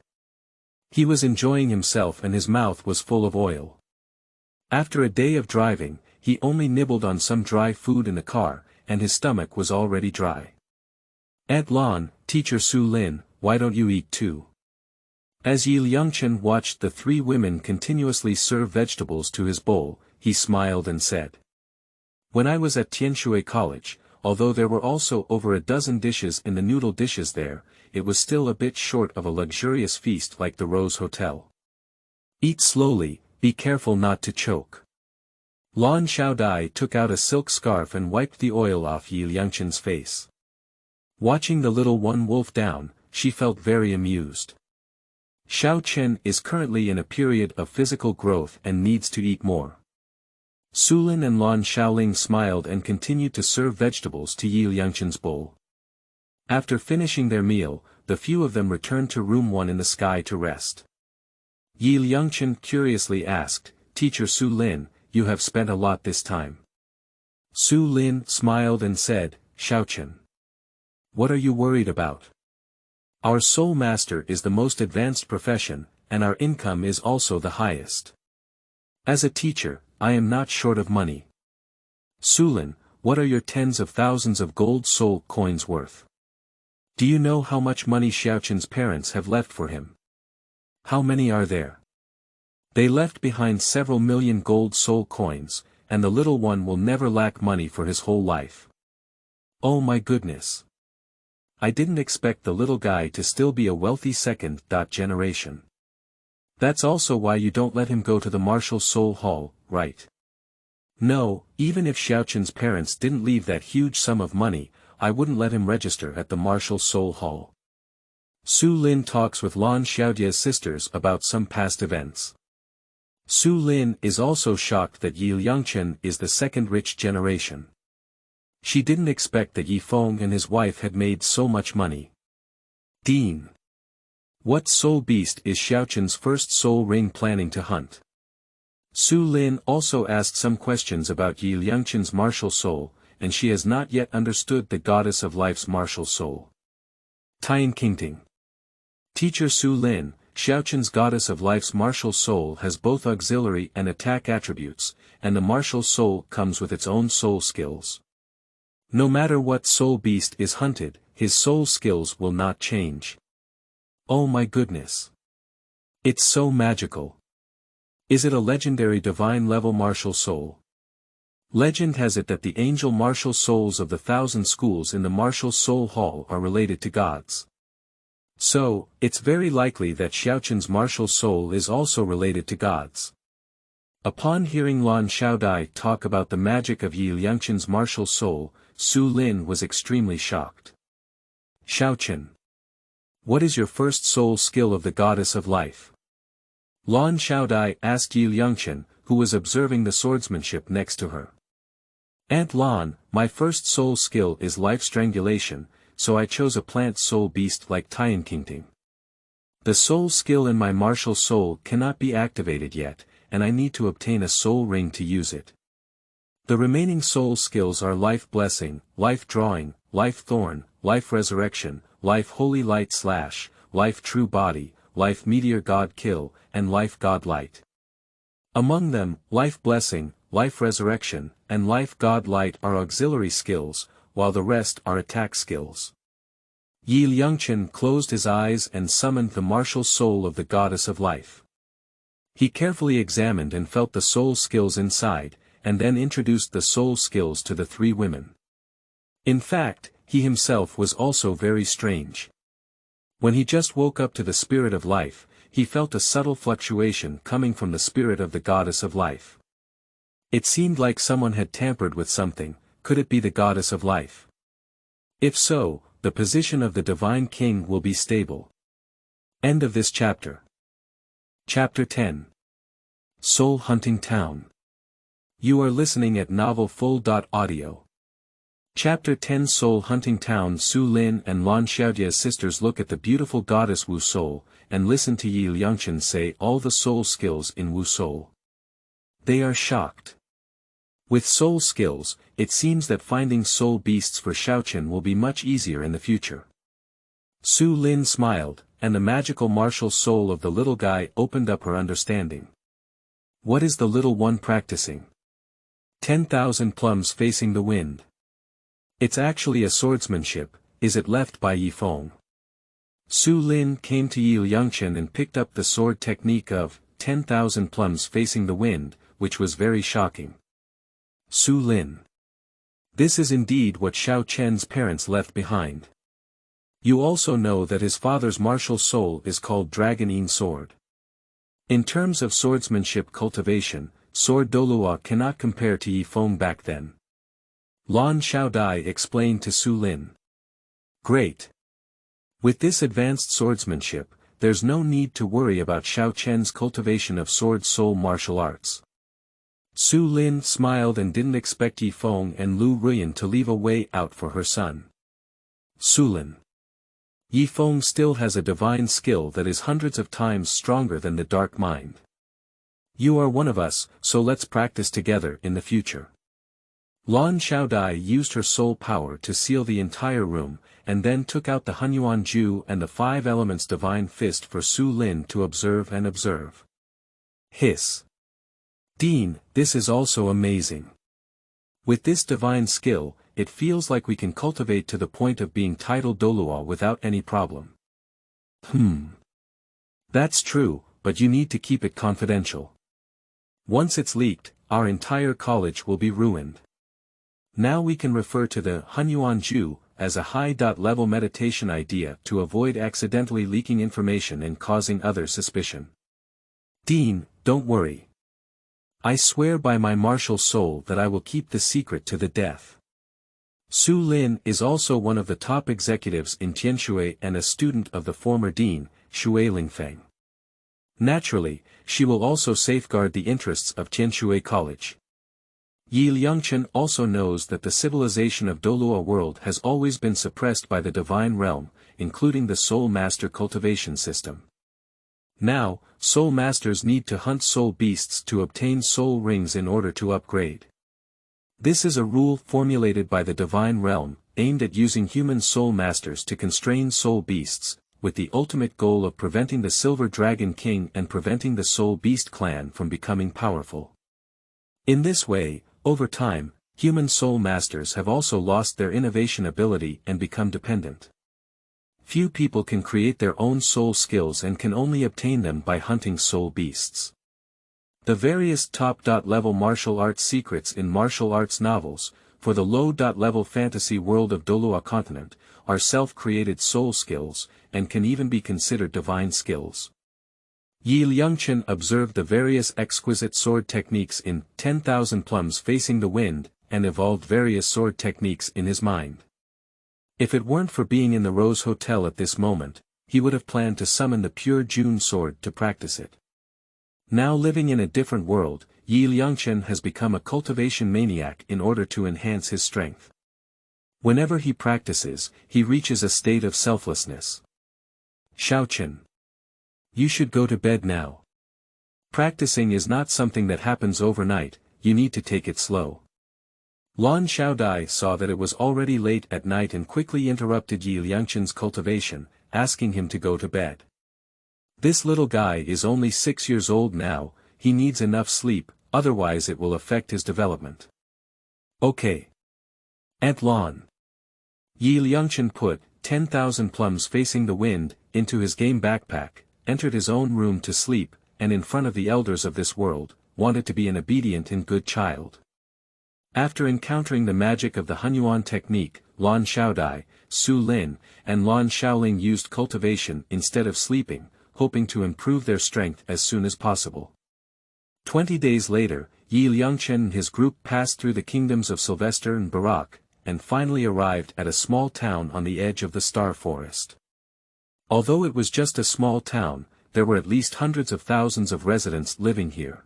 He was enjoying himself and his mouth was full of oil. After a day of driving, he only nibbled on some dry food in the car, and his stomach was already dry. Aunt Lan, Teacher Su Lin, why don't you eat too? As Liangchen watched the three women continuously serve vegetables to his bowl, he smiled and said. When I was at Tianshui College, although there were also over a dozen dishes in the noodle dishes there, it was still a bit short of a luxurious feast like the Rose Hotel. Eat slowly, be careful not to choke. Lan Xiaodai took out a silk scarf and wiped the oil off Liangchen's face. Watching the little one wolf down, she felt very amused. Xiao Chen is currently in a period of physical growth and needs to eat more. Sulin and Lan Xiaoling smiled and continued to serve vegetables to Liangchen's bowl. After finishing their meal, the few of them returned to room 1 in the sky to rest. Liangchen curiously asked, Teacher Su Lin, you have spent a lot this time. Su Lin smiled and said, Xiaochen. What are you worried about? Our soul master is the most advanced profession, and our income is also the highest. As a teacher, I am not short of money. Sulin, what are your tens of thousands of gold soul coins worth? Do you know how much money Xiaochen's parents have left for him? How many are there? They left behind several million gold soul coins, and the little one will never lack money for his whole life. Oh my goodness. I didn't expect the little guy to still be a wealthy second generation. That's also why you don't let him go to the Martial Soul Hall, right? No, even if Xiaochen's parents didn't leave that huge sum of money, I wouldn't let him register at the Martial Soul Hall. Su Lin talks with Lan Xiaodia's sisters about some past events. Su Lin is also shocked that Liangchen is the second rich generation. She didn't expect that Yi Feng and his wife had made so much money. Dean. What soul beast is Xiaochen's first soul ring planning to hunt? Su Lin also asked some questions about Liangchen's martial soul, and she has not yet understood the goddess of life's martial soul. Tianqingting. Teacher Su Lin, Xiaochen's goddess of life's martial soul has both auxiliary and attack attributes, and the martial soul comes with its own soul skills. No matter what soul beast is hunted, his soul skills will not change. Oh my goodness. It's so magical. Is it a legendary divine level martial soul? Legend has it that the angel martial souls of the 1,000 schools in the Martial Soul Hall are related to gods. So, it's very likely that Xiaochen's martial soul is also related to gods. Upon hearing Lan Xiaodai talk about the magic of Liangchen's martial soul, Su Lin was extremely shocked. Xiaochen. What is your first soul skill of the goddess of life? Lan Xiaodai asked Liangchen, who was observing the swordsmanship next to her. Aunt Lan, my first soul skill is life strangulation, so I chose a plant soul beast like Tianqingting. The soul skill in my martial soul cannot be activated yet, and I need to obtain a soul ring to use it. The remaining soul skills are Life Blessing, Life Drawing, Life Thorn, Life Resurrection, Life Holy Light / Life True Body, Life Meteor God Kill, and Life God Light. Among them, Life Blessing, Life Resurrection, and Life God Light are auxiliary skills, while the rest are attack skills. Liangchen closed his eyes and summoned the martial soul of the goddess of life. He carefully examined and felt the soul skills inside, and then introduced the soul skills to the three women. In fact, he himself was also very strange. When he just woke up to the spirit of life, he felt a subtle fluctuation coming from the spirit of the goddess of life. It seemed like someone had tampered with something. Could it be the goddess of life? If so, the position of the divine king will be stable. End of this chapter. Chapter 10. Soul Hunting Town. You are listening at novelfull.audio. Chapter 10 Soul Hunting Town. Su Lin and Lan Xiaodia's sisters look at the beautiful goddess Wu Soul, and listen to Liangchen say all the soul skills in Wu Soul. They are shocked. With soul skills, it seems that finding soul beasts for Xiaochen will be much easier in the future. Su Lin smiled, and the magical martial soul of the little guy opened up her understanding. What is the little one practicing? 10,000 plums facing the wind. It's actually a swordsmanship, is it left by Yi Feng? Su Lin came to Yi Liangchen and picked up the sword technique of 10,000 plums facing the wind, which was very shocking. Su Lin. This is indeed what Xiao Chen's parents left behind. You also know that his father's martial soul is called Dragon Yin Sword. In terms of swordsmanship cultivation, sword Douluo cannot compare to Yi Feng back then. Lan Xiaodai explained to Su Lin. Great. With this advanced swordsmanship, there's no need to worry about Xiao Chen's cultivation of sword soul martial arts. Su Lin smiled and didn't expect Yi Feng and Lu Ruyan to leave a way out for her son. Su Lin. Yi Feng still has a divine skill that is hundreds of times stronger than the dark mind. You are one of us, so let's practice together in the future. Lan Xiaodai used her soul power to seal the entire room, and then took out the Hunyuan Ju and the 5 elements divine fist for Su Lin to observe and observe. Hiss. Dean, this is also amazing. With this divine skill, it feels like we can cultivate to the point of being titled Douluo without any problem. That's true, but you need to keep it confidential. Once it's leaked, our entire college will be ruined. Now we can refer to the Hunyuan Ju as a high-level meditation idea to avoid accidentally leaking information and causing other suspicion. Dean, don't worry. I swear by my martial soul that I will keep the secret to the death. Su Lin is also one of the top executives in Tianshui and a student of the former dean, Shui Lingfeng. Naturally, she will also safeguard the interests of Tianshui College. Yi Liangchen also knows that the civilization of Douluo world has always been suppressed by the divine realm, including the soul master cultivation system. Now, soul masters need to hunt soul beasts to obtain soul rings in order to upgrade. This is a rule formulated by the divine realm, aimed at using human soul masters to constrain soul beasts, with the ultimate goal of preventing the Silver Dragon King and preventing the Soul Beast clan from becoming powerful. In this way, over time, human soul masters have also lost their innovation ability and become dependent. Few people can create their own soul skills and can only obtain them by hunting soul beasts. The various top-level martial arts secrets in martial arts novels, for the low-level fantasy world of Douluo continent, are self-created soul skills, and can even be considered divine skills. Yi Liangchen observed the various exquisite sword techniques in 10,000 plums facing the wind, and evolved various sword techniques in his mind. If it weren't for being in the Rose Hotel at this moment, he would have planned to summon the pure June sword to practice it. Now living in a different world, Yi Liangchen has become a cultivation maniac in order to enhance his strength. Whenever he practices, he reaches a state of selflessness. Xiaochen. You should go to bed now. Practicing is not something that happens overnight, you need to take it slow. Lan Xiaodai saw that it was already late at night and quickly interrupted Yi Liangchen's cultivation, asking him to go to bed. This little guy is only 6 years old now, he needs enough sleep, otherwise it will affect his development. Okay. Aunt Lan. Yi Liangchen put 10,000 plums facing the wind into his game backpack, entered his own room to sleep, and in front of the elders of this world, wanted to be an obedient and good child. After encountering the magic of the Hunyuan technique, Lan Xiaodai, Su Lin, and Lan Xiaoling used cultivation instead of sleeping, hoping to improve their strength as soon as possible. 20 days later, Yi Liangchen and his group passed through the kingdoms of Sylvester and Barak, and finally arrived at a small town on the edge of the Star Forest. Although it was just a small town, there were at least hundreds of thousands of residents living here.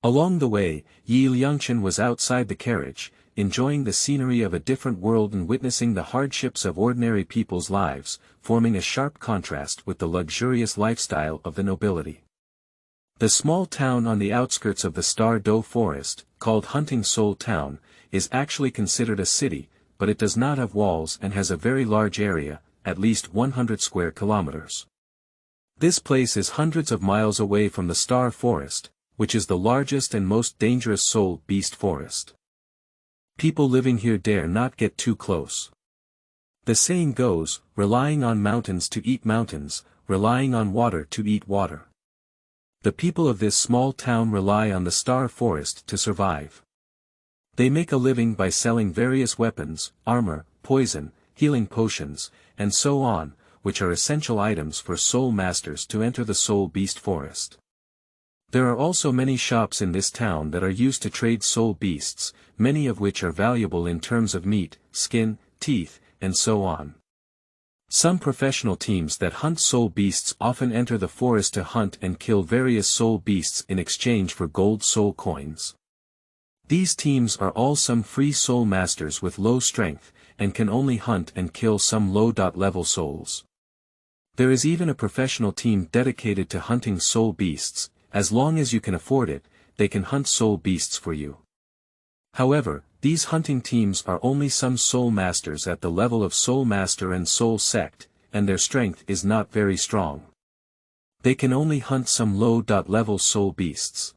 Along the way, Yi Liangchen was outside the carriage, enjoying the scenery of a different world and witnessing the hardships of ordinary people's lives, forming a sharp contrast with the luxurious lifestyle of the nobility. The small town on the outskirts of the Startles forest, called Hunting Soul Town, is actually considered a city, but it does not have walls and has a very large area, at least 100 square kilometers. This place is hundreds of miles away from the Star Forest, which is the largest and most dangerous soul beast forest. People living here dare not get too close. The saying goes, relying on mountains to eat mountains, relying on water to eat water. The people of this small town rely on the Star Forest to survive. They make a living by selling various weapons, armor, poison, healing potions, and so on, which are essential items for soul masters to enter the soul beast forest. There are also many shops in this town that are used to trade soul beasts, many of which are valuable in terms of meat, skin, teeth, and so on. Some professional teams that hunt soul beasts often enter the forest to hunt and kill various soul beasts in exchange for gold soul coins. These teams are all some free soul masters with low strength, and can only hunt and kill some low-level souls. There is even a professional team dedicated to hunting soul beasts. As long as you can afford it, they can hunt soul beasts for you. However, these hunting teams are only some soul masters at the level of soul master and soul sect, and their strength is not very strong. They can only hunt some low-level soul beasts.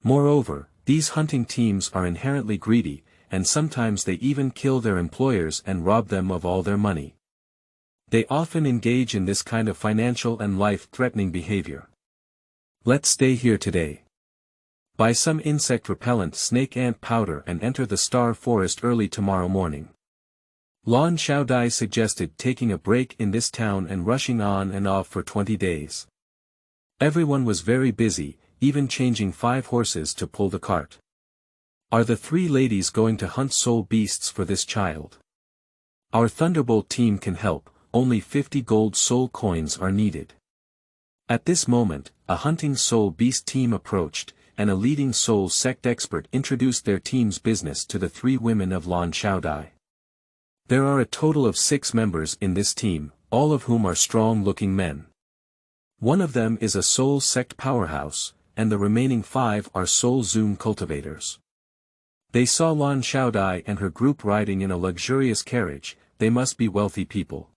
Moreover, these hunting teams are inherently greedy, and sometimes they even kill their employers and rob them of all their money. They often engage in this kind of financial and life-threatening behavior. Let's stay here today. Buy some insect repellent snake ant powder and enter the Star Forest early tomorrow morning. Lan Xiaodai suggested taking a break in this town and rushing on and off for 20 days. Everyone was very busy, even changing 5 horses to pull the cart. Are the 3 ladies going to hunt soul beasts for this child? Our Thunderbolt team can help, only 50 gold soul coins are needed. At this moment, a hunting soul beast team approached, and a leading soul sect expert introduced their team's business to the 3 women of Lan Xiaodai. There are a total of 6 members in this team, all of whom are strong-looking men. One of them is a soul sect powerhouse, and the remaining 5 are soul zoom cultivators. They saw Lan Xiaodai and her group riding in a luxurious carriage. They must be wealthy people.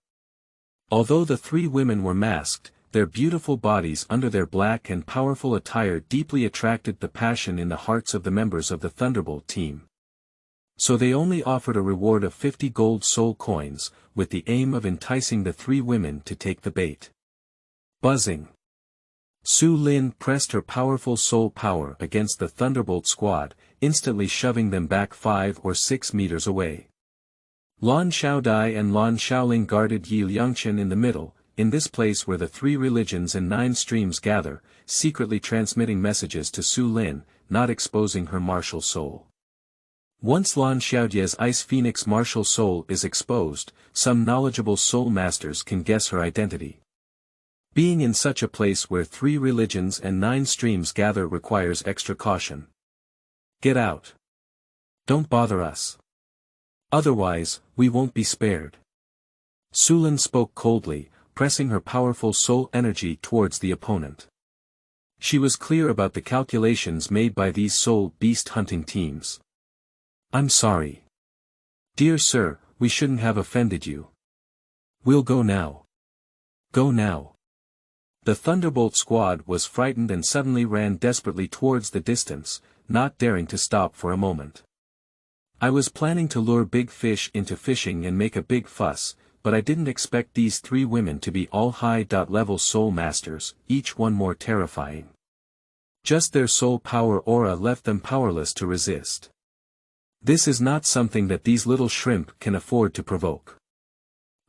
Although the 3 women were masked, their beautiful bodies under their black and powerful attire deeply attracted the passion in the hearts of the members of the Thunderbolt team. So they only offered a reward of 50 gold soul coins, with the aim of enticing the 3 women to take the bait. Buzzing. Su Lin pressed her powerful soul power against the Thunderbolt squad, instantly shoving them back 5 or 6 meters away. Lan Xiaodai and Lan Xiaoling guarded Yi Liangchen in the middle, in this place where the 3 religions and 9 streams gather, secretly transmitting messages to Su Lin, not exposing her martial soul. Once Lan Xiaodie's Ice Phoenix martial soul is exposed, some knowledgeable soul masters can guess her identity. Being in such a place where 3 religions and 9 streams gather requires extra caution. Get out. Don't bother us. Otherwise, we won't be spared. Su Lin spoke coldly, pressing her powerful soul energy towards the opponent. She was clear about the calculations made by these soul beast hunting teams. I'm sorry. Dear sir, we shouldn't have offended you. We'll go now. Go now. The Thunderbolt squad was frightened and suddenly ran desperately towards the distance, not daring to stop for a moment. I was planning to lure big fish into fishing and make a big fuss, but I didn't expect these 3 women to be all high-level soul masters, each one more terrifying. Just their soul power aura left them powerless to resist. This is not something that these little shrimp can afford to provoke.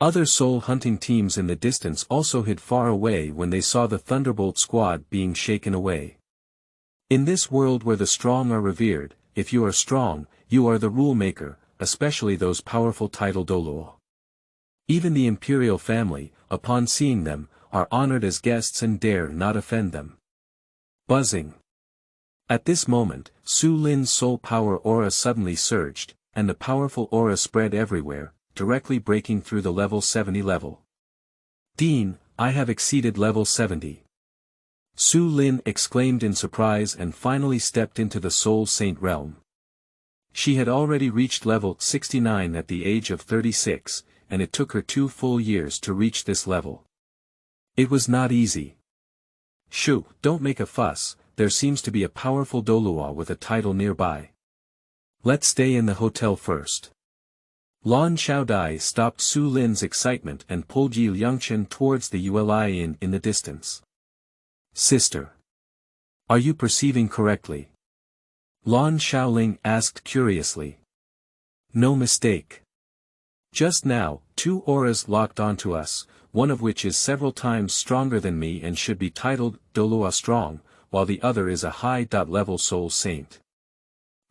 Other soul hunting teams in the distance also hid far away when they saw the Thunderbolt squad being shaken away. In this world where the strong are revered, if you are strong, you are the rule maker, especially those powerful titled Douluo. Even the imperial family, upon seeing them, are honored as guests and dare not offend them. Buzzing. At this moment, Su Lin's soul power aura suddenly surged, and the powerful aura spread everywhere, directly breaking through the level 70 level. Dean, I have exceeded level 70. Su Lin exclaimed in surprise and finally stepped into the Soul Saint realm. She had already reached level 69 at the age of 36, and it took her 2 full years to reach this level. It was not easy. Shoo, don't make a fuss, there seems to be a powerful Douluo with a title nearby. Let's stay in the hotel first. Lan Xiaodai stopped Su Lin's excitement and pulled Yi Liangchen towards the Uli Inn in the distance. Sister. Are you perceiving correctly? Lan Xiaoling asked curiously. No mistake. Just now, 2 auras locked onto us, one of which is several times stronger than me and should be titled Douluo Strong, while the other is a high-level Soul Saint.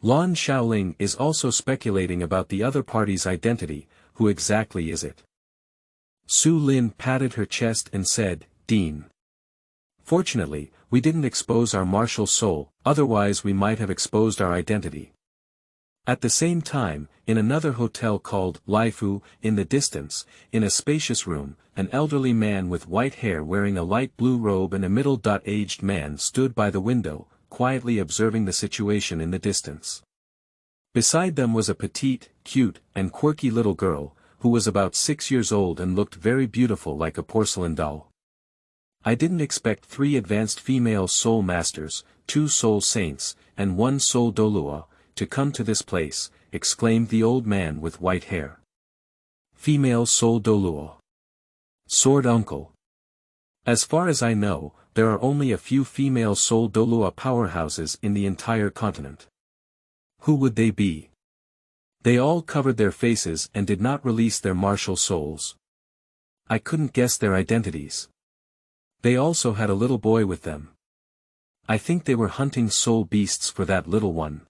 Lan Xiaoling is also speculating about the other party's identity. Who exactly is it? Su Lin patted her chest and said, Dean. Fortunately, we didn't expose our martial soul, otherwise we might have exposed our identity. At the same time, in another hotel called Laifu, in the distance, in a spacious room, an elderly man with white hair wearing a light blue robe and a middle-aged man stood by the window, quietly observing the situation in the distance. Beside them was a petite, cute, and quirky little girl, who was about 6 years old and looked very beautiful like a porcelain doll. I didn't expect 3 advanced female soul masters, 2 soul saints, and 1 soul Douluo, to come to this place, exclaimed the old man with white hair. Female soul Douluo. Sword uncle. As far as I know, there are only a few female soul Douluo powerhouses in the entire continent. Who would they be? They all covered their faces and did not release their martial souls. I couldn't guess their identities. They also had a little boy with them. I think they were hunting soul beasts for that little one.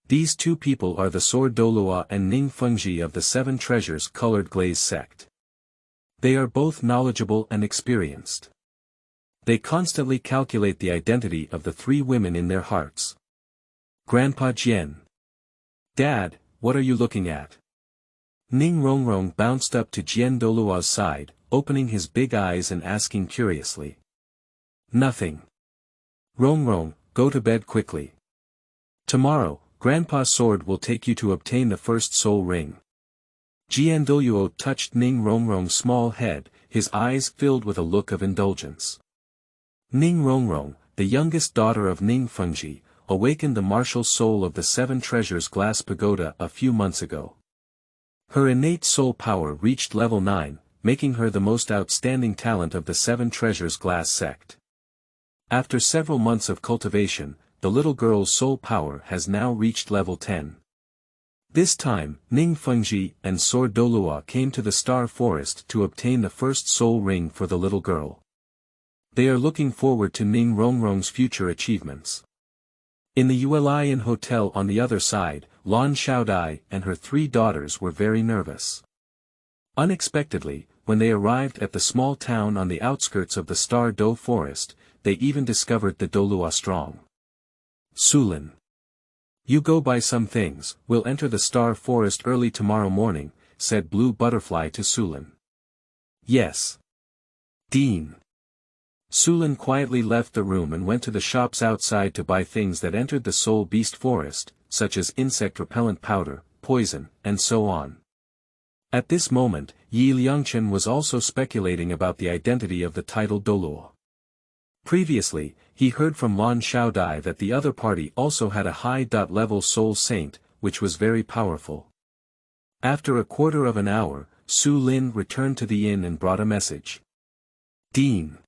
These 2 people are the Sword Douluo and Ning Fengji of the 7 Treasures Colored Glaze sect. They are both knowledgeable and experienced. They constantly calculate the identity of the 3 women in their hearts. Grandpa Jian. Dad, what are you looking at? Ning Rongrong bounced up to Jian Douluo's side, opening his big eyes and asking curiously. Nothing. Rongrong, go to bed quickly. Tomorrow, Grandpa's sword will take you to obtain the first soul ring. Jian Douluo touched Ning Rongrong's small head, his eyes filled with a look of indulgence. Ning Rongrong, the youngest daughter of Ning Fengji, awakened the martial soul of the 7 Treasures Glass Pagoda a few months ago. Her innate soul power reached level 9, making her the most outstanding talent of the 7 Treasures Glass sect. After several months of cultivation, the little girl's soul power has now reached level 10. This time, Ning Fengji and Sword Douluo came to the Star Forest to obtain the first soul ring for the little girl. They are looking forward to Ning Rongrong's future achievements. In the Uli Inn Hotel on the other side, Lan Xiaodai and her 3 daughters were very nervous. Unexpectedly, when they arrived at the small town on the outskirts of the Star Do Forest, they even discovered the Douluo Strong. Sulin. You go buy some things, we'll enter the Star Forest early tomorrow morning, said Blue Butterfly to Sulin. Yes. Dean. Sulin quietly left the room and went to the shops outside to buy things that entered the Soul Beast Forest, such as insect repellent powder, poison, and so on. At this moment, Yi Liangchen was also speculating about the identity of the title Douluo. Previously, he heard from Lan Xiaodai that the other party also had a high-level soul saint, which was very powerful. After a quarter of an hour, Su Lin returned to the inn and brought a message. Dean.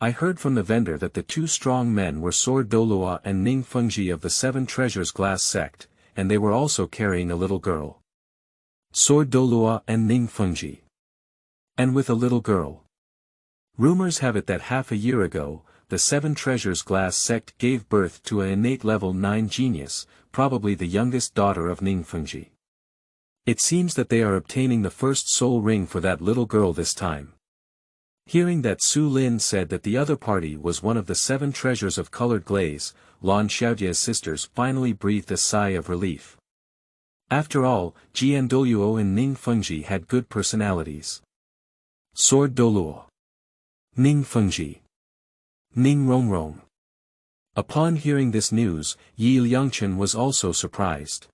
I heard from the vendor that the 2 strong men were Sword Douluo and Ning Fengji of the 7 Treasures Glass sect, and they were also carrying a little girl. Sword Douluo and Ning Fengji. And with a little girl. Rumors have it that half a year ago, the 7 Treasures Glass sect gave birth to an innate level 9 genius, probably the youngest daughter of Ning Fengji. It seems that they are obtaining the first soul ring for that little girl this time. Hearing that Su Lin said that the other party was one of the 7 treasures of colored glaze, Lan Xiaojia's sisters finally breathed a sigh of relief. After all, Jian Douluo and Ning Fengji had good personalities. Sword Douluo. Ning Fengji. Ning Rongrong. Upon hearing this news, Liangchen was also surprised.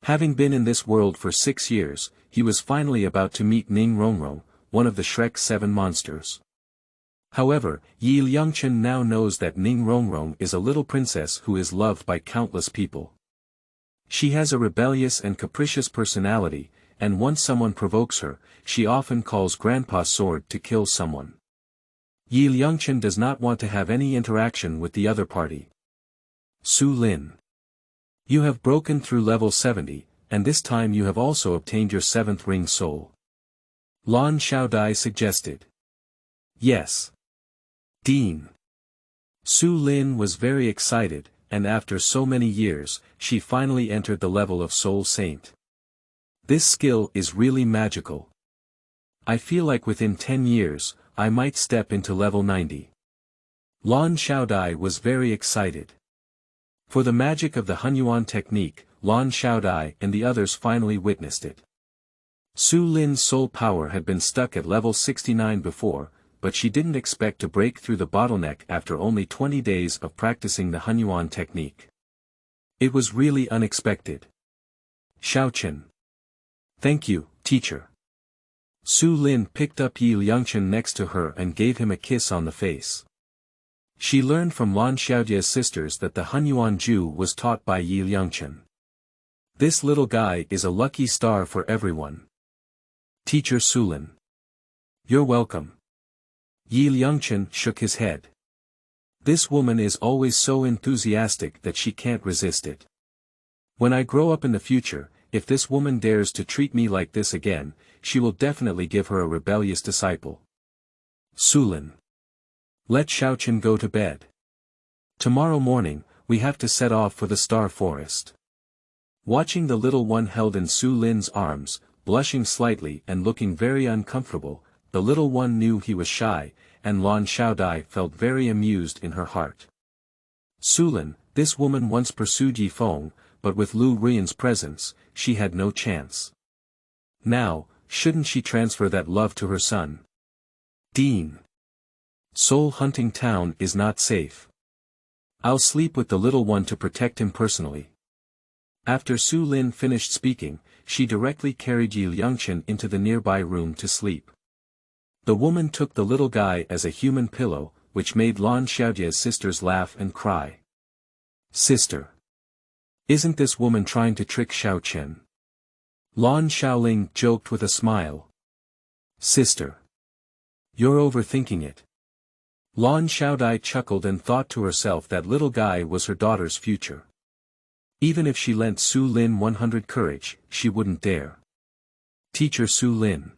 Having been in this world for 6 years, he was finally about to meet Ning Rongrong, one of the Shrek 7 monsters. However, Liangchen now knows that Ning Rongrong is a little princess who is loved by countless people. She has a rebellious and capricious personality, and once someone provokes her, she often calls Grandpa Sword to kill someone. Liangchen does not want to have any interaction with the other party. Su Lin. You have broken through level 70, and this time you have also obtained your 7th ring soul. Lan Xiaodai suggested. Yes. Dean. Su Lin was very excited, and after so many years, she finally entered the level of Soul Saint. This skill is really magical. I feel like within 10 years, I might step into level 90. Lan Xiaodai was very excited. For the magic of the Hunyuan technique, Lan Xiaodai and the others finally witnessed it. Su Lin's soul power had been stuck at level 69 before, but she didn't expect to break through the bottleneck after only 20 days of practicing the Hunyuan technique. It was really unexpected. Xiaochen. Thank you, teacher. Su Lin picked up Liangchen next to her and gave him a kiss on the face. She learned from Lan Xiaodia's sisters that the Hunyuan Ju was taught by Liangchen. This little guy is a lucky star for everyone. Teacher Su Lin. You're welcome. Liangchen shook his head. This woman is always so enthusiastic that she can't resist it. When I grow up in the future, if this woman dares to treat me like this again, she will definitely give her a rebellious disciple. Su Lin. Let Xiaochen go to bed. Tomorrow morning, we have to set off for the Star Forest. Watching the little one held in Su Lin's arms, blushing slightly and looking very uncomfortable, the little one knew he was shy, and Lan Xiaodai felt very amused in her heart. Su Lin, this woman once pursued Yifeng, but with Lu Ruiyan's presence, she had no chance. Now, shouldn't she transfer that love to her son? Dean. Soul Hunting Town is not safe. I'll sleep with the little one to protect him personally. After Su Lin finished speaking, she directly carried Liangchen into the nearby room to sleep. The woman took the little guy as a human pillow, which made Lan Xiaodia's sisters laugh and cry. Sister. Isn't this woman trying to trick Xiaochen? Lan Xiaoling joked with a smile. Sister. You're overthinking it. Lan Xiaodai chuckled and thought to herself that little guy was her daughter's future. Even if she lent Su Lin 100 courage, she wouldn't dare. Teacher Su Lin.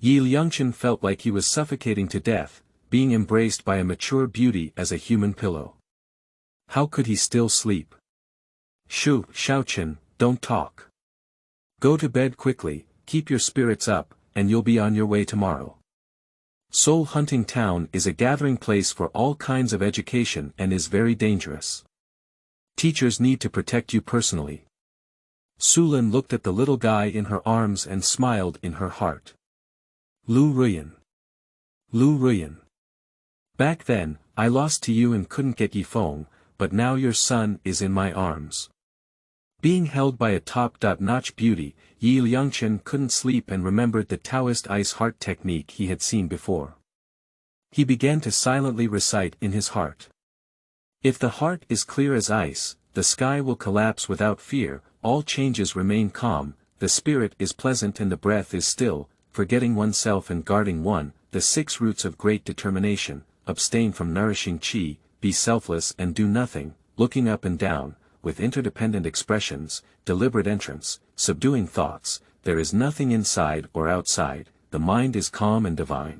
Liangchen felt like he was suffocating to death, being embraced by a mature beauty as a human pillow. How could he still sleep? Xiaochen, don't talk. Go to bed quickly, keep your spirits up, and you'll be on your way tomorrow. Soul Hunting Town is a gathering place for all kinds of education and is very dangerous. Teachers need to protect you personally. Su Lin looked at the little guy in her arms and smiled in her heart. Lu Ruiyan. Lu Ruiyan. Back then, I lost to you and couldn't get Yifeng, but now your son is in my arms. Being held by a top-notch beauty, Liangchen couldn't sleep and remembered the Taoist ice heart technique he had seen before. He began to silently recite in his heart. If the heart is clear as ice, the sky will collapse without fear, all changes remain calm, the spirit is pleasant and the breath is still, forgetting oneself and guarding one, the 6 roots of great determination, abstain from nourishing qi, be selfless and do nothing, looking up and down, with interdependent expressions, deliberate entrance, subduing thoughts, there is nothing inside or outside, the mind is calm and divine.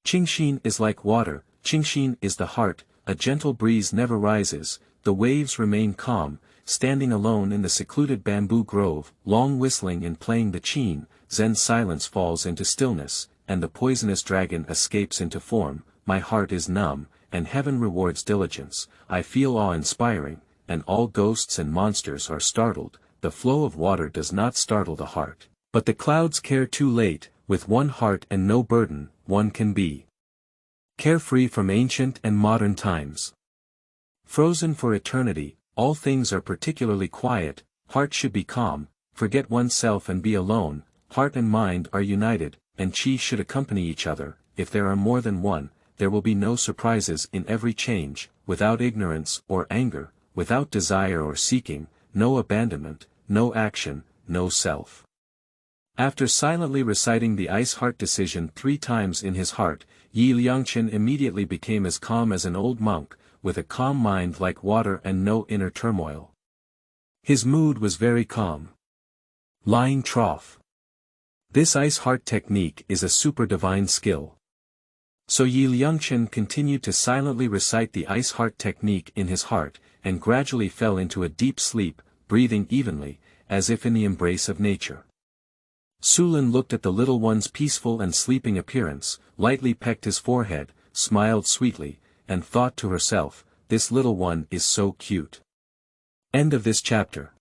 Qingxin is like water, Qingxin is the heart, a gentle breeze never rises, the waves remain calm, standing alone in the secluded bamboo grove, long whistling and playing the qin, Zen silence falls into stillness, and the poisonous dragon escapes into form, my heart is numb, and heaven rewards diligence, I feel awe-inspiring, and all ghosts and monsters are startled, the flow of water does not startle the heart, but the clouds care too late, with one heart and no burden, one can be. Carefree from ancient and modern times. Frozen for eternity, all things are particularly quiet, heart should be calm, forget oneself and be alone, heart and mind are united, and chi should accompany each other. If there are more than one, there will be no surprises in every change, without ignorance or anger, without desire or seeking, no abandonment, no action, no self. After silently reciting the ice heart decision 3 times in his heart, Liangchen immediately became as calm as an old monk, with a calm mind like water and no inner turmoil. His mood was very calm. Lying trough. This ice heart technique is a super divine skill. So Liangchen continued to silently recite the ice heart technique in his heart, and gradually fell into a deep sleep, breathing evenly, as if in the embrace of nature. Sulin looked at the little one's peaceful and sleeping appearance, lightly pecked his forehead, smiled sweetly, and thought to herself, this little one is so cute. End of this chapter.